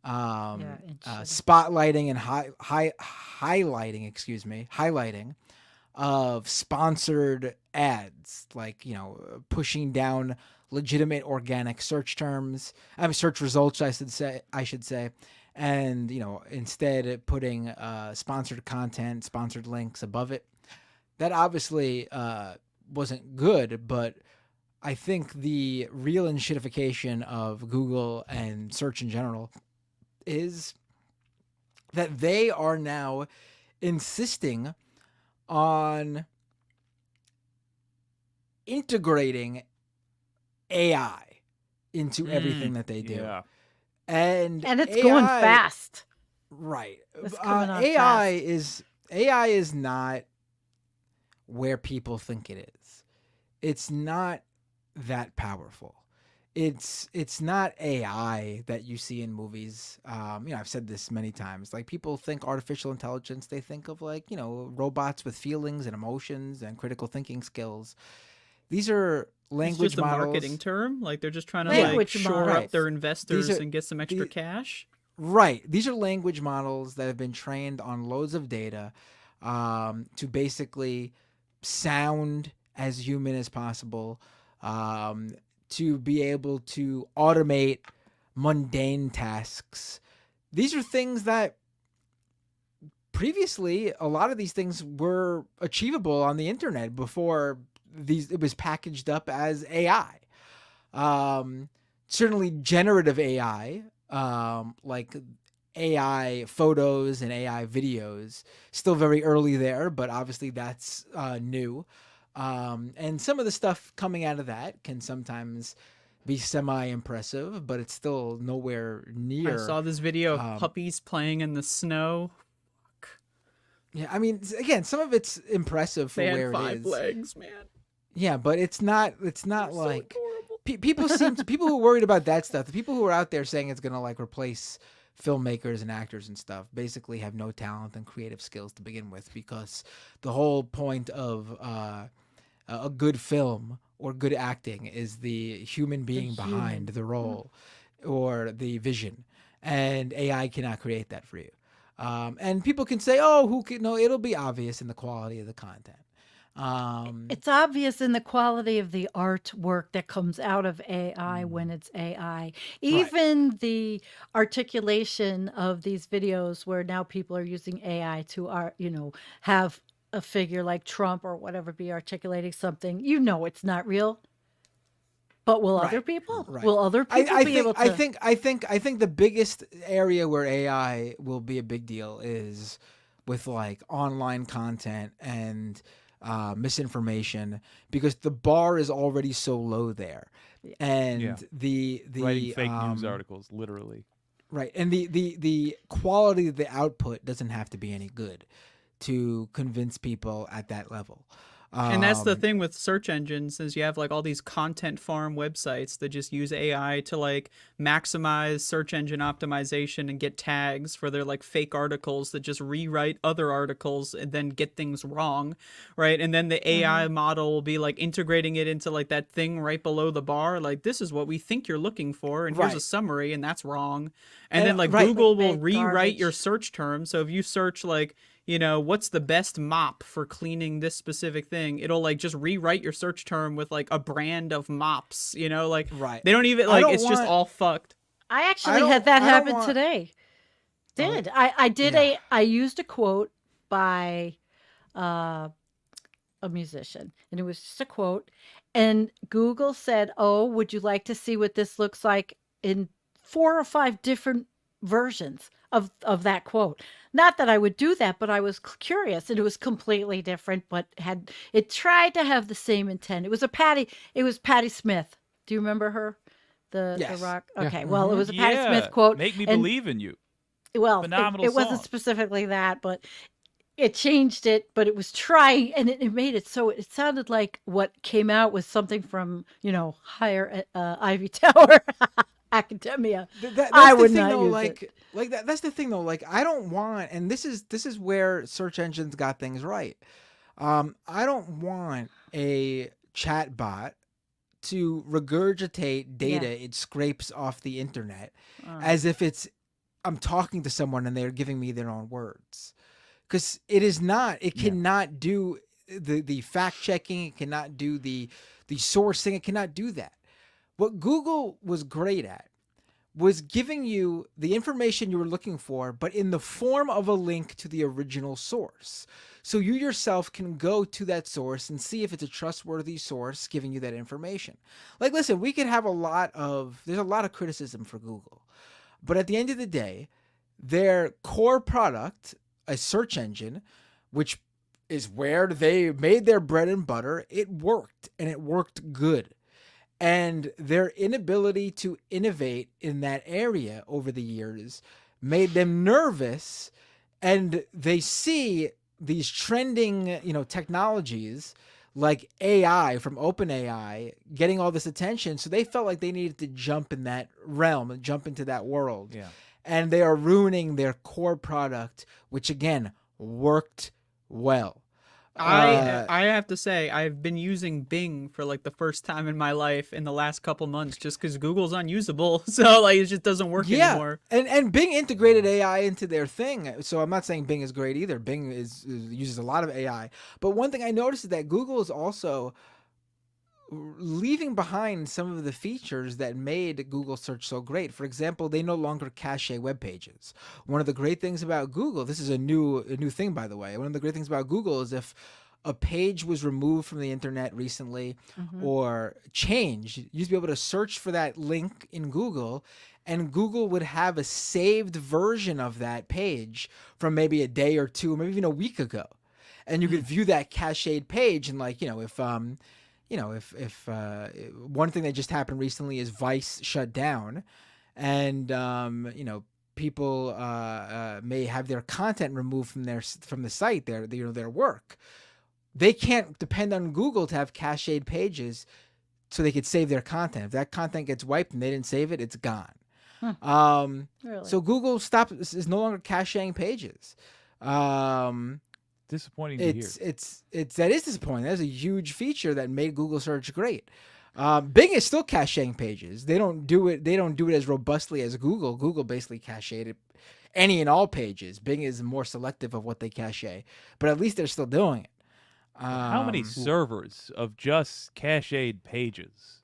spotlighting and highlighting of sponsored ads, like pushing down legitimate organic search terms, search results, I should say, and instead putting sponsored content, sponsored links above it. That obviously wasn't good, but I think the real enshittification of Google and search in general is that they are now insisting on integrating AI into everything that they do. Yeah. And it's AI, going fast. right? It's coming on AI fast. is not where people think it is. It's not that powerful. It's not AI that you see in movies. I've said this many times. Like, people think artificial intelligence, they think of robots with feelings and emotions and critical thinking skills. These are language It's just a models. marketing term. Like they're just trying to Language shore models. up their investors are- and get some extra cash. Right. These are language models that have been trained on loads of data to basically sound as human as possible, to be able to automate mundane tasks. These are things that previously, a lot of these things were achievable on the internet before it was packaged up as AI. Certainly generative AI, like AI photos and AI videos, still very early there, but obviously that's new. And some of the stuff coming out of that can sometimes be semi-impressive, but it's still nowhere near. I saw this video of puppies playing in the snow. Yeah, I mean, again, some of it's impressive for They where had it 5 is. legs, man. Yeah, but it's not like Adorable. people who are worried about that stuff. The people who are out there saying it's gonna replace filmmakers and actors and stuff basically have no talent and creative skills to begin with, because the whole point of a good film or good acting is the human being behind the role or the vision, and AI cannot create that for you. And people can say, "Oh, who can?" No, it'll be obvious in the quality of the content. It's obvious in the quality of the artwork that comes out of AI when it's AI. Even the articulation of these videos where now people are using AI to have a figure like Trump or whatever be articulating something. It's not real. But will other people? Right. Will other people be able to? I think the biggest area where AI will be a big deal is with online content and misinformation, because the bar is already so low there, and Yeah. the Writing fake news articles, literally. right, and the quality of the output doesn't have to be any good to convince people at that level. And that's the thing with search engines is you have like all these content farm websites that just use AI to like maximize search engine optimization and get tags for their like fake articles that just rewrite other articles and then get things wrong, right? And then the AI model will be like integrating it into like that thing right below the bar, like this is what we think you're looking for, and here's a summary, and that's wrong. And then like Google will Big rewrite garbage. your search terms. So if you search like, you know, what's the best mop for cleaning this specific thing? It'll like just rewrite your search term with like a brand of mops, you know, like they don't even like it's just all fucked. I actually had that happen today. I used a quote by a musician, and it was just a quote, and Google said, "Oh, would you like to see what this looks like in 4 or 5 different versions of that quote?" Not that I would do that, but I was curious, and it was completely different, but it tried to have the same intent. It was Patti Smith. Do you remember her? The rock. Okay, well, it was a Patti Smith quote. Make me believe in you. Well, Phenomenal it wasn't song. specifically that, but it changed it, but it was trying, and it made it so it sounded like what came out was something from, you know, higher Ivy Tower academia. That's I the would thing, not though, use it. that's the thing though. Like, I don't want, and this is where search engines got things right. I don't want a chat bot to regurgitate data it scrapes off the internet as if I'm talking to someone and they're giving me their own words, because it is not. It cannot do the fact checking. It cannot do the sourcing. It cannot do that. What Google was great at was giving you the information you were looking for, but in the form of a link to the original source. So you yourself can go to that source and see if it's a trustworthy source giving you that information. Like, listen, we could have there's a lot of criticism for Google, but at the end of the day, their core product, a search engine, which is where they made their bread and butter, it worked, and it worked good. And their inability to innovate in that area over the years made them nervous, and they see these trending, technologies like AI from OpenAI getting all this attention. So they felt like they needed to jump in that realm and jump into that world. Yeah. And they are ruining their core product, which again worked well. I have to say, I've been using Bing for like the first time in my life in the last couple months, just because Google's unusable. So like it just doesn't work anymore. And Bing integrated AI into their thing. So I'm not saying Bing is great either. Bing uses a lot of AI. But one thing I noticed is that Google is also leaving behind some of the features that made Google search so great. For example, they no longer cache web pages. One of the great things about Google, this is a new thing, by the way. One of the great things about Google is if a page was removed from the internet recently or changed, you used to be able to search for that link in Google, and Google would have a saved version of that page from maybe a day or two, or maybe even a week ago. And you could view that cached page, and if one thing that just happened recently is Vice shut down, and people may have their content removed from the site, their work. They can't depend on Google to have cached pages, so they could save their content. If that content gets wiped and they didn't save it, it's gone. Really? So Google is no longer caching pages. Disappointing to hear. That is disappointing. That's a huge feature that made Google search great. Bing is still caching pages. They don't do it as robustly as Google. Google basically cached any and all pages. Bing is more selective of what they cache, but at least they're still doing it. How many servers of just cached pages?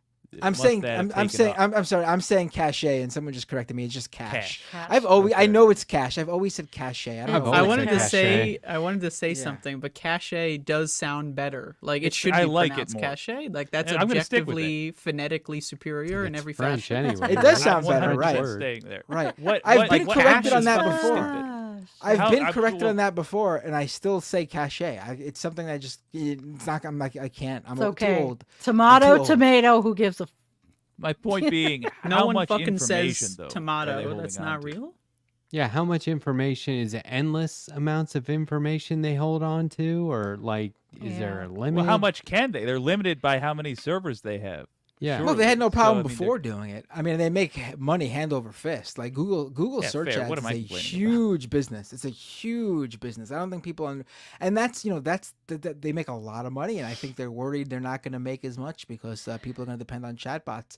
I'm saying cache, and someone just corrected me. It's just cache. I know it's cache. I've always said cache. I don't know. I wanted to say something, but cache does sound better. Like it should be pronounced cache. Like that's objectively phonetically superior in every French fashion. anyway. It does sound better, 100% right? Staying there. Right. I've been corrected on that before. I've How- been I- corrected well- on that before, and I still say cache. It's something that it's not. I'm like, I can't. I'm It's okay. too old. Tomato, I'm too old. tomato. Who gives a? My point being, No how one much fucking information says though? are they tomato. holding That's on not to? real. Yeah, how much information is it? Endless amounts of information they hold on to, or like, is there a Yeah. limit? Well, how much can they? They're limited by how many servers they have. Yeah. Well, they had no Surely. So, problem I mean, before doing it. I mean, they make money hand over fist. Like Google Yeah, search fair. ads What is am I a complaining about? huge business. It's a huge business. I don't think people and that's they make a lot of money, and I think they're worried they're not going to make as much because people are going to depend on chatbots.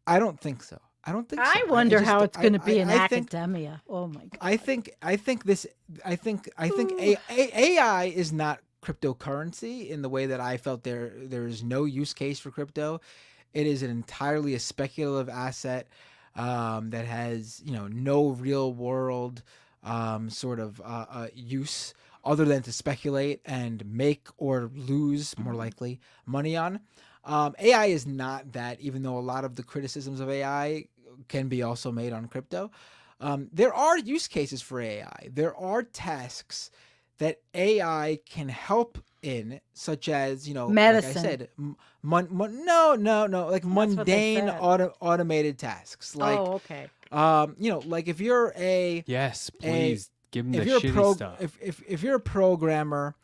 I don't think so. I don't think so. I wonder just how don't- it's going to be in I think academia. Oh my god. I think this I think AI is not cryptocurrency in the way that I felt there is no use case for crypto. It is an entirely a speculative asset that has no real world sort of use other than to speculate and make or lose more likely money on. AI is not that, even though a lot of the criticisms of AI can be also made on crypto. There are use cases for AI. There are tasks that AI can help in, such as, like I Medicine. said, no, like what they mundane said. automated tasks. Like, Oh, okay. like if you're Yes, please give them the if you're a shitty stuff. if you're a programmer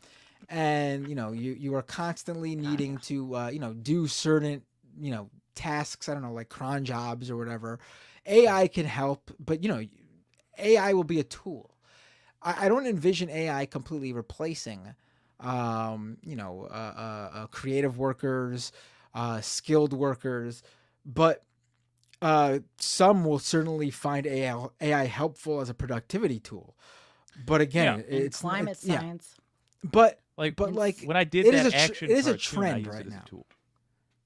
and you are constantly needing to do certain tasks, I don't know, like cron jobs or whatever, AI can help, but AI will be a tool. I don't envision AI completely replacing creative workers, skilled workers, but some will certainly find AI helpful as a productivity tool. But again, Yeah. And it's climate yeah. science. But Like, like when I did it is that a action it is a cartoon, I trend used right it as now. a tool.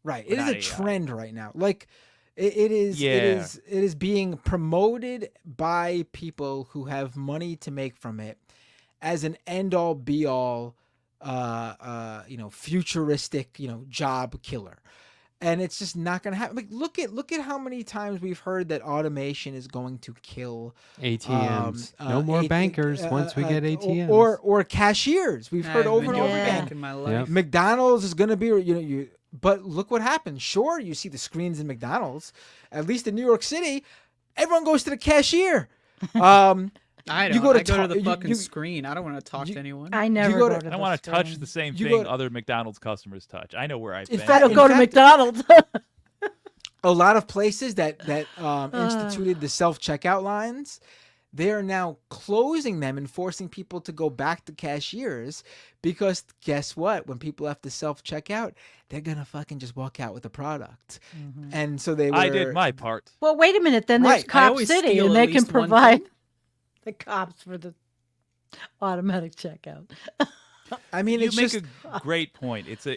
Right. But It is not a AI. trend right now. Like it is Yeah. it is being promoted by people who have money to make from it as an end all be all futuristic, job killer. And it's just not going to happen. Like look at how many times we've heard that automation is going to kill ATMs. No more bankers once we get ATMs. or cashiers. We've I heard haven't over been and to over a again. bank in my life. McDonald's is going to be, but look what happens. Sure, you see the screens in McDonald's. At least in New York City, everyone goes to the cashier. I You don't. go to I go to ta- the you- fucking you- screen. I don't want to talk you- to anyone. I never go go to- to I the want to touch screen. the same You thing go- other McDonald's customers touch. I know where I've In been. fact, I In go to fact- McDonald's. A lot of places that instituted the self-checkout lines, they are now closing them and forcing people to go back to cashiers because guess what? When people have to self-checkout, they're gonna fucking just walk out with the product, and so they were. I did my part. Well, wait a minute. Then there's Right. I Cop always City, steal and at they can least one provide thing. the cops for the automatic checkout. I mean, You it's make just a great point. It's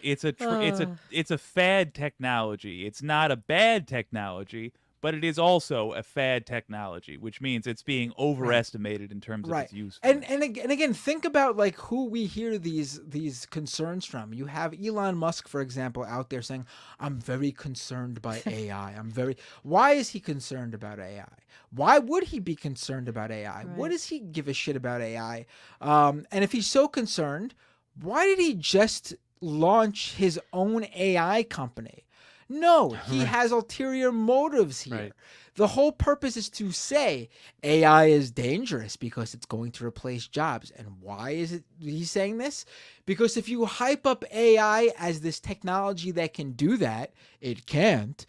a fad technology. It's not a bad technology, but it is also a fad technology, which means it's being overestimated in terms of right. its use. And again, think about like who we hear these concerns from. You have Elon Musk, for example, out there saying, "I'm very concerned by AI. Why is he concerned about AI? Why would he be concerned about AI? What Right. does he give a shit about AI? And if he's so concerned, why did he just launch his own AI company? No, he has ulterior motives here. Right. The whole purpose is to say AI is dangerous because it's going to replace jobs. And why is it he's saying this? Because if you hype up AI as this technology that can do that, it can't.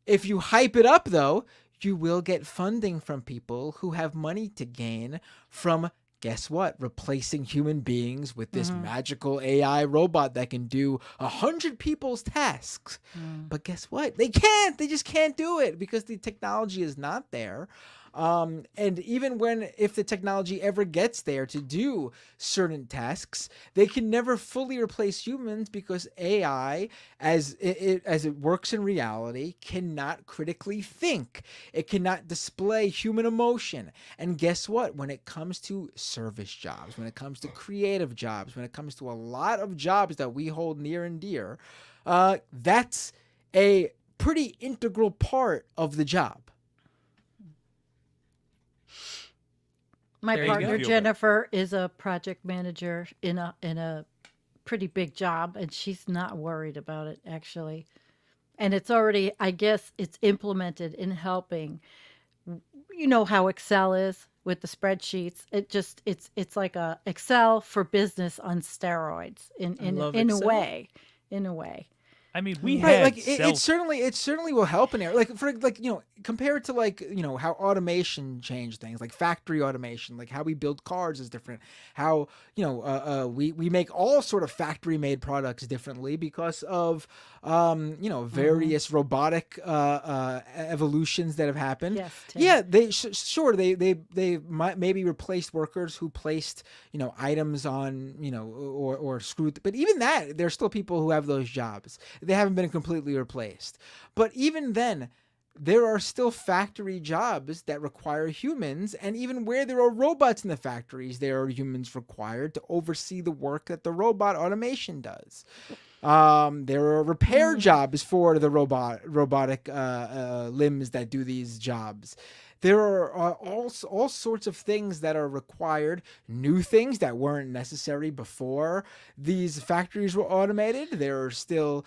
If you hype it up, though, you will get funding from people who have money to gain from, guess what, replacing human beings with this magical AI robot that can do 100 people's tasks. But guess what? They can't. They just can't do it because the technology is not there. And even if the technology ever gets there to do certain tasks, they can never fully replace humans because AI, as it works in reality, cannot critically think. It cannot display human emotion. And guess what? When it comes to service jobs, when it comes to creative jobs, when it comes to a lot of jobs that we hold near and dear, that's a pretty integral part of the job. My There you go. partner Feel better. Jennifer is a project manager in a pretty big job, and she's not worried about it actually. And it's already, I guess, it's implemented in helping. You know how Excel is. with the spreadsheets. It's like a Excel for business on steroids love in a Excel. way. In a way. I mean, we Right, had like it certainly will help in there. Like for compared to how automation changed things, like factory automation, like how we build cars is different. How we make all sort of factory made products differently because of various robotic evolutions that have happened. Yes, Tim. Yeah, they might maybe replaced workers who placed items on or screwed, but even that there's still people who have those jobs. They haven't been completely replaced. But even then, there are still factory jobs that require humans, and even where there are robots in the factories, there are humans required to oversee the work that the robot automation does. There are repair jobs for the robotic limbs that do these jobs. There are all sorts of things that are required, new things that weren't necessary before these factories were automated. There are still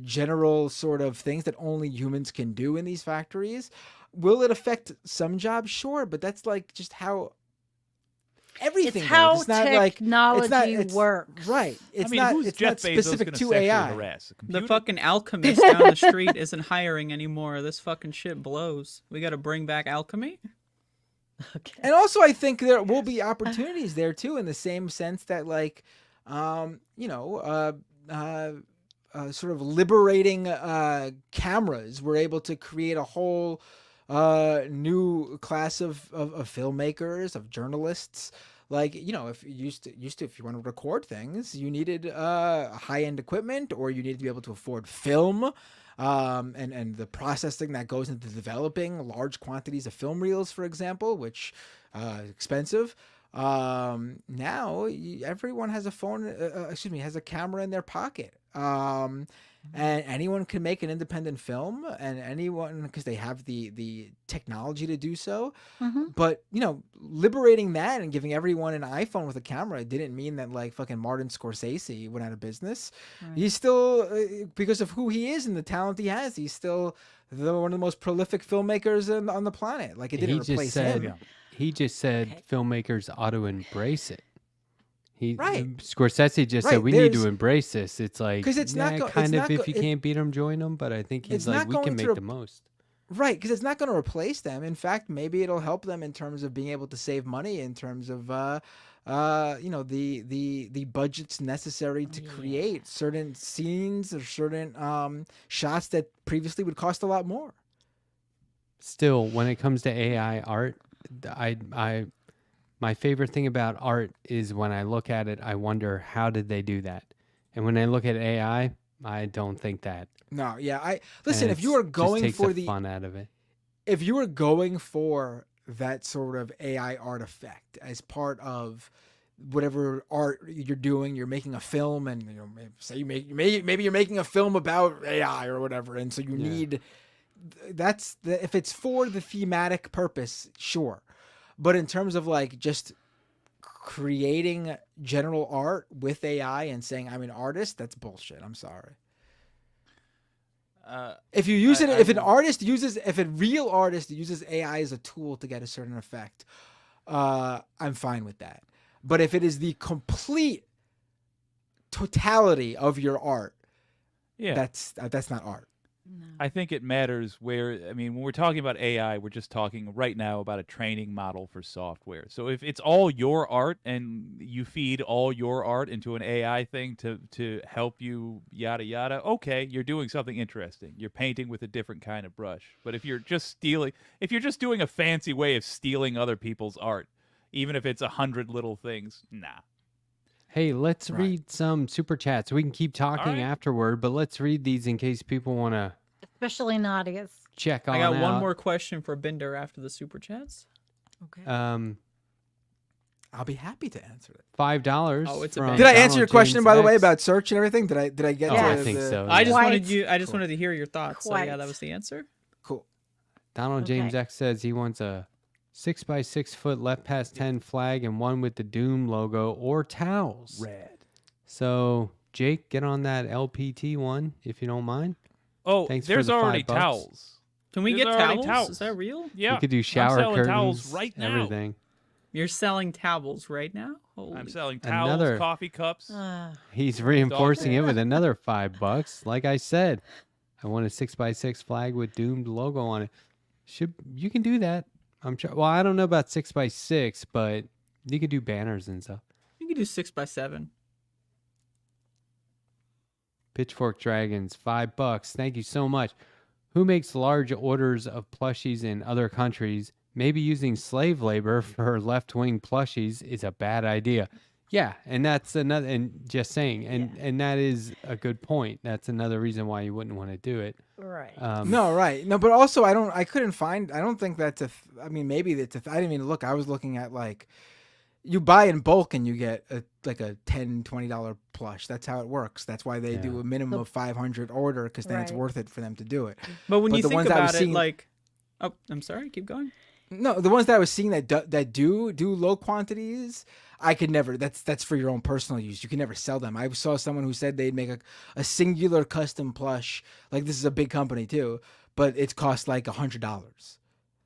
general sort of things that only humans can do in these factories. Will it affect some jobs? Sure, but that's like just how everything It's how goes. It's not like technology it's works. Right. It's I mean, not. who's It's Jeff not Bezos specific gonna to sexually AI. harass? A The computer? fucking alchemist down the street isn't hiring anymore. This fucking shit blows. We got to bring back alchemy. Okay. And also, I think there will be opportunities there too, in the same sense that, like, sort of liberating cameras. We're able to create a whole new class of filmmakers, of journalists. Like, if you used to, if you want to record things, you needed high-end equipment, or you needed to be able to afford film. And the processing that goes into developing large quantities of film reels, for example, which is expensive. Now everyone has a phone, has a camera in their pocket. And anyone can make an independent film, and anyone, because they have the technology to do so. Mm-hmm. But liberating that and giving everyone an iPhone with a camera didn't mean that like fucking Martin Scorsese went out of business. Right. He's still, because of who he is and the talent he has, he's still one of the most prolific filmmakers on the planet. Like, it didn't replace him. He just said filmmakers ought to embrace it. Right. Scorsese just said we need to embrace this. It's like, 'cause it's not if you can't beat them, join them. But I think he's like, we can make the most. Right, because it's not going to replace them. In fact, maybe it'll help them in terms of being able to save money, in terms of the budgets necessary to create certain scenes or certain shots that previously would cost a lot more. Still, when it comes to AI art, my favorite thing about art is when I look at it, I wonder, how did they do that? And when I look at AI, I don't think that. No, yeah. Listen, if you are going just for takes the fun out of it, if you are going for that sort of AI art effect as part of whatever art you're doing, you're making a film, and maybe you're making a film about AI or whatever, and so you need if it's for the thematic purpose, sure. But in terms of like just creating general art with AI and saying I'm an artist, that's bullshit. I'm sorry. If you use if a real artist uses AI as a tool to get a certain effect, I'm fine with that. But if it is the complete totality of your art, that's not art. No. I think it matters when we're talking about AI, we're just talking right now about a training model for software. So if it's all your art and you feed all your art into an AI thing to help you, yada, yada, okay, you're doing something interesting. You're painting with a different kind of brush. But if you're just doing a fancy way of stealing other people's art, even if it's 100 little things, nah. Hey, let's read some super chats. We can keep talking afterward, but let's read these in case people want to, Especially Nadia's. check on I got one out. more question for Binder after the super chats. Okay. I'll be happy to answer it. $5. Oh, it's a from big- Did I answer Donald your question, James by the way, X. about search and everything? Did I get Oh, to I think so. I just yeah. wanted to hear your thoughts. So yeah, Quite. that was the answer. Cool. Donald James Okay. X says he wants a 6x6 foot left past 10 flag and one with the Doom logo or towels. Rad. So, Jake, get on that LPT one if you don't mind. Oh, Thanks for there's the already $5. towels. Can we There's get already towels? towels. Is that real? Yeah. You could do I'm shower selling curtains, towels right now. everything. You're selling towels right now? Holy I'm selling towels, Another- coffee cups. He's reinforcing it with another $5. Like I said, I want a 6x6 flag with Doomed logo on it. You can do that? I'm sure. Well, I don't know about 6x6, but you can do banners and stuff. You can do 6x7. Pitchfork Dragons, $5. Thank you so much. Who makes large orders of plushies in other countries? Maybe using slave labor for left-wing plushies is a bad idea. Yeah, and that's another. And just saying, and that is a good point. That's another reason why you wouldn't want to do it. Right. No, right. No, but also I couldn't find. I don't think that's I mean, maybe it's I didn't even look. I was looking at like, you buy in bulk and you get like a $10, $20 plush. That's how it works. That's why they do a minimum of 500 order, because then it's Right. worth it for them to do it. But when But you the think ones I was about it, seeing- like, oh, I'm sorry, keep going. No, the ones that I was seeing that do low quantities, I could never. That's for your own personal use. You can never sell them. I saw someone who said they'd make a singular custom plush. Like, this is a big company too, but it costs like $100.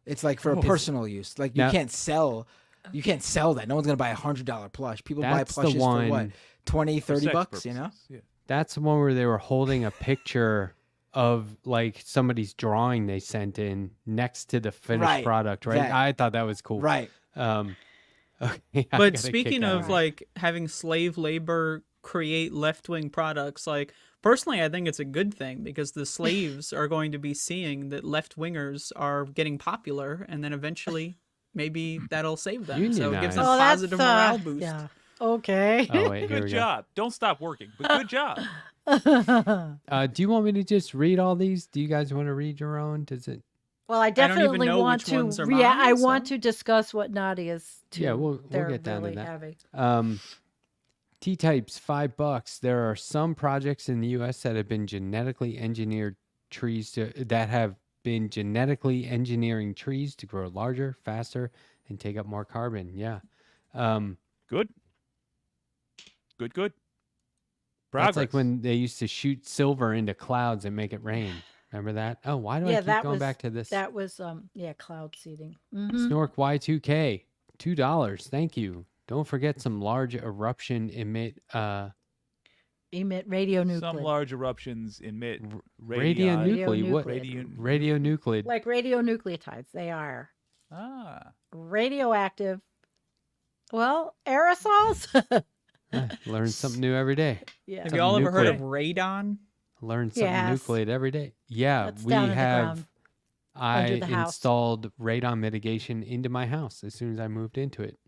It's like for a personal use. Like, you Now- can't sell. You can't sell that. No one's gonna buy $100 plush. People buy That's the plushes for what, one- 20, For 30 sex bucks. You know. purposes, yeah. That's the one where they were holding a picture of like somebody's drawing they sent in next to the finished Right. product, right? That. I thought that was cool. Right. Okay, I got a But kick speaking out of it. like having slave labor create left-wing products, like personally, I think it's a good thing because the slaves are going to be seeing that left-wingers are getting popular, and then eventually maybe that'll save them. So it gives them Unionize. positive morale boost. Yeah. Okay. Oh wait, here Good we job. Don't stop working, but good job. go. Do you want me to just read all these? Do you guys want to read your own? Does it? Well, I don't even definitely know want which to. ones are Yeah, I mine, want so- to discuss what Nadia's. Too. Yeah, we'll They're get down to really that. Heavy. T-types, $5. There are some projects in the U.S. that have been genetically engineered that have been genetically engineering trees to grow larger, faster, and take up more carbon. Yeah. Good. Good. Progress. That's like when they used to shoot silver into clouds and make it rain. Remember that? Oh, why do I Yeah, keep that going was back to this? That was cloud seeding. Snork Y2K, $2. Thank you. Don't forget some large eruption emit Emit radionuclide. some large eruptions emit radionuclide. What? Radionuclide. Radionuclide. Like radionucleotides. They are radioactive. Well, aerosols. Learn something new every day. Yeah. Have you all ever heard of nuclear. radon? Learn something Yes. nuclear every day. Yeah, That's we down in the have. ground, I under the house. installed radon mitigation into my house as soon as I moved into it.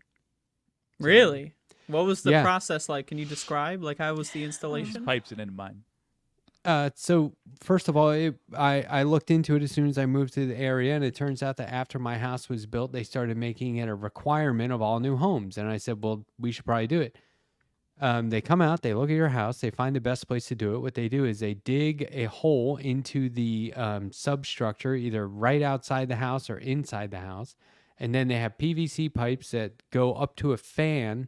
Really? What was the Yeah. process like? Can you describe? Like, how was the installation? pipes and into mine. So first of all, I looked into it as soon as I moved to the area, and it turns out that after my house was built, they started making it a requirement of all new homes. And I said, well, we should probably do it. They come out, they look at your house, they find the best place to do it. What they do is they dig a hole into the substructure, either right outside the house or inside the house. And then they have PVC pipes that go up to a fan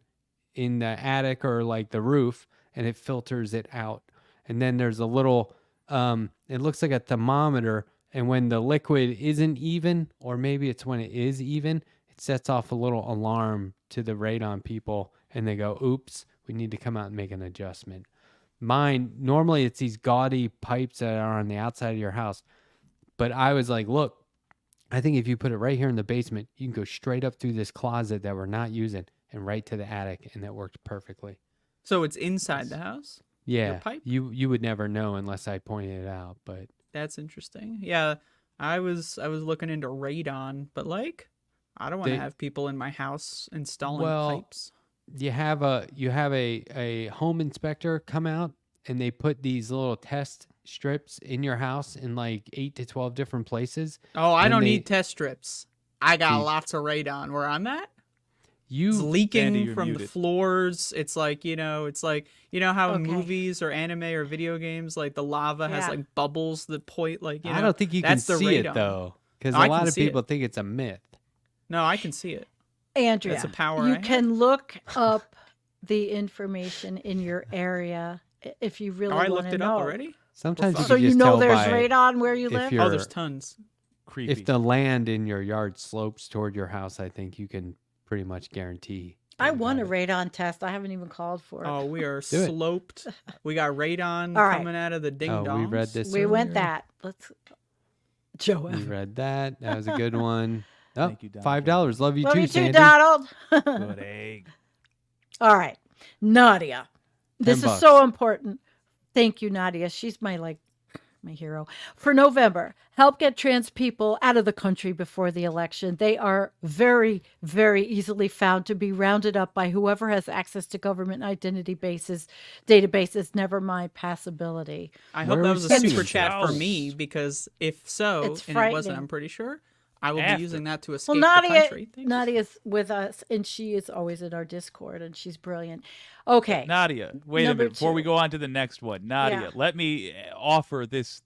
in the attic or like the roof, and it filters it out. And then there's a little, it looks like a thermometer. And when the liquid isn't even, or maybe it's when it is even, it sets off a little alarm to the radon people. And they go, oops, we need to come out and make an adjustment. Mine, normally it's these gaudy pipes that are on the outside of your house. But I was like, look, I think if you put it right here in the basement, you can go straight up through this closet that we're not using and right to the attic. And that worked perfectly. So it's inside the house? Yeah, pipe? you would never know unless I pointed it out, but That's interesting. Yeah, I was looking into radon, but like, I don't want to They- have people in my house installing Well, pipes. you have a home inspector come out, and they put these little test strips in your house in like 8 to 12 different places. Oh, I and don't they- need test strips. I got See- lots of radon where I'm at. It's You leaking Andy, you're from the muted. floors. It's like, how in Okay. movies or anime or video games, like the lava has Yeah. like bubbles that point like, I don't think you can that's the see it radon. though, because I a lot can of see it. people think it's a myth. No, I can see it. Andrea, That's a power you I have. can look up the information in your area if you really Oh, I want looked to it know. up already? Sometimes fun. you So can you just know tell there's by radon where you if live? you're- Oh, there's tons. Creepy. if the land in your yard slopes toward your house. I think you can pretty much guarantee. I that you won a have it. radon test. I haven't even called for it. Oh, we are Do it. sloped. We got radon All right. coming out of the ding Oh, dongs. we read this. we went earlier. that. Let's. Joe We Evans. read that. That was a good one. Oh, Thank you, Don. $5. Love you Love too, you too, Sandy. Donald. Good egg. All right, Nadia. This is $10. so important. Thank you, Nadia. She's my hero. For November, help get trans people out of the country before the election. They are very, very easily found to be rounded up by whoever has access to government identity databases, never mind passability. I hope Where that are was we a sending super this? chat for Ouch. me, because if so, It's and it wasn't, frightening. I'm pretty sure, I will After. be using that to Well, escape the Nadia, country. Thank you. Nadia's with us, and she is always in our Discord, and she's brilliant. Okay. Nadia, wait a Number minute before we 2. go on to the next one. Nadia, Yeah. let me offer this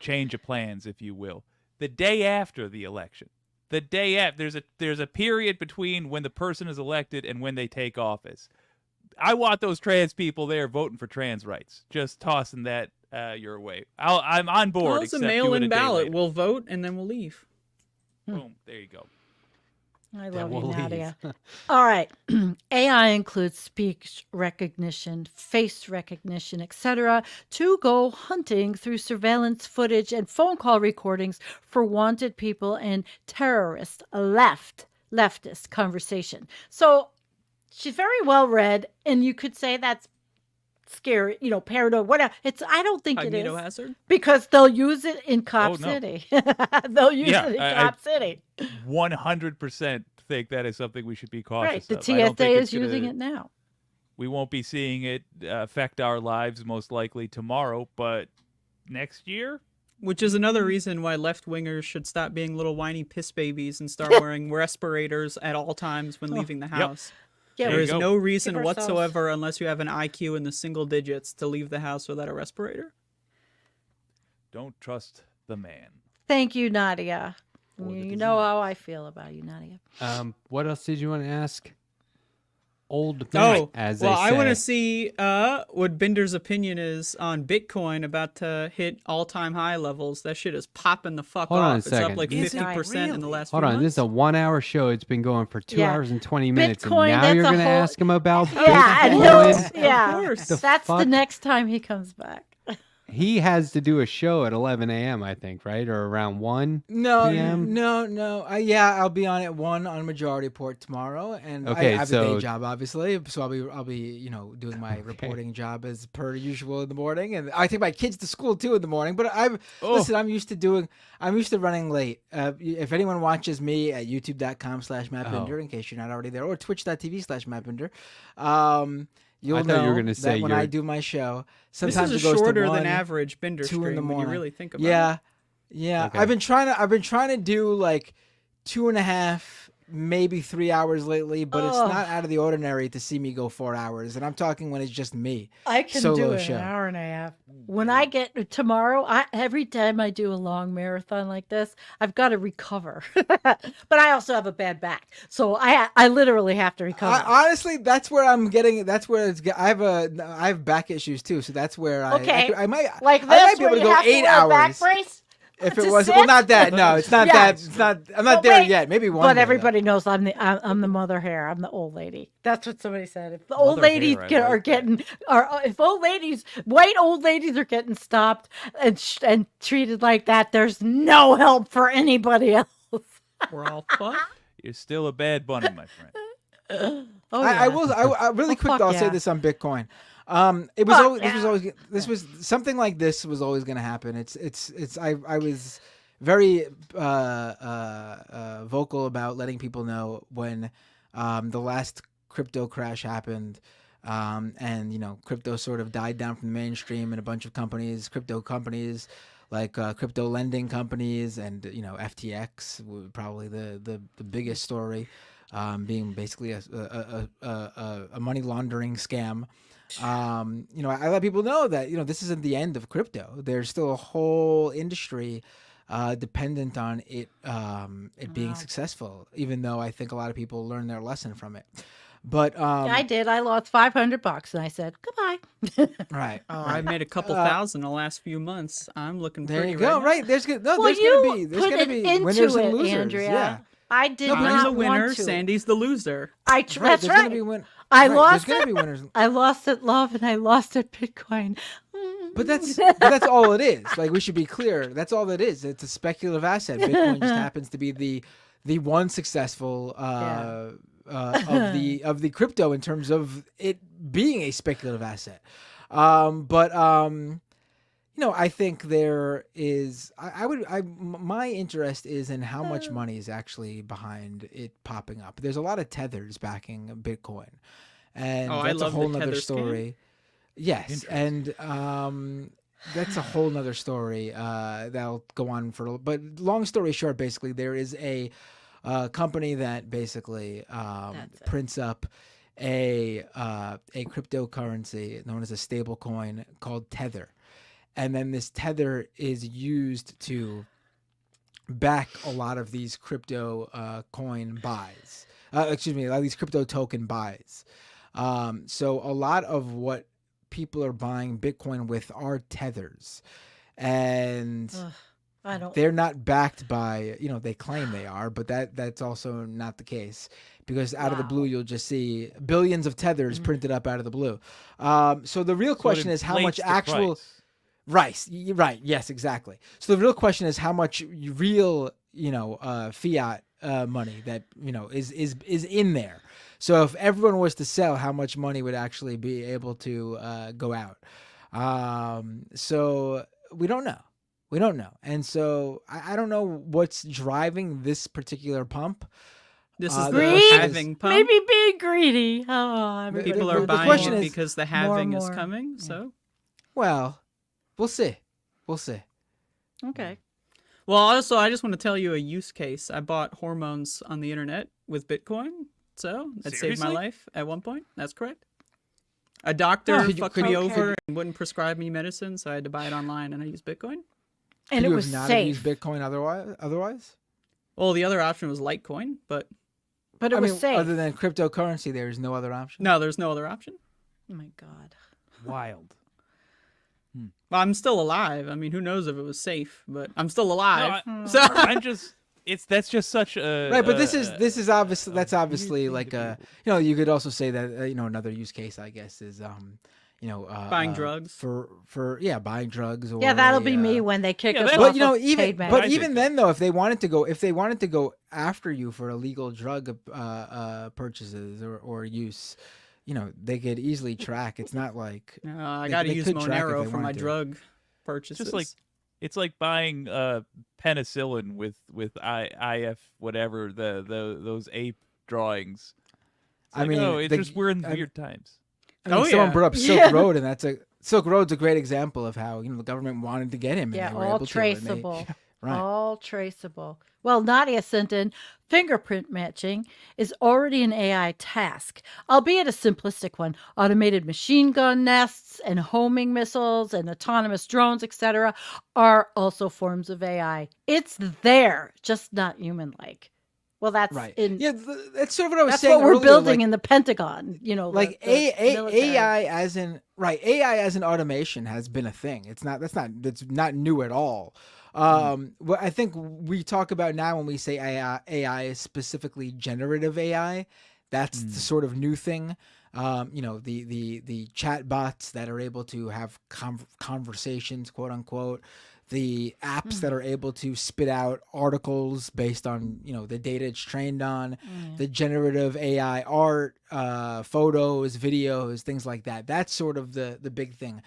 change of plans, if you will. The day after the election, the day after, there's a period between when the person is elected and when they take office. I want those trans people there voting for trans rights. Just tossing that your way. I'm on board. Well, it's a except do it mail-in day ballot. later. We'll vote and then we'll leave. Boom. There you go. I Then love you, we'll leave. Nadia. All right. AI includes speech recognition, face recognition, etc., to go hunting through surveillance footage and phone call recordings for wanted people and terrorist leftist conversation. So she's very well read, and you could say that's scary, paranoid, whatever. I don't think it Cognito is. hazard. Because they'll use it in Cop Oh, no. City. They'll use Yeah, it in I- Cop City. 100% think that is something we should be cautious Right. The of. I don't TSA think is it's gonna- using it now. We won't be seeing it affect our lives most likely tomorrow, but next year? Which is another reason why left-wingers should stop being little whiny piss babies and start wearing respirators at all times when leaving the house. Yeah, There you is go. no reason Keep ourselves- whatsoever, unless you have an IQ in the single digits, to leave the house without a respirator. Don't trust the man. Thank you, Nadia. Or the You disease. know how I feel about you, Nadia. What else did you want to ask? Old Oh, man, as well, they I want to say. see what Binder's opinion is on Bitcoin about to hit all-time high levels. That shit is popping the fuck Hold on off. a It's second. up like Is it 50% in the last Hold few on, this is months. a 1-hour show. It's been going for 2 Yeah. hours and 20 minutes, Bitcoin, and now that's you're a going to whole- ask him about Yeah, and Bitcoin? yeah. course. The That's the fuck? next time he comes back. He has to do a show at 11 a.m., I think, right? Or around 1 No, p.m.? no. Yeah, I'll be on at 1 on Majority Report tomorrow, and Okay, I have a so- day job, obviously. So I'll be doing my reporting job as per usual in the morning, and I take my kids to school too in the morning. But listen, I'm used to running late. If anyone watches me at youtube.com/mattbinder, Oh. in case you're not already there, or twitch.tv/mattbinder, you'll I thought know you were gonna say that when I you're- do my show, This sometimes is it a goes shorter to 1, than average Binder 2 in the stream when morning. you really think about it. Yeah. Okay. I've been trying to do like 2.5, maybe 3 hours lately, but it's Ugh. not out of the ordinary to see me go 4 hours. And I'm talking when it's just me. I can Solo do it show. an hour and a half. When I get tomorrow, every time I do a long marathon like this, I've got to recover. But I also have a bad back, so I literally have to recover. Honestly, that's where I'm getting. That's where I have back issues too. So that's where Okay. I might like I this, might be able where to you go have to 8 wear a back hours. brace. If to it was sit? not that. No, it's not Yeah. that. It's not. I'm not But there wait, yet. Maybe one. But day, though. everybody knows I'm the mother hare. I'm the old lady. That's what somebody said. If the old Mother ladies hare, I get, like are that. getting, or if white old ladies are getting stopped and treated like that, there's no help for anybody else. We're all fucked. You're still a bad bunny, my friend. Oh, I yeah. will. I really Oh, quick. fuck Though, I'll say yeah. this on Bitcoin. It was Fuck always, yeah. this was something like this was always going to happen. I was very vocal about letting people know when the last crypto crash happened. And crypto sort of died down from the mainstream, and a bunch of crypto companies like crypto lending companies and FTX were probably the biggest story, being basically a money laundering scam. I let people know that this isn't the end of crypto. There's still a whole industry dependent on it being successful, even though I think a lot of people learn their lesson from it. But I did. I lost $500, and I said goodbye. right. I made a couple thousand the last few months. I'm looking There pretty you go. right now. Right. There's Well, there's you gonna be put there's gonna it be into winners and it, losers. Andrea. Yeah. I did I'm not the winner. want to. Sandy's the loser. Right, That's there's right. Gonna be I right, lost there's it. gonna be winners. I lost at love and I lost at Bitcoin. But that's all it is. Like, we should be clear. That's all it is. It's a speculative asset. Bitcoin just happens to be the one successful of the crypto in terms of it being a speculative asset. I think there is. My interest is in how much money is actually behind it popping up. There's a lot of tethers backing Bitcoin, and I that's a love the whole nother tether story. Yes, and that's a whole nother story that'll go on for. But long story short, basically, there is a company that basically prints up a cryptocurrency known as a stable coin called Tether. And then this Tether is used to back a lot of these crypto coin buys. A lot of these crypto token buys. So a lot of what people are buying Bitcoin with are tethers. And they're not backed by, they claim they are, but that's also not the case. Because out of the blue, you'll just see billions of tethers printed up out of the blue. So the real question is how much actual... price. Right. Yes, exactly. So the real question is how much real, fiat money that is in there. So if everyone was to sell, how much money would actually be able to go out? So we don't know, and so I don't know what's driving this particular pump. This is the Greed? halving pump. Maybe being greedy. Oh, People the are buying question it is because the halving is more. coming. So, Well, we'll see. Okay. well, also, I just want to tell you a use case. I bought hormones on the internet with Bitcoin, so that saved my Seriously? life at one point. That's correct. A doctor fucked me over and wouldn't prescribe me medicine, so I had to buy it online, and I used Bitcoin. And Could it you was have not safe. used Bitcoin otherwise? Well, the other option was Litecoin, but But it was safe. Other than cryptocurrency, there is no other option. no, there's no other option. Oh my God. Wild. Well, I'm still alive. I mean, who knows if it was safe, but I'm still alive. No, so I'm just. That's just such a Right, but this is obviously that's obviously thing like to you could also say that another use case I guess is buying drugs for buying drugs or Yeah, that'll be me when they kick us that- off. But of paid but meds. even then though, if they wanted to go after you for illegal drug purchases or use, they could easily track. It's not like I they- got to they use could track if Monero they for my wanted to. drug purchases. It's like buying penicillin with IF whatever those ape drawings. It's I like, mean, we're in weird times. someone brought up Silk Yeah. Road, and Silk Road's a great example of how the government wanted to get him. Yeah, and they were all able to, and they- traceable. Right. All traceable. Well, Nadia sent in fingerprint matching is already an AI task, albeit a simplistic one. Automated machine gun nests and homing missiles and autonomous drones, etc., are also forms of AI. It's there, just not human-like. Well, that's Right. in. Yeah, that's sort of what I was That's saying what we're earlier, building like- in the Pentagon. Like the military. AI as in AI as in automation has been a thing. It's not new at all. What I think we talk about now when we say AI is specifically generative AI. That's the sort of new thing. The chat bots that are able to have conversations, quote unquote. The apps that are able to spit out articles based on the data it's trained on, the generative AI art, photos, videos, things like that. That's sort of the big thing.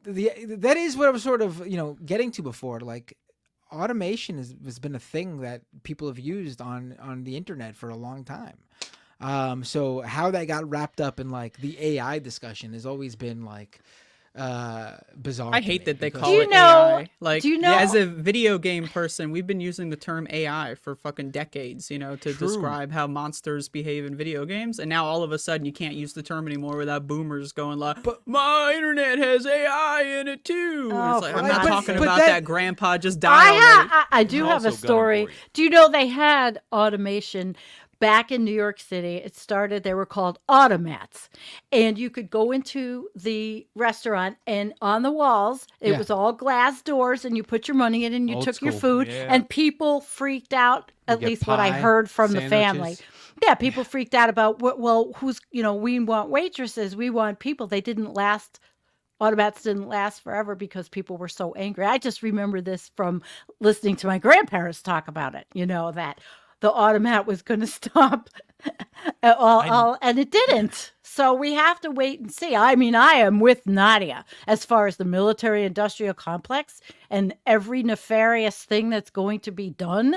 That is what I was sort of getting to before. Like automation has been a thing that people have used on the internet for a long time. So how that got wrapped up in like the AI discussion has always been like bizarre. I to hate me that they because- call Do you it know- AI. Like, do you know- as a video game person, we've been using the term AI for fucking decades, to describe how monsters behave in video games. And now all of a sudden you can't use the term anymore without boomers going like, my internet has AI in it too. And Oh, it's like, I'm for not God's talking sake. about But that grandpa just died already. I do have Also a gun story. employee. Do you know they had automation back in New York City, it started, they were called automats. And you could go into the restaurant and on the walls, it Yeah. was all glass doors and you put your money in and you Old took your school. food Yeah. and people freaked out, at get least what I pie, heard from the family. sandwiches. Yeah, people freaked out about, well, who's, we want waitresses, we want people. They didn't last. Automats didn't last forever because people were so angry. I just remember this from listening to my grandparents talk about it, that the automat was going to stop and it didn't. So we have to wait and see. I mean, I am with Nadia as far as the military industrial complex and every nefarious thing that's going to be done.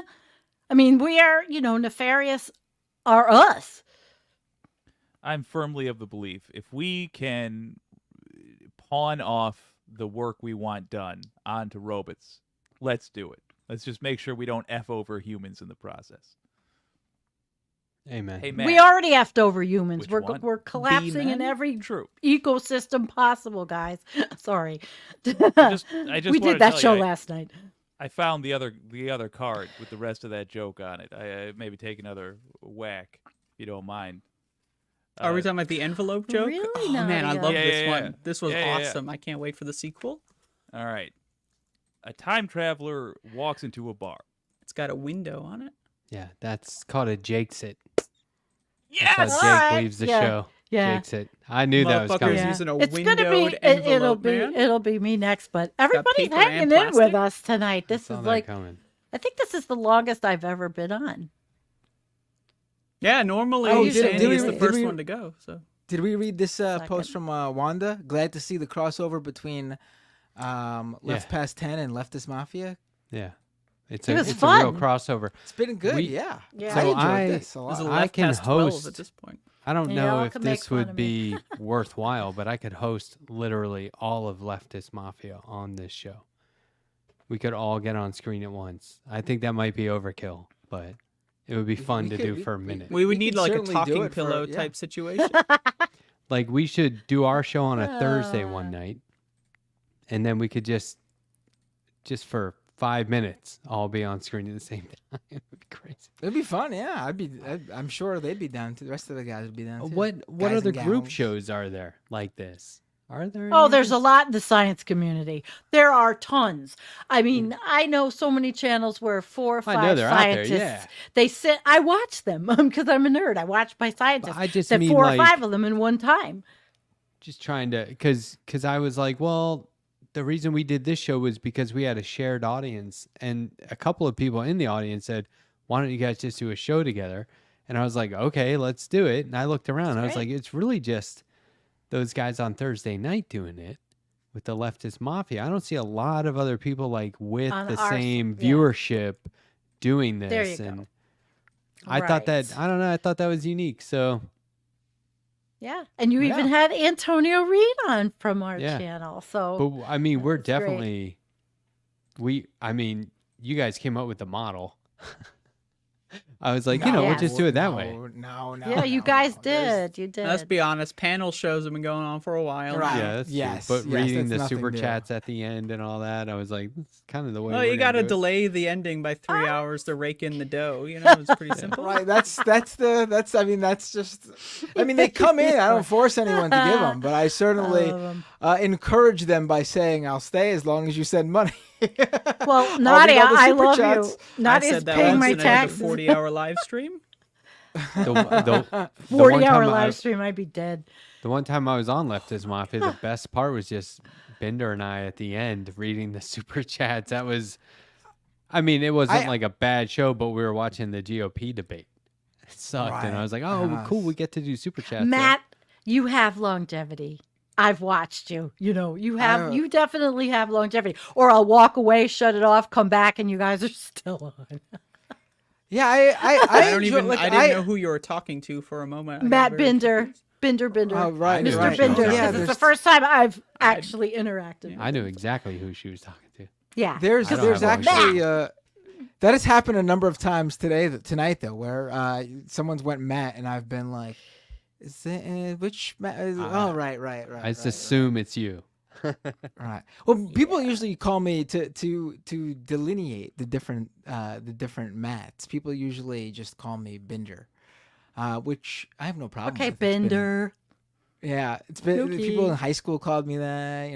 I mean, we are, nefarious are us. I'm firmly of the belief if we can pawn off the work we want done onto robots, let's do it. Let's just make sure we don't F over humans in the process. Amen. Hey, Matt. We already effed over humans. Which We're one? we're collapsing in men? every True. ecosystem possible, guys. Sorry. I just we wanna did that tell show you, last night. I found the other card with the rest of that joke on it. I maybe take another whack if you don't mind. Are we talking about the envelope joke? Really, Oh man, I Nadia? love Yeah, this yeah, one. yeah. This was Yeah, yeah, yeah. awesome. I can't wait for the sequel. All right. A time traveler walks into a bar. It's got a window on it. Yeah, that's called a Jake's it. Yes. That's how Jake Alright, leaves the yeah, show. yeah. Jake's it. I knew that was Motherfuckers coming. using a It's gonna be windowed envelope, man. it'll be me next, but everybody's paper and hanging in with plastic? us tonight. This Saw is that like coming. I think this is the longest I've ever been on. Yeah, normally Oh, did- Sandy did we- is the did first we- one to go. So Did we read this Second. post from Wanda? Glad to see the crossover between Left Past 10 and Leftist Mafia. Yeah. It's It a was it's a real fun. crossover. It's been good, We- yeah. Yeah. I So enjoyed I- this a it was a lot. I left can past 12 host- at this point. I don't Yeah, know y'all if can make this fun would of be worthwhile, but I could host literally all of Leftist Mafia on this show. We could all get on screen at once. I think that might be overkill, but it would be fun to do for a minute. We would We need could like a certainly do talking it for- pillow yeah. type situation. Like we should do our show on a Thursday one night, and then we could just for 5 minutes all be on screen at the same time. It would be crazy. It'd be fun, yeah. I'm sure they'd be down too. The rest of the guys would be down too. What Guys other and group gals. shows are there like this? Are there? Oh, any there's a others? lot in the science community. There are tons. I mean, I know so many channels where 4 or 5 I know they're out there, scientists yeah. they sit. I watch them because I'm a nerd. I watch my scientists. I just said mean 4 like or 5 of them in one time. just trying to because I was like, well, the reason we did this show was because we had a shared audience, and a couple of people in the audience said, why don't you guys just do a show together? And I was like, okay, let's do it. And I looked around, I was great. like, it's really just those guys on Thursday night doing it with the Leftist Mafia. I don't see a lot of other people like with On the our- same yeah. viewership doing this. There you go. And I thought that Right. I don't know, I thought that was unique. So Yeah, and you even Yeah. had Antonio Reed on from our Yeah. channel. So but I mean, we're That's great. definitely I mean, you guys came up with the model. I was like, we'll just do it that way. No. yeah, you no, guys no. There's- did. You did. Let's be honest. Panel shows have been going on for a while. Right. Yeah, that's Yes, true. But yes, reading that's the nothing super new. chats at the end and all that, I was like, that's kind of the way. Well, we're you gonna got to do it. delay the ending by 3 hours to rake in the dough. You know, it's pretty simple. Right, that's I mean that's just I mean they come in. I don't force anyone to give them, but I certainly encourage them by saying I'll stay as long as you send money. Well, I'll read Nadia, all the I super love chats. you. Nadia's I said that paying once my and I had a taxes. 40-hour live stream. The one 40-hour time live stream, I'd be dead. The one time I was on Leftist Mafia, the best part was just Bender and I at the end reading the super chats. That was, I mean, it wasn't like a bad show, but we were watching the GOP debate. It sucked, and I Right. was like, oh, cool, we get to do super chats. Matt, you have longevity. I've watched you. You know, you definitely have longevity. Or I'll walk away, shut it off, come back, and you guys are still on. Yeah, I I don't enjoy- even. like, I didn't know who you were talking to for a moment. I got Matt very Binder. confused. Binder. Oh, right, Mr. right. Binder. Oh, yeah, Because it's the there's- first time I've actually interacted. I knew exactly who she was talking to. Yeah. There's I don't there's have long actually that has happened a number of times tonight though, where someone's went Matt and I've been like, is it, which Matt? Oh, right. I just assume it's you. Right. Well, people usually call me to delineate the different mats. People usually just call me Binder. which I have no problem Okay, with. It's been- Bender. yeah, it's been Dookie. people in high school called me that.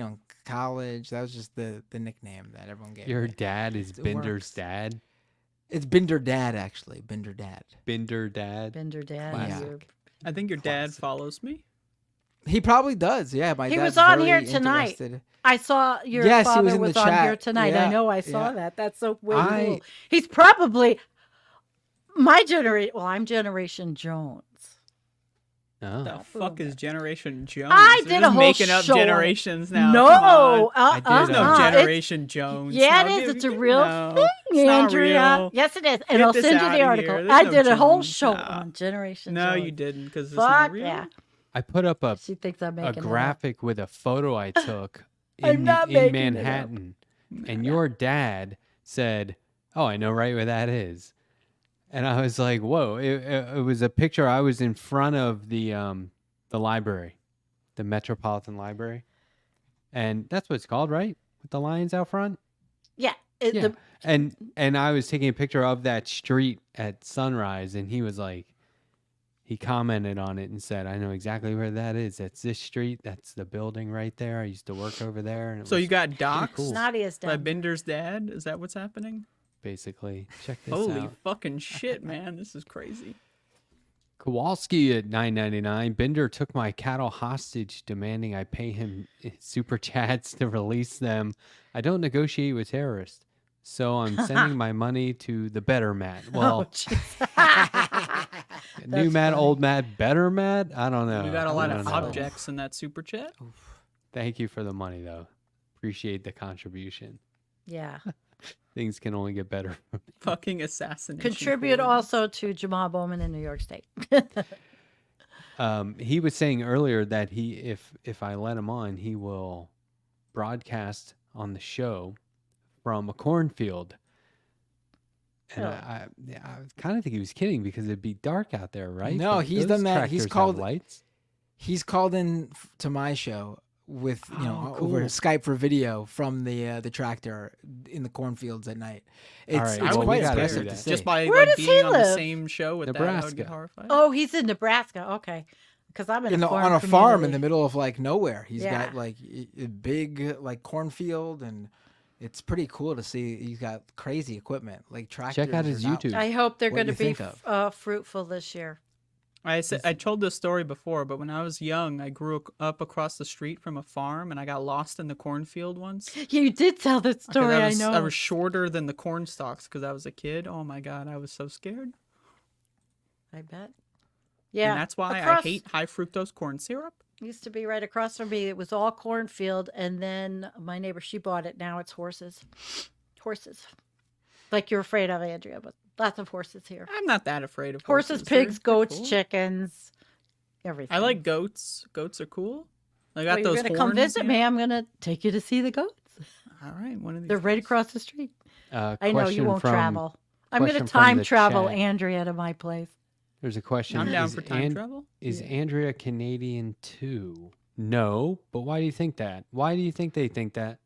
College. That was just the nickname that everyone gave Your me. dad is It Bender's works. dad. It's Binder Dad, actually. Binder Dad. Bender dad. Bender dad. Classic. you're- I think your dad Classic. follows me. He probably does. Yeah, my He dad's was on very here tonight. interested. I saw your Yes, he father was in the was on here chat. tonight. Yeah, I know. I saw yeah. that. That's so way I- cool. He's probably my generation. Well, I'm Generation Jones. Oh. The fuck is Generation Jones? I They're did just a whole making up show on it. generations now. No, Come on. I did, There's no it's- Generation Jones. Yeah, No, it is. give- It's a give- real no, thing, it's not Andrea. real. Yes, it is. And Get I'll this send you outta the here. article. There's I no did a whole Jones. show Nah. on Generation No, Jones. you didn't, because it's Fuck not real. yeah. I put up a She thinks I'm making it up. graphic with a photo I took I'm not in making it up. Manhattan, and your dad said, "Oh, I know right where that is," and I was like, "Whoa!" It was a picture. I was in front of the library, the Metropolitan Library, and that's what it's called, right? With the lions out front. Yeah. Yeah. And I was taking a picture of that street at sunrise, and he was like, he commented on it and said, "I know exactly where that is. That's this street. That's the building right there. I used to work over there." And it So was you got doxxed cool. Nadia's by dad. Bender's dad? Is that what's happening? basically, check this Holy out. fucking shit, man. This is crazy. Kowalski at $9.99. Bender took my cattle hostage, demanding I pay him super chats to release them. I don't negotiate with terrorists, so I'm sending my money to the better Matt. Well, Oh, jeez. new That's Matt, funny. old Matt, better Matt. I don't know. We got a lot I of don't know. objects in that super chat. Thank you for the money, though. Appreciate the contribution. Yeah. Things can only get better. Fucking assassination. Contribute forward. also to Jamal Bowman in New York State. He was saying earlier that if I let him on, he will broadcast on the show from a cornfield. And Oh. I kind of think he was kidding because it'd be dark out there, right? No, But he's those done that. He's tractors have called- lights. He's called in to my show with over cool. Skype for video from the tractor in the cornfields at night. It's, right, it's well, we quite gotta do impressive that. to see. Just by Where like, does being he on the live? same show with that, I would Nebraska. get horrified. Oh, he's in Nebraska. Okay. Because I'm in a farm on a farm in community. the middle of like nowhere. He's Yeah. got like a big like cornfield, and it's pretty cool to see. He's got crazy equipment like tractors. Check out are his not- YouTube. I hope they're What going to you be think of? fruitful this year. I told this story before, but when I was young, I grew up across the street from a farm, and I got lost in the cornfield once. You did tell that 'Cause story. I was, know. I was shorter than the corn stalks because I was a kid. Oh my god, I was so scared. I bet. Yeah. And that's why I across- hate high fructose corn syrup. Used to be right across from me. It was all cornfield, and then my neighbor, she bought it. Now it's horses. Horses. Like you're afraid of, Andrea, but lots of horses here. I'm not that afraid of Horses, They're- pigs, they're goats, cool. chickens, everything. I like goats. Goats are cool. I got Well, you're those gonna horns. come visit you me. know? I'm gonna take you to see the goats. All right, one of these. They're right days. across the street. I know you Question won't from- travel. I'm gonna question from time the travel chat. Andrea to my place. There's a question. I'm down is for time travel. Is Andrea Canadian too? No, but why do you think that? Why do you think they think that?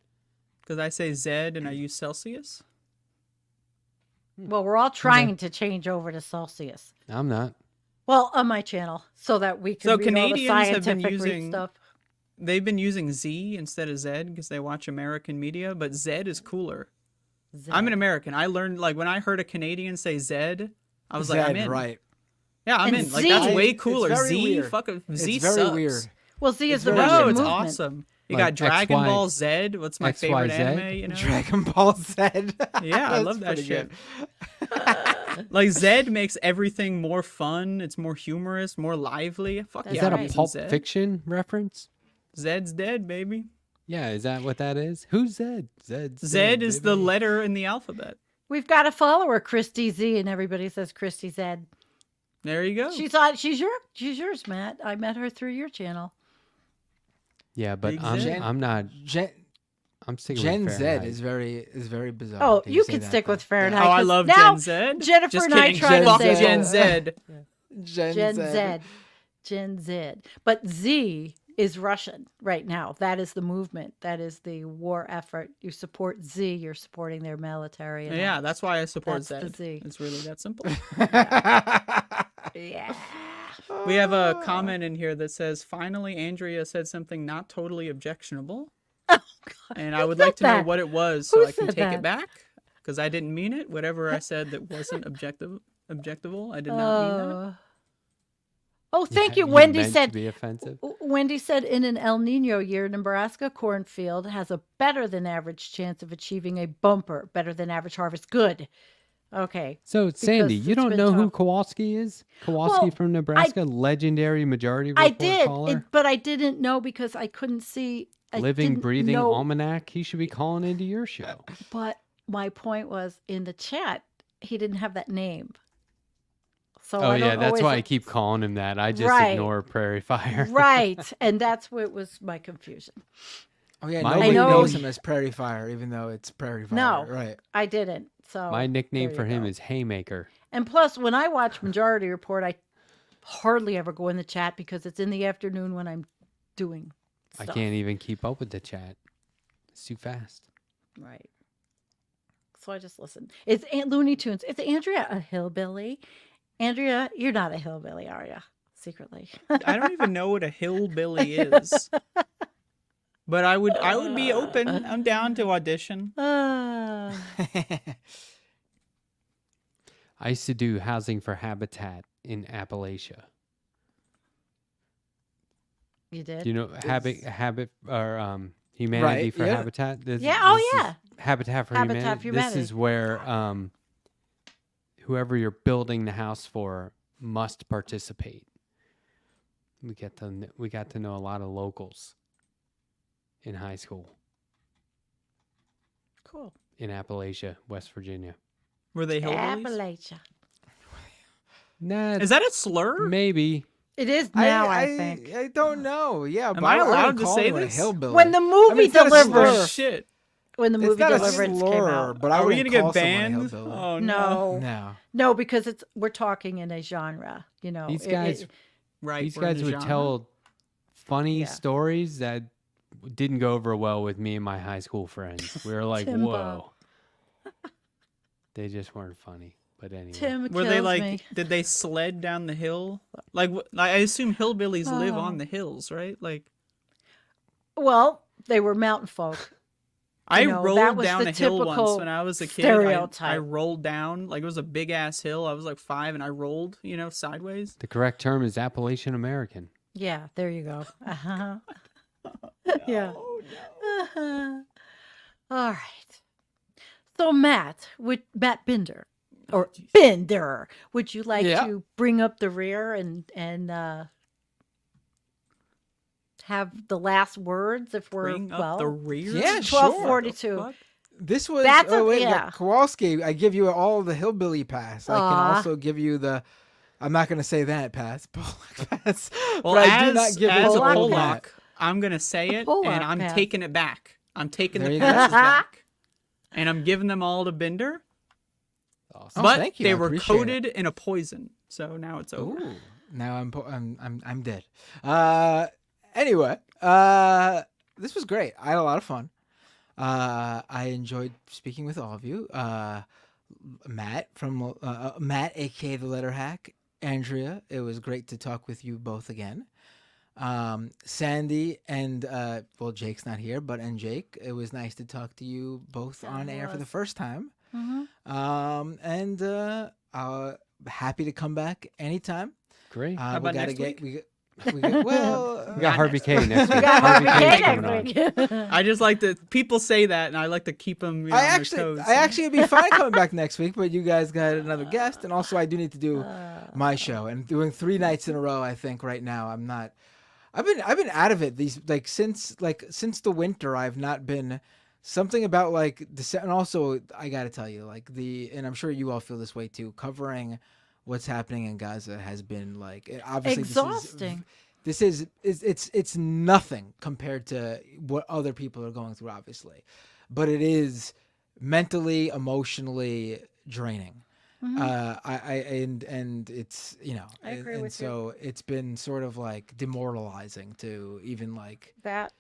Because I say Zed and I use Celsius. Well, we're all trying to change over to Celsius. I'm not. Well, on my channel, so that we can So read all the Canadians have been scientific using- stuff. They've been using Z instead of Zed because they watch American media, but Zed is cooler. I'm an American. I learned like when I heard a Canadian say Zed, I was like, I'm Zed, in. right? Yeah, I'm And in. Like that's Z- way It's cooler. very Z, weird. fuck a Z It's very sucks. weird. Well, Z is It's the very Russian No, it's movement. awesome. You Like got Dragon XY Ball Z. What's my favorite XYZ? anime? You know, Dragon Ball Z. Yeah, I love that shit. Like Zed makes everything more fun. It's more humorous, more lively. Fuck That's Is yeah, that I'm a using Pulp Zed. Fiction reference? Zed's dead, baby. Yeah, is that what that is? Who's Zed? Zed's Zed dead, is the baby. letter in the alphabet. We've got a follower, Christy Z, and everybody says Christy Zed. There you go. She's yours, Matt. I met her through your channel. Yeah, but Big I'm Zed. I'm not. Gen, I'm sticking Gen with Z Fahrenheit. is very bizarre. Oh, that you say can that, stick though. with Fahrenheit. Oh, I 'cause love now Gen Z. Jennifer Just and I kidding. try to Fuck say Gen that. Z. Gen Z. Gen Z. But Z is Russian right now. That is the movement. That is the war effort. You support Z, you're supporting their military. And Yeah, all. that's why I support That's the Zed. Z. It's really that simple. Yeah. We have a comment in here that says, finally, Andrea said something not totally objectionable. And I Who would said like to know that? what it was so Who I can said take that? it back. Because I didn't mean it. Whatever I said that wasn't objectable, I did not mean that. Oh, thank Yeah, you. Wendy meant said. to be offensive. Wendy said, in an El Nino year, Nebraska cornfield has a better than average chance of achieving a bumper, better than average harvest. Good. Okay. So, Sandy, you it's don't been know who tough. Kowalski is? Kowalski Well, from Nebraska, legendary majority I report did, caller, but I didn't know because I couldn't see. I living, didn't breathing know, almanac. He should be calling into your show. But my point was, in the chat, he didn't have that name. So Oh I yeah, don't that's always why I keep calling him that. I just Right. ignore Prairie Fire. Right, and that's what was my confusion. Oh yeah, My nobody know- knows him as Prairie Fire, even though it's Prairie Fire. No. Right. I didn't. So My nickname there for you him go. is Haymaker. And plus, when I watch Majority Report, I hardly ever go in the chat because it's in the afternoon when I'm doing I stuff. can't even keep up with the chat. It's too fast. Right. So I just listen. It's Looney Tunes. Is Andrea a hillbilly? Andrea, you're not a hillbilly, are you? Secretly. I don't even know what a hillbilly is. But I would be open. I'm down to audition. I used to do housing for habitat in Appalachia. You did? Do you know habit or humanity Right, for yeah. habitat? Yeah, oh, this is yeah. Habitat for Habitat Humanity. for Humanity. This is where whoever you're building the house for must participate. We got to know a lot of locals in high school Cool. in Appalachia, West Virginia. Were they hillbillies? Appalachia. Nah, Is that a slur? maybe. It is now, I think. I don't know. Yeah, but I wouldn't allowed to call say him a this? hillbilly. When the movie it's not a delivered, slur. Shit. when the It's movie not a Deliverance came slur, out. but I Are we wouldn't gonna call get someone a banned? hillbilly. Oh No. No. No, because we're talking in a genre, you know. These guys, Right. these we're in guys the would genre. tell funny Yeah. stories that didn't go over well with me and my high school friends. We were like, Tim whoa. They just weren't funny. But anyway. Tim Were kills they like? me. Did they sled down the hill? Like I assume hillbillies live Oh. on the hills, right? Like Well, they were mountain folk. I know, that rolled was down the a hill once typical when I was a kid. stereotype. I rolled down like it was a big ass hill. I was like 5, and I rolled, sideways. The correct term is Appalachian American. Yeah, there you go. Uh-huh. Yeah. Uh-huh. All right. So Matt Binder, or Binder, would you like Yeah. to bring up the rear and have the last words if we're Bring up the rear. Yeah, sure. 12:42. Fuck? This was That's yeah. Kowalski. I give you all the hillbilly pass. I can Aw. also give you the. I'm not gonna say that pass. Pollock pass. Well, but I do as, not give as it a Pollock to old pass. Matt. Pollock, I'm gonna say it, Pollock and I'm pass. taking it back. I'm taking There the you go. passes back, and I'm giving them all to Binder. Awesome. Oh, But thank you. they I were appreciate it. coated in a poison, so now it's over. Ooh, now I'm dead. Anyway, this was great. I had a lot of fun. I enjoyed speaking with all of you. Matt from Matt, aka the Letter Hack, Andrea. It was great to talk with you both again. Sandy and well, Jake's not here, and Jake. It was nice to talk to you both Yeah, on it air for the was. first time. Mhm. And happy to come back anytime. Great. How about next week? We well, we got Harvey K next week. We got Harvey K K coming on. next week. I just like to people say that, and I like to keep them on their toes. I actually would be fine coming back next week, but you guys got another guest, and also I do need to do my show, and doing 3 nights in a row. I think right now I'm not. I've been out of it since the winter. I've not been. Something about and also I got to tell you and I'm sure you all feel this way too. Covering what's happening in Gaza has been obviously Exhausting. It's nothing compared to what other people are going through, obviously, but it is mentally, emotionally draining. And it's I agree and with so it's been sort of demoralizing to even That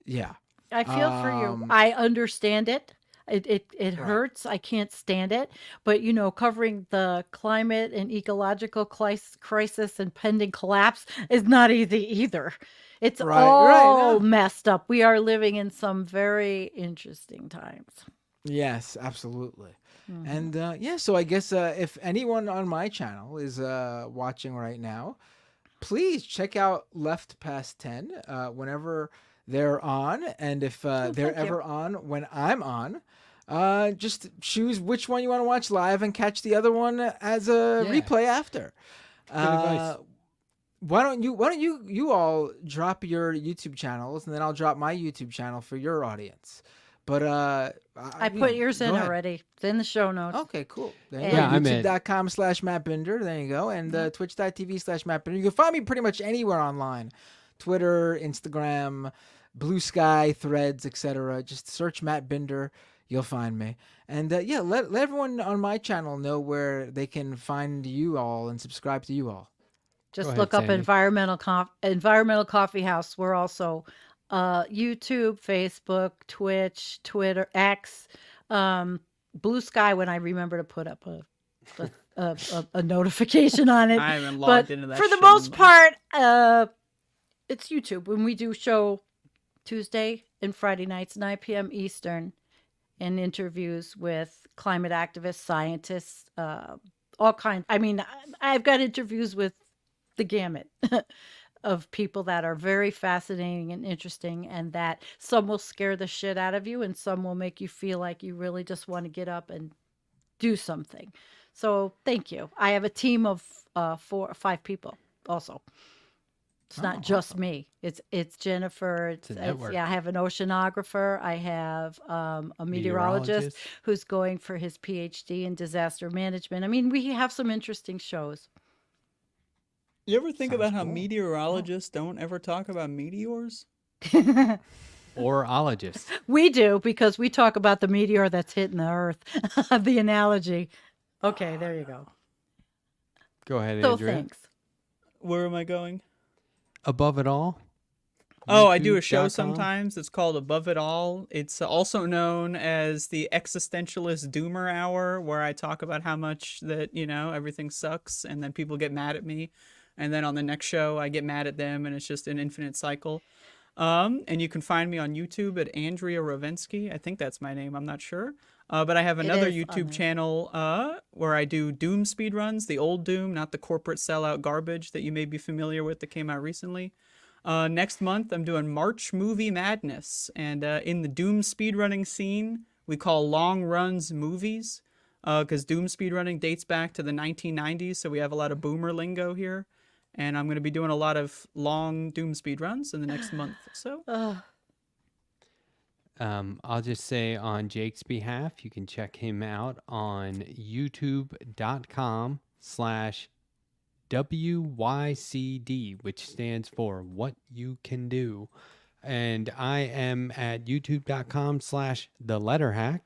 yeah. I feel for you. Um, I understand it. It hurts. I can't stand it. But covering the climate and ecological crisis and pending collapse is not easy either. It's all no. messed up. We are living in some very interesting times. Yes, absolutely. Mhm. And so I guess if anyone on my channel is watching right now, please check out Left Past 10 whenever they're on. And if they're thank you. ever on when I'm on, just choose which one you want to watch live and catch the other one as a Yeah. replay after. Good advice. Why don't you all drop your YouTube channels, and then I'll drop my YouTube channel for your audience. But I put yours in go ahead. already. It's in the show notes. Okay, cool. There you Yeah, go. I'm in. YouTube.com/MattBinder. There you go. And Twitch.tv/MattBinder. You can find me pretty much anywhere online. Twitter, Instagram, Blue Sky, Threads, etc. Just search Matt Binder. You'll find me. And let everyone on my channel know where they can find you all and subscribe to you all. Just ahead, look up Sandy. Environmental Coffee House. We're also YouTube, Facebook, Twitch, Twitter, X, Blue Sky. When I remember to put up a notification on it. I haven't But logged into that. for the shit in most months. part, it's YouTube. When we do show Tuesday and Friday nights, 9 p.m. Eastern, and interviews with climate activists, scientists, all kinds. I mean, I've got interviews with the gamut of people that are very fascinating and interesting, and that some will scare the shit out of you, and some will make you feel like you really just want to get up and do something. So thank you. I have a team of 4 or 5 people also. It's not just me. It's Jennifer. It's a network. I have an oceanographer. I have a meteorologist who's going for his PhD in disaster management. I mean, we have some interesting shows. You ever think Sounds about how cool. meteorologists don't ever talk about meteors? Or ologist. We do, because we talk about the meteor that's hitting the Earth. The analogy. Okay, there you go. Go ahead, So Andrea. thanks. Where am I going? Above it all. Oh, I do a show YouTube.com? sometimes. It's called Above It All. It's also known as the Existentialist Doomer Hour, where I talk about how much that, everything sucks, and then people get mad at me. And then on the next show, I get mad at them, and it's just an infinite cycle. And you can find me on YouTube at Andrea Rovensky. I think that's my name. I'm not sure. But I have another is on YouTube there. channel where I do Doom speedruns, the old Doom, not the corporate sellout garbage that you may be familiar with that came out recently. Next month, I'm doing March Movie Madness. And in the Doom speedrunning scene, we call long runs movies, because Doom speedrunning dates back to the 1990s, so we have a lot of boomer lingo here. And I'm going to be doing a lot of long Doom speedruns in the next month or so. I'll just say on Jake's behalf, you can check him out on youtube.com/WYCD, which stands for What You Can Do. And I am at youtube.com/theletterhack.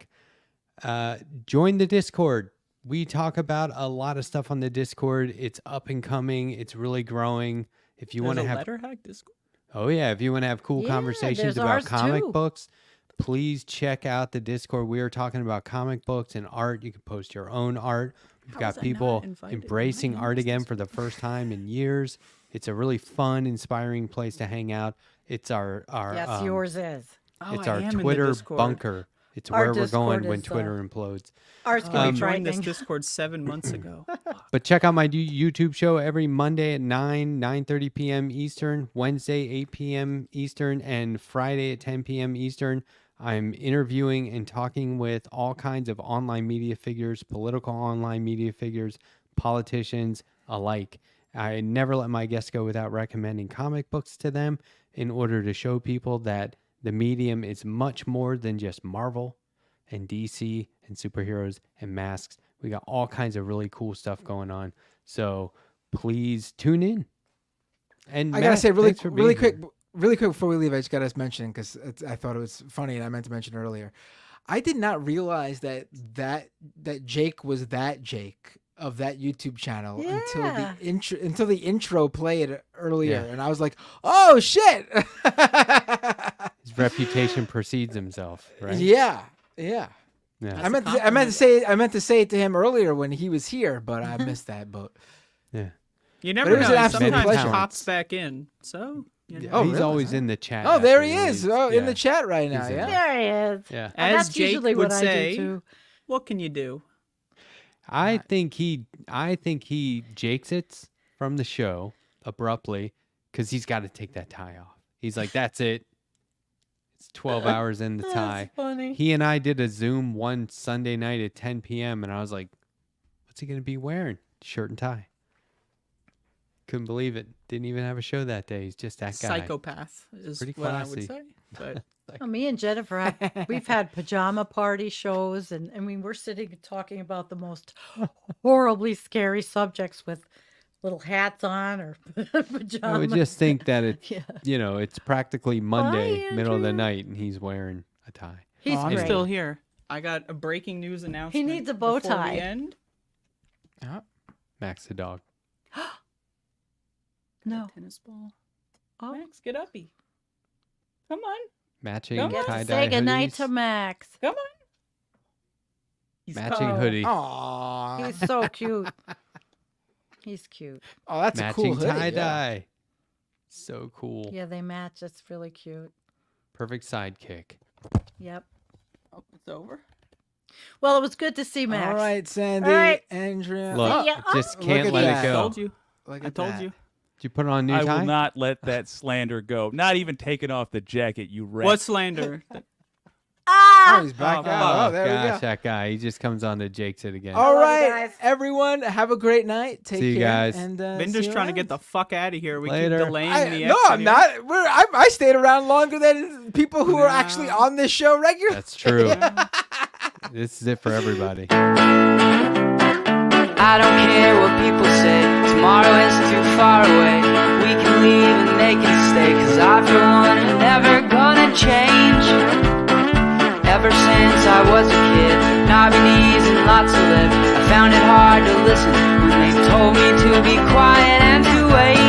Join the Discord. We talk about a lot of stuff on the Discord. It's up and coming. It's really growing. If you want to There's a have Letterhack Discord. Oh, yeah. If you want to have cool Yeah, conversations there's about ours comic too. books, please check out the Discord. We are talking about comic books and art. You can post your own art. We've How got was I people not invited? embracing Why art is again this- for the first time in years. It's a really fun, inspiring place to hang out. It's our Yes, yours is. Oh, it's I our am in the Twitter Discord. bunker. It's Our where we're Discord going when is, Twitter implodes. Ours I can be joined this frightening. Discord 7 months ago. But check out my YouTube show every Monday at 9:30 p.m. Eastern, Wednesday 8 p.m. Eastern, and Friday at 10 p.m. Eastern. I'm interviewing and talking with all kinds of online media figures, political online media figures, politicians alike. I never let my guests go without recommending comic books to them in order to show people that the medium is much more than just Marvel and DC and superheroes and masks. We got all kinds of really cool stuff going on. So please tune in. And I gotta Matt, say really thanks for being quick here. before we leave. I just gotta mention because I thought it was funny and I meant to mention earlier. I did not realize that Jake was that Jake of that YouTube channel Yeah. until the intro played earlier, Yeah. and I was like, "Oh shit!" His reputation precedes himself, right? Yeah. Yeah. I meant to say it to him earlier when he was here, but I missed that boat. Yeah. You But never it was know. an He absolute sometimes pleasure. pops back in. So, you know. Oh, He's really? always in the chat. Oh, there after he he is. leaves. Oh, in Yeah. the chat right now. He's in Yeah. there. There he is. Yeah. And As that's Jake usually would what I say, do too. what can you do? I think he jakes it from the show abruptly because he's got to take that tie off. He's like, that's it. It's 12 hours in the tie. That's funny. He and I did a Zoom one Sunday night at 10 p.m. and I was like, what's he going to be wearing? Shirt and tie. Couldn't believe it. Didn't even have a show that day. He's just that guy. Psychopath is Pretty what I classy. would say. But Well, me and Jennifer, we've had pajama party shows, and I mean, we're sitting and talking about the most horribly scary subjects with little hats on or I pajamas. would just think that it, Yeah. it's practically Monday, middle of the Andrew. night, and he's wearing a tie. He's I'm great. still here. I got a breaking news announcement. needs a bow before we tie. end. Max the dog. No. Tennis ball. Oh. Max, get uppy. Come on. Matching Come on. tie-dye Say goodnight hoodies. to Max. Come on. He's Matching Oh. hoodie. Aww. He's so cute. He's cute. Oh, that's a cool Matching hoodie. tie-dye. So cool. Yeah, they match. It's really cute. Perfect sidekick. Yep. Oh, it's over. Well, it was good to see Max. All right, Sandy, All right. Andrea. Look, ya. I just Look can't at let that. it I go. told you. Look I at told that. you. Did you put on a new I tie? will not let that slander go. Not even taking off the jacket, you rat. What slander? Oh, Ah! he's back Oh, out. Oh, Oh, there we gosh, go. that guy. He just comes on to Jake's it again. All love you right, guys. everyone, have a great night. Take See you care. guys. And, Bender's see you trying to get around. the fuck out of here. We Later. keep delaying the No, exit I'm here. not. I stayed around longer than people who are actually on this show regularly. That's true. This is it for everybody. I don't care what people say, tomorrow is too far away. We can leave and they can stay, cause I for one am never gonna change. Ever since I was a kid, knobby knees and lots of lip, I found it hard to listen when they told me to be quiet and to wait.